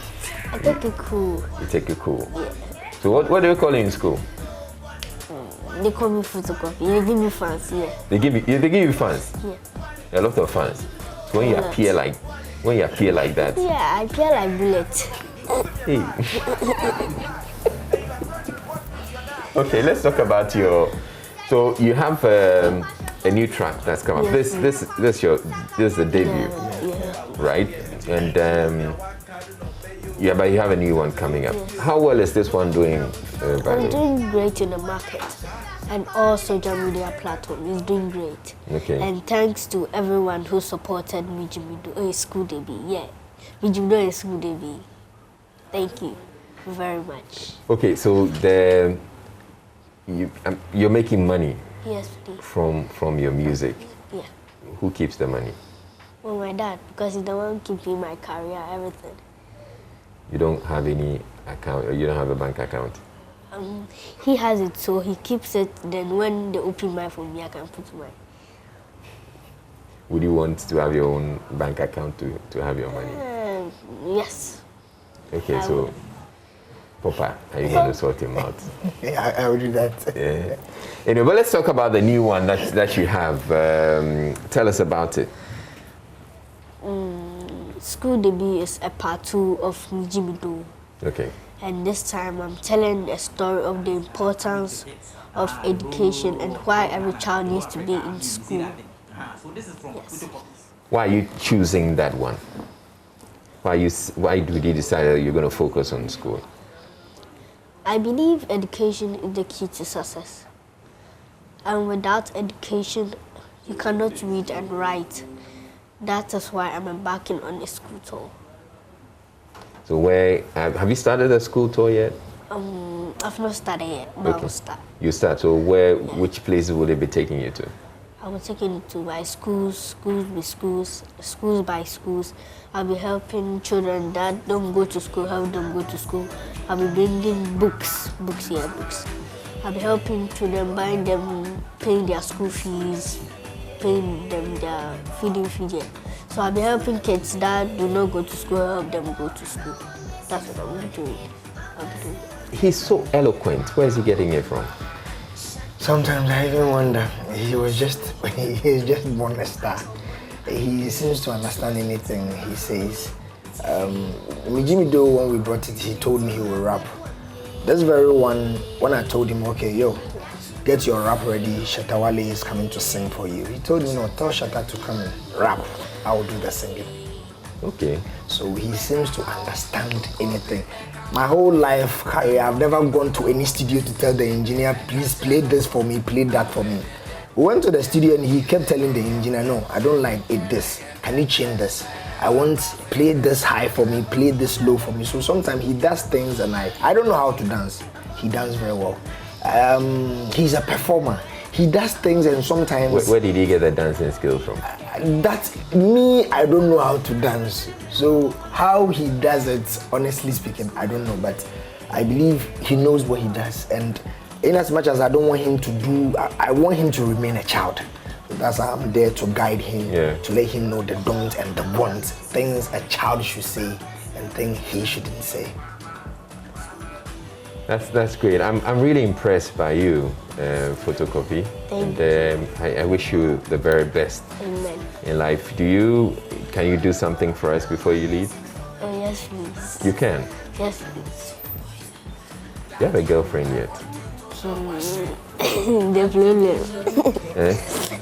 I take it cool. You take it cool. Yeah. So what do you call it in school? They call me photocopy. They give me fans. Yeah. They give you fans. Yeah. A lot of fans. So when you appear like that. Yeah, I appear like bullet. Hey. Okay, let's talk about your. So you have a new track that's come up. Yes, This is the debut, right? And but you have a new one coming up. Yes. How well is this one doing? I'm doing great in the market, and all social media platforms is doing great. Okay. And thanks to everyone who supported me, School Debut. Yeah, me School Debut. Thank you very much. Okay, so you're making money. Yes, please. From your music. Yeah. Who keeps the money? Well, my dad, because he's the one keeping my career, everything. You don't have any account, or you don't have a bank account? He has it, so he keeps it. Then when they open mine for me, I can put mine. Would you want to have your own bank account to have your money? Yes. Okay, so Papa, are you going to sort him out? Yeah, I will do that. Yeah. Anyway, but let's talk about the new one that you have. Tell us about it. School Debut is a part 2 of Nijimido. Okay. And this time I'm telling a story of the importance of education and why every child needs to be in school. Yes. Why are you choosing that one? Why did you decide that you're going to focus on school? I believe education is the key to success. And without education, you cannot read and write. That is why I'm embarking on a school tour. So where have you started a school tour yet? I've not started yet, but I'll start. You start. So which places will they be taking you to? I will take it to my schools by schools. I'll be helping children that don't go to school, help them go to school. I'll be bringing books. I'll be helping children, buying them, paying their school fees, paying them their feeding fee. So I'll be helping kids that do not go to school, help them go to school. That's what I'm doing. He's so eloquent. Where is he getting it from? Sometimes I even wonder. He's just born a star. He seems to understand anything he says. Jimmy Doe, when we brought it, he told me he will rap. This very one, when I told him, okay, yo, get your rap ready, Shatta Wale is coming to sing for you. He told me, no, tell Shatta to come and rap. I will do the singing. Okay. So he seems to understand anything. My whole life career, I've never gone to any studio to tell the engineer, please play this for me, play that for me. We went to the studio and he kept telling the engineer, no, I don't like it this. Can you change this? I want play this high for me, play this low for me. So sometimes he does things and I don't know how to dance. He dances very well. He's a performer. He does things and sometimes... Where did he get the dancing skills from? That's me, I don't know how to dance. So how he does it, honestly speaking, I don't know. But I believe he knows what he does. And in as much as I don't want him to do, I want him to remain a child. That's why I'm there to guide him, to let him know the don'ts and the wants, things a child should say and things he shouldn't say. That's great. I'm really impressed by you, Photocopy. Thank you. I wish you the very best in life. Can you do something for us before you leave? Oh, yes, please. You can? Yes, please. You have a girlfriend yet? Definitely.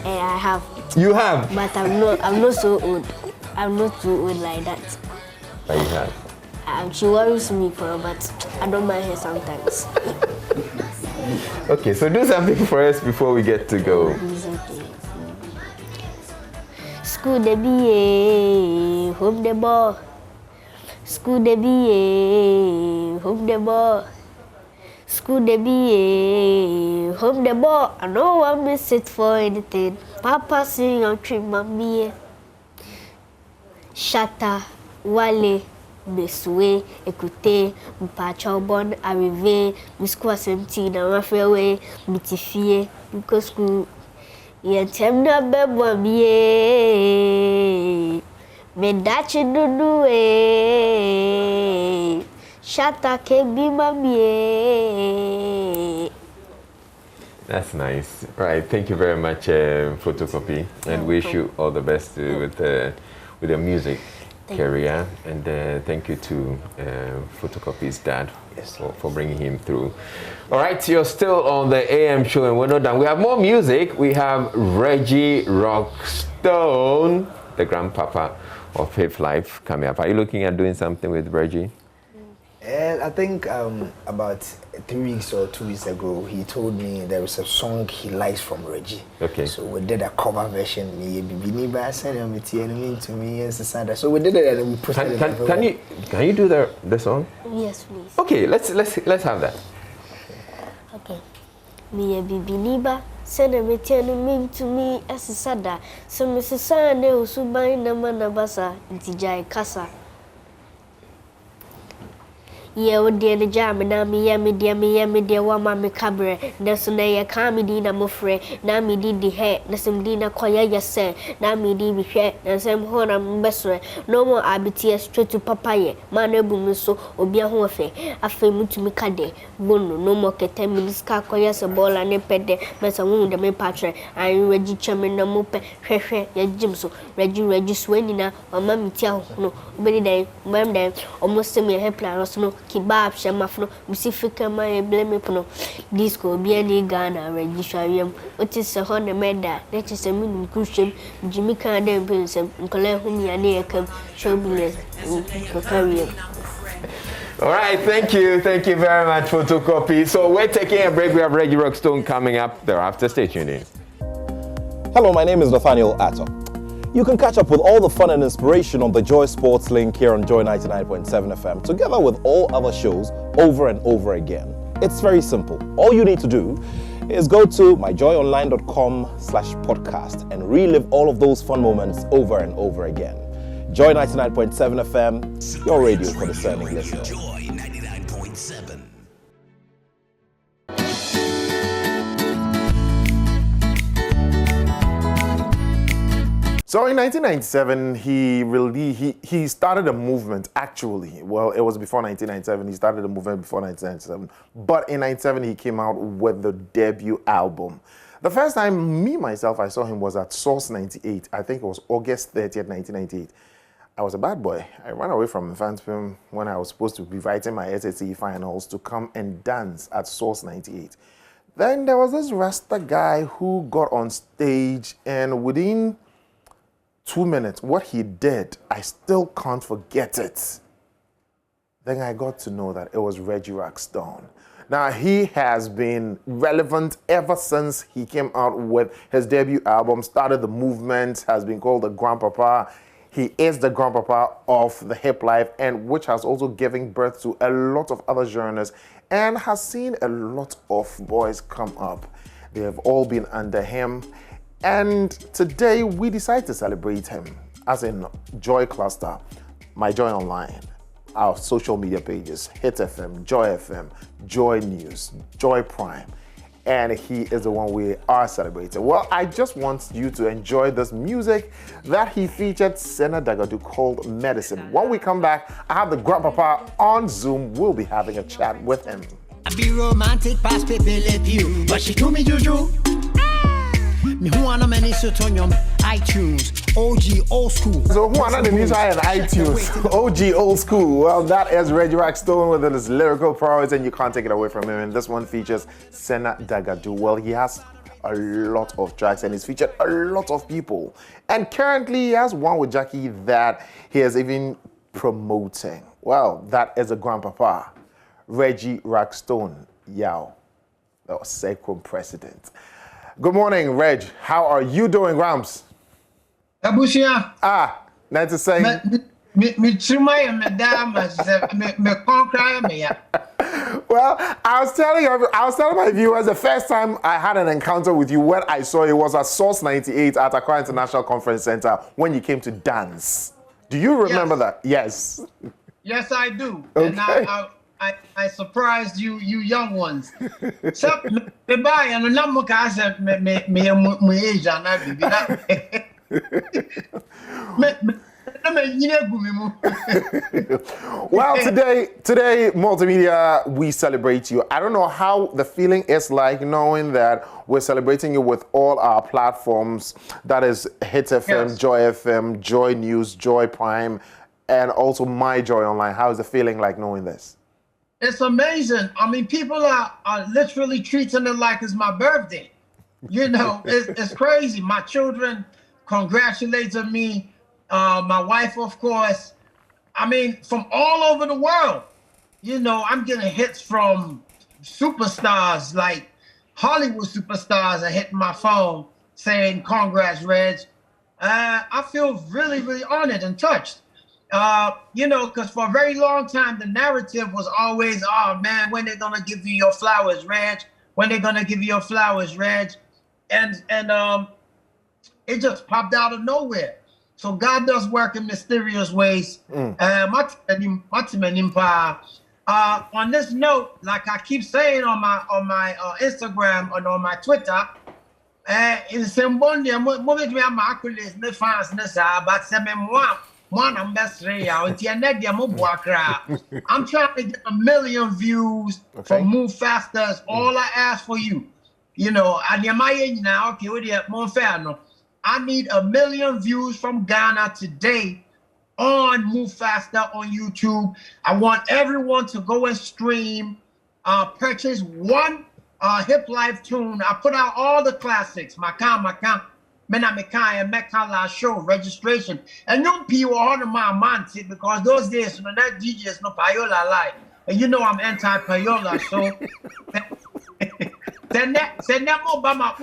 I have. You have? But I'm not so old. I'm not too old like that. But you have? She worries me but I don't mind her sometimes. Okay, so do something for us before we get to go. School de be home the ball. School de be home the ball. School de be home the ball. I don't want to miss it for anything. Papa sing on trip, mommy. Shatta Wale. Mesue, écoutez, m'pacha bon arrivé, m'skou asenti dans ma freeway, m'tifie, m'koskou, yentem na bebo miye, mendachi dudu Shatta kebi mamiye. That's nice. Right, thank you very much, Photocopy, and wish you all the best with your music career, and thank you to Photocopy's dad for bringing him through. All right, you're still on the AM show and we're not done. We have more music. We have Reggie Rockstone, the grandpapa of Fifth Life, coming up. Are you looking at doing something with Reggie? I think about 3 weeks or 2 weeks ago, he told me there is a song he likes from Reggie. Okay. So we did a cover version. So we did it and we put it. Can you do the song? Yes, please. Okay, let's have that. Okay. Me a bibiniba. Send a metiano mean to me as a sada. So Mrs. Sane Usubai Namanabasa, Intijai Casa. Yeah, what dear the jam, and me, dear, one mammy cabaret. That's on a comedy, I'm afraid. Now me did the hair, that's some dinner choir, yes, sir. Now me did be share, and some horn best. No more IBT straight to papaya. Man, boom, so, or be a whole affair. I feel to me cade. Bono, no more 10 minutes car choirs, a ball and a pet, but some wound, the main patron. I Reggie Chairman, no more pet, ya Jim so. Reggie Swendina, or Mammy Tiao, no, very day, ma'am, then almost send me a hair plan or snow. Kibab shamafno musifika my blame pono disco biani Ghana registration what is a honor meda that is a mean crucial Jimmy Carden Pinsem Nkole whom ya near come show me career. All right, thank you very much, Photocopy. So we're taking a break. We have Reggie Rockstone coming up thereafter. Stay tuned in. Hello, my name is Nathaniel Atto. You can catch up with all the fun and inspiration on the Joy Sports link here on Joy 99.7 FM, together with all other shows over and over again. It's very simple. All you need to do is go to myjoyonline.com/podcast and relive all of those fun moments over and over again. Joy 99.7 FM, your radio for discerning listeners. Joy 99.7. So in 1997, he started a movement, actually. Well, it was before 1997. He started a movement before 1997. But in 97, he came out with the debut album. The first time I saw him was at Source 98. I think it was August 30th, 1998. I was a bad boy. I ran away from Infantsfilm when I was supposed to be writing my SSC finals to come and dance at Source 98. Then there was this Rasta guy who got on stage, and within 2 minutes, what he did, I still can't forget it. Then I got to know that it was Reggie Rockstone. Now, he has been relevant ever since he came out with his debut album, started the movement, has been called the Grandpapa. He is the Grandpapa of the hip life, and which has also given birth to a lot of other genres and has seen a lot of boys come up. They have all been under him. And today we decide to celebrate him as in Joy Cluster, My Joy Online, our social media pages, Hit FM, Joy FM, Joy News, Joy Prime, and he is the one we are celebrating. Well, I just want you to enjoy this music that he featured Senna Dagadu called Medicine. When we come back, I have the Grandpapa on Zoom. We'll be having a chat with him. I be romantic past people let you, but she do me juju. Me who wanna many sotonium iTunes, OG old school. So who are the music on iTunes? OG old school. Well, that is Reggie Rockstone with his lyrical prowess, and you can't take it away from him. And this one features Senna Dagadu. Well, he has a lot of tracks and he's featured a lot of people. And currently he has one with Jackie that he is even promoting. Well, that is a Grandpapa, Reggie Rockstone. Yao, the second president. Good morning, Reg. How are you doing, Gramps? Abusia. Nice to say. Well, I was telling my viewers the first time I had an encounter with you when I saw you was at Source 98 at Accra International Conference Center when you came to dance. Do you remember that? Yes. Yes, I do. Okay. And I surprised you young ones. So me buy and no more ka say me age and I be that. Well, today, Multimedia, we celebrate you. I don't know how the feeling is like knowing that we're celebrating you with all our platforms. That is Hit FM, yes. Joy FM, Joy News, Joy Prime, and also My Joy Online. How is the feeling like knowing this? It's amazing. I mean, people are literally treating it like it's my birthday. You know, it's crazy. My children congratulated me. My wife, of course. I mean, from all over the world. You know, I'm getting hits from superstars, like Hollywood superstars are hitting my phone saying, congrats, Reg. I feel really, really honored and touched. You know, because for a very long time, the narrative was always, oh, man, when they're going to give you your flowers, Reg? When they're going to give you your flowers, Reg? And it just popped out of nowhere. So God does work in mysterious ways. On this note, like I keep saying on my Instagram and on my Twitter, in Sembondi, I'm trying to get 1 million views for Move Faster. All I ask for you. You know, I need 1 million views from Ghana today on Move Faster on YouTube. I want everyone to go and stream, purchase one Hip Life tune. I put out all the classics. Makan. Mekala show registration. And no people on my month because those days when that DJs no payola live. And you know I'm anti-payola, so send that Obama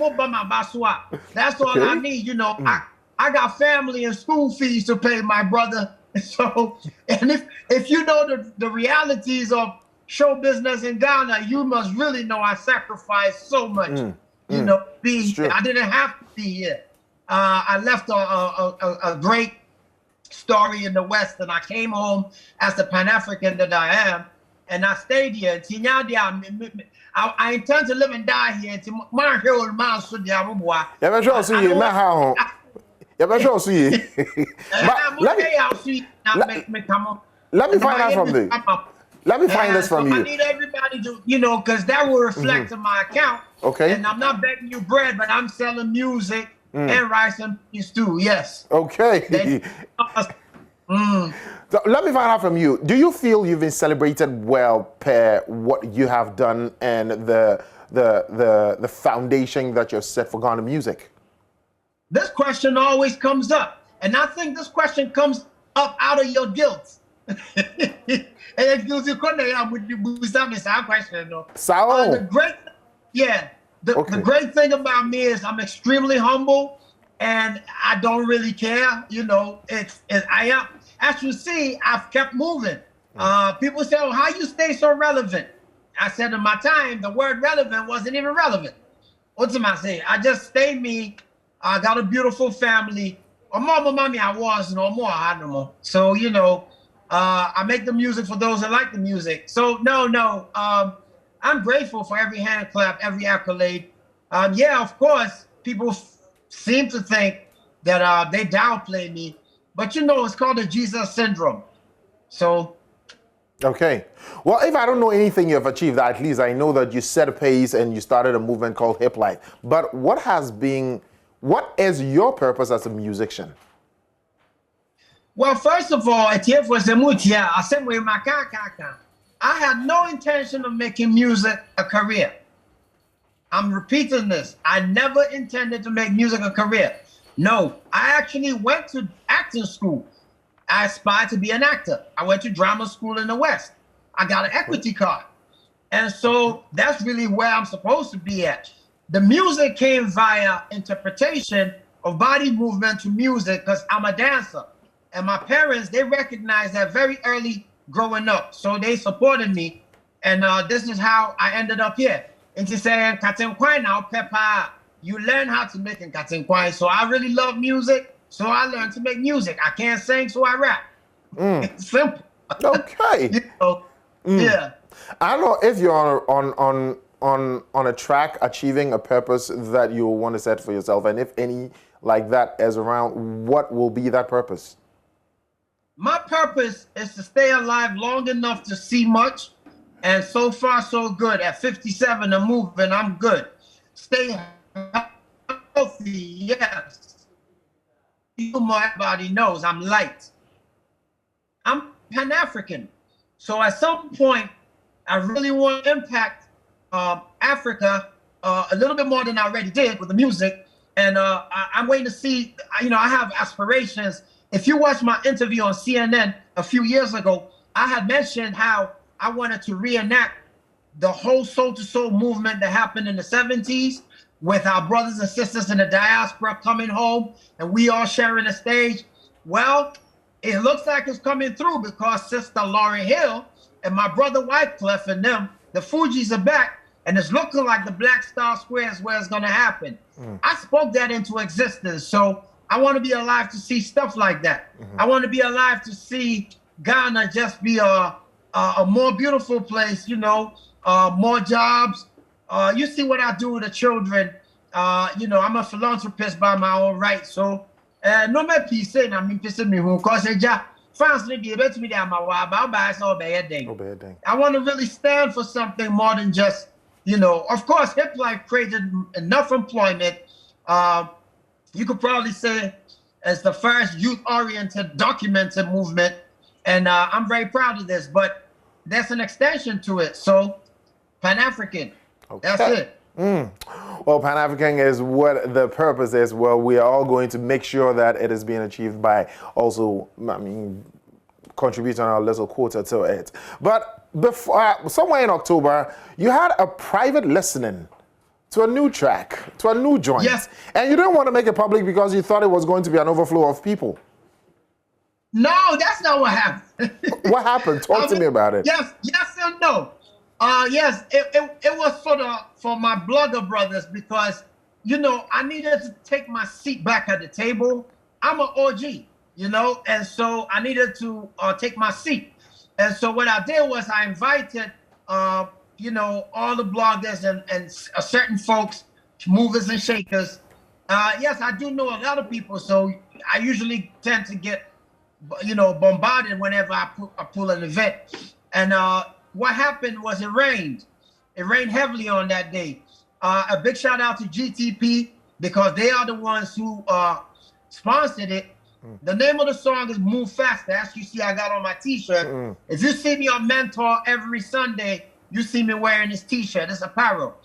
Baswa. That's all I need, you know. I got family and school fees to pay, my brother. So, and if you know the realities of show business in Ghana, you must really know I sacrificed so much. You know, being here. I didn't have to be here. I left a great story in the West, and I came home as the Pan-African that I am, and I stayed here. I intend to live and die here. Let me find out from you. Let me find this from you. I need everybody to, you know, because that will reflect in my account. Okay. And I'm not begging you bread, but I'm selling music and rice and peas too. Yes. Okay. So let me find out from you. Do you feel you've been celebrated well per what you have done and the foundation that you've set for Ghana music? This question always comes up, and I think this question comes up out of your guilt. The great thing about me is I'm extremely humble, and I don't really care. You know, I am. As you see, I've kept moving. People say, "Oh, how you stay so relevant?" I said, in my time, the word relevant wasn't even relevant. What's am I saying? I just stay me. I got a beautiful family. So, you know, I make the music for those that like the music. So, I'm grateful for every hand clap, every accolade. Yeah, of course, people seem to think that they downplay me. But, you know, it's called the Jesus syndrome. So... Okay. Well, if I don't know anything you've achieved, at least I know that you set a pace and you started a movement called Hip Life. But what is your purpose as a musician? Well, first of all, I had no intention of making music a career. I'm repeating this. I never intended to make music a career. No, I actually went to acting school. I aspired to be an actor. I went to drama school in the West. I got an equity card. And so that's really where I'm supposed to be at. The music came via interpretation of body movement to music because I'm a dancer. And my parents, they recognized that very early growing up. So they supported me. And this is how I ended up here. And to say, now, Peppa, you learn how to make a katenkwai. So I really love music. So I learned to make music. I can't sing, so I rap. It's simple. Okay. You know, yeah. I don't know if you're on a track achieving a purpose that you want to set for yourself, and if any like that is around, what will be that purpose? My purpose is to stay alive long enough to see much, and so far so good. At 57, I'm moving. I'm good. Stay healthy, yes. Everybody knows I'm light. I'm Pan-African. So at some point, I really want to impact Africa a little bit more than I already did with the music. And I'm waiting to see, you know, I have aspirations. If you watch my interview on CNN a few years ago, I had mentioned how I wanted to reenact the whole soul-to-soul movement that happened in the 70s. With our brothers and sisters in the diaspora coming home and we all sharing the stage. Well, it looks like it's coming through because Sister Lauryn Hill and my brother Wycliffe and them, the Fugees are back, and it's looking like the Black Star Square is where it's gonna happen. I spoke that into existence, so I wanna be alive to see stuff like that. I wanna be alive to see Ghana just be a more beautiful place, you know, more jobs. You see what I do with the children. You know, I'm a philanthropist by my own right. So, no me peace, I mean, peace me who cause a job. France, be able to be there, my wife, so bad thing. I want to really stand for something more than just, you know, of course, Hip Life created enough employment. You could probably say as the first youth-oriented documented movement. And I'm very proud of this, but there's an extension to it. So, Pan-African. Okay. That's it. Well, Pan-African is what the purpose is. Well, we are all going to make sure that it is being achieved by also, I mean, contributing our little quota to it. But before, somewhere in October, you had a private listening to a new track, to a new joint. Yes. And you didn't want to make it public because you thought it was going to be an overflow of people. No, that's not what happened. What happened? Talk to me about it. Yes and no. Yes, it was for my blogger brothers because, you know, I needed to take my seat back at the table. I'm an OG, you know, and so I needed to take my seat. And so what I did was I invited, you know, all the bloggers and certain folks, movers and shakers. Yes, I do know a lot of people, so I usually tend to get, you know, bombarded whenever I pull an event. And what happened was it rained. It rained heavily on that day. A big shout out to GTP because they are the ones who sponsored it. The name of the song is Move Faster. As you see, I got on my t-shirt. If you see me on Mentor every Sunday, you see me wearing this t-shirt. It's apparel.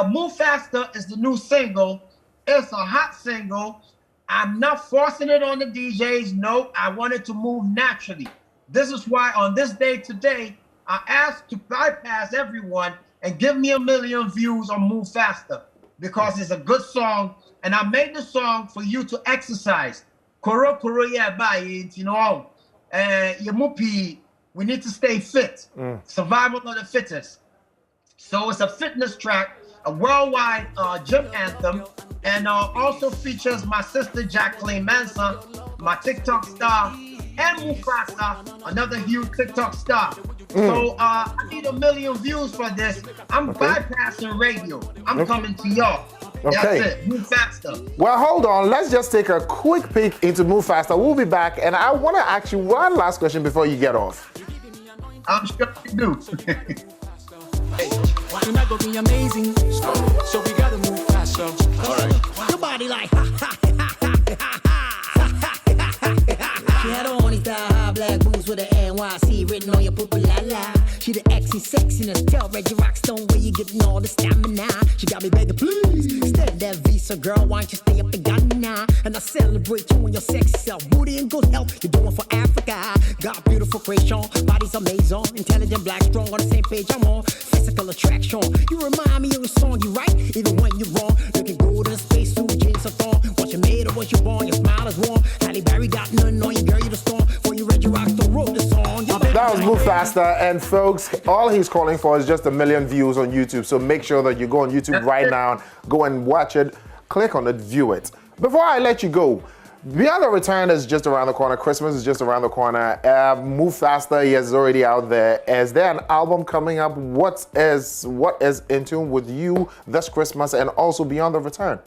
Move Faster is the new single. It's a hot single. I'm not forcing it on the DJs. No, I want it to move naturally. This is why on this day today, I asked to bypass everyone and give me 1 million views on Move Faster because it's a good song. And I made the song for you to exercise. Koro koro ya ba you know. We need to stay fit. Survival of the fittest. So it's a fitness track, a worldwide gym anthem, and also features my sister Jacqueline Manson, my TikTok star, and Mufasa, another huge TikTok star. So I need 1 million views for this. I'm bypassing radio. I'm coming to y'all. Okay. That's it. Move faster. Well, hold on. Let's just take a quick peek into Move Faster. We'll be back, and I want to ask you one last question before you get off. I'm sure you do. Tonight gonna be amazing, so we gotta move faster. All right. Your body like ha ha ha ha ha ha. She had on these high black boots with the NYC written on your purple la la. She the Xy sexiness, tell Reggie Rockstone where you getting all the stamina. She got me begging, please stay that visa, girl. Why don't you stay up in Ghana? And I celebrate you and your sexy self, booty and good health. You're doing for Africa. Got beautiful creation, body's amazing, intelligent, black, strong on the same page I'm on. Physical attraction, you remind me of the song you write, even when you're wrong. You can go to the space suit, jeans are thorn. What you made or what you born, your smile is warm. Halle Berry got nothing on you, girl, you the storm. For you Reggie Rockstone wrote the song. That was Move Faster, and folks, all he's calling for is just 1 million views on YouTube. So make sure that you go on YouTube right now, go and watch it, click on it, view it. Before I let you go, Beyond the Return is just around the corner. Christmas is just around the corner. Move Faster is already out there. Is there an album coming up? What is in tune with you this Christmas and also Beyond the Return?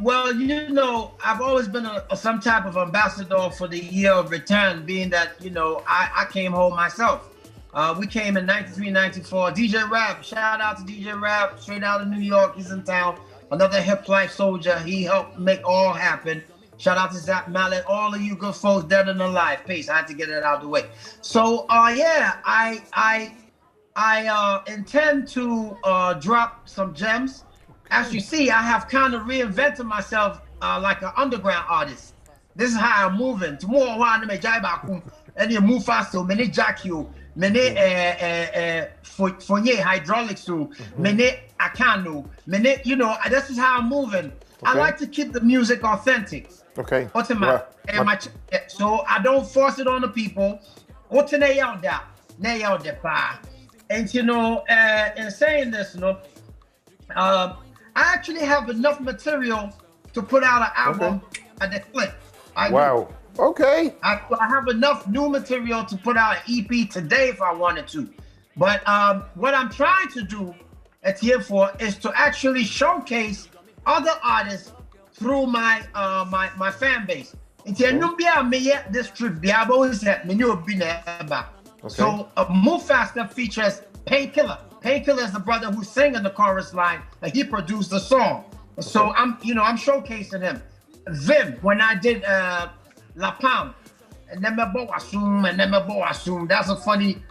Well, you know, I've always been some type of ambassador for the year of return, being that, you know, I came home myself. We came in 93, 94. DJ Rap, shout out to DJ Rap, straight out of New York. He's in town. Another hip life soldier. He helped make all happen. Shout out to Zach Mallet, all of you good folks dead and alive. Peace. I had to get it out of the way. So, yeah, I intend to drop some gems. As you see, I have kind of reinvented myself like an underground artist. This is how I'm moving. Tomorrow, I may jai back and you move faster. Many jack you, many for hydraulics, many akano, many. You know, this is how I'm moving. Okay. I like to keep the music authentic. Okay. So I don't force it on the people. And you know, in saying this, you know, I actually have enough material to put out an album at the click. Wow. Okay. I have enough new material to put out an EP today if I wanted to. But what I'm trying to do at here for is to actually showcase other artists through my my fan base. So Move Faster features Painkiller. Painkiller is the brother who sang in the chorus line, and he produced the song. So I'm showcasing him. Vim, when I did La Palme, and that's a funny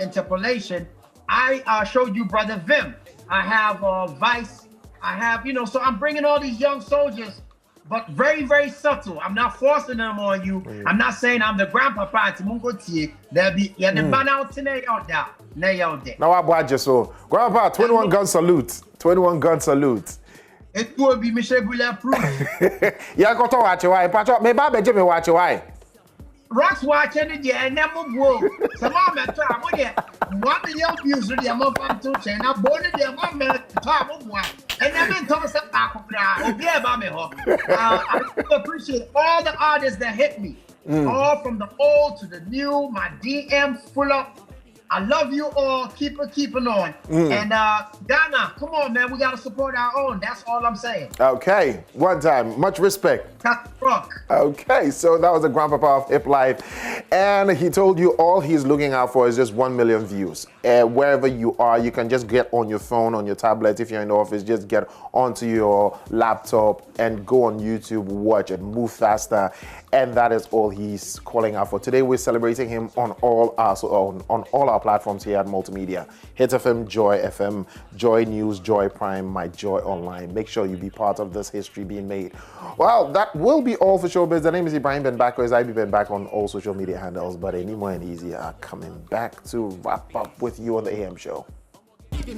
interpolation. I showed you brother Vim. I have Vice. I have, you know, so I'm bringing all these young soldiers but very, very subtle. I'm not forcing them on you. I'm not saying I'm the grandpapa. There'll be the ban out today out there. Now I bought you so. Grandpa, 21 gun salute. 21 gun salute. It will be Michelle Bulletproof. Yeah, go to watch your wife. Patch up, me baby Jimmy watch your wife. Ross watching it, yeah, and never go. Some of them try, what yeah, 1 million views with them up on 2 chain. I bought it, yeah, 1 million top of one. And then I'm talking about I appreciate all the artists that hit me. All from the old to the new, my DMs full up. I love you all. Keep it on. And Ghana, come on, man. We got to support our own. That's all I'm saying. Okay. One time. Much respect. Rock. Okay. So that was the Grandpapa of Hip Life. And he told you all he's looking out for is just 1 million views. Wherever you are, you can just get on your phone, on your tablet. If you're in the office, just get onto your laptop and go on YouTube, watch it, move faster. And that is all he's calling out for. Today, we're celebrating him on all our platforms here at Multimedia. Hit FM, Joy FM, Joy News, Joy Prime, My Joy Online. Make sure you be part of this history being made. Well, that will be all for Showbiz. The name is Ibrahim Benbako, as I've been back on all social media handles. But any more and easier are coming back to wrap up with you on the AM show.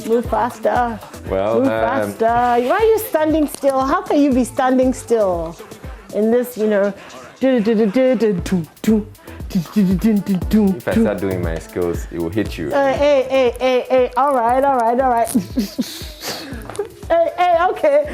Move faster. Well, move faster. Why are you standing still? How can you be standing still in this, If I start doing my skills, it will hit you. Hey. All right. Hey, okay.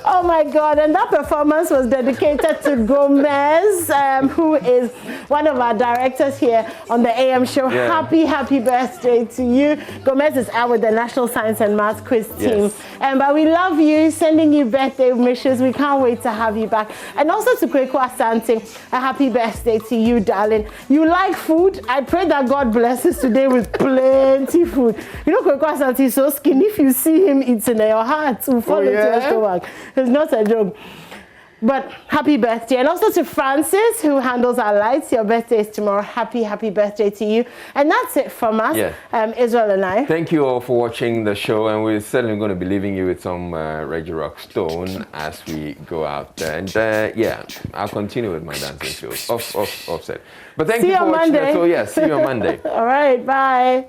Oh my God, and that performance was dedicated to Gomez, who is one of our directors here on the AM show. Yeah. Happy birthday to you. Gomez is out with the National Science and Maths Quiz team. Yes. But we love you, sending you birthday wishes. We can't wait to have you back. And also to Kweku Asante, a happy birthday to you, darling. You like food? I pray that God blesses today with plenty food. Kweku Asante is so skinny. If you see him eating, your heart will fall into your stomach. It's not a joke. But happy birthday. And also to Francis, who handles our lights. Your birthday is tomorrow. Happy birthday to you. And that's it from us, Israel and I. Thank you all for watching the show. And we're certainly going to be leaving you with some Reggie Rock Stone as we go out there. And I'll continue with my dancing skills. Offset. But thank you for watching the show. See you on Monday. All right. Bye.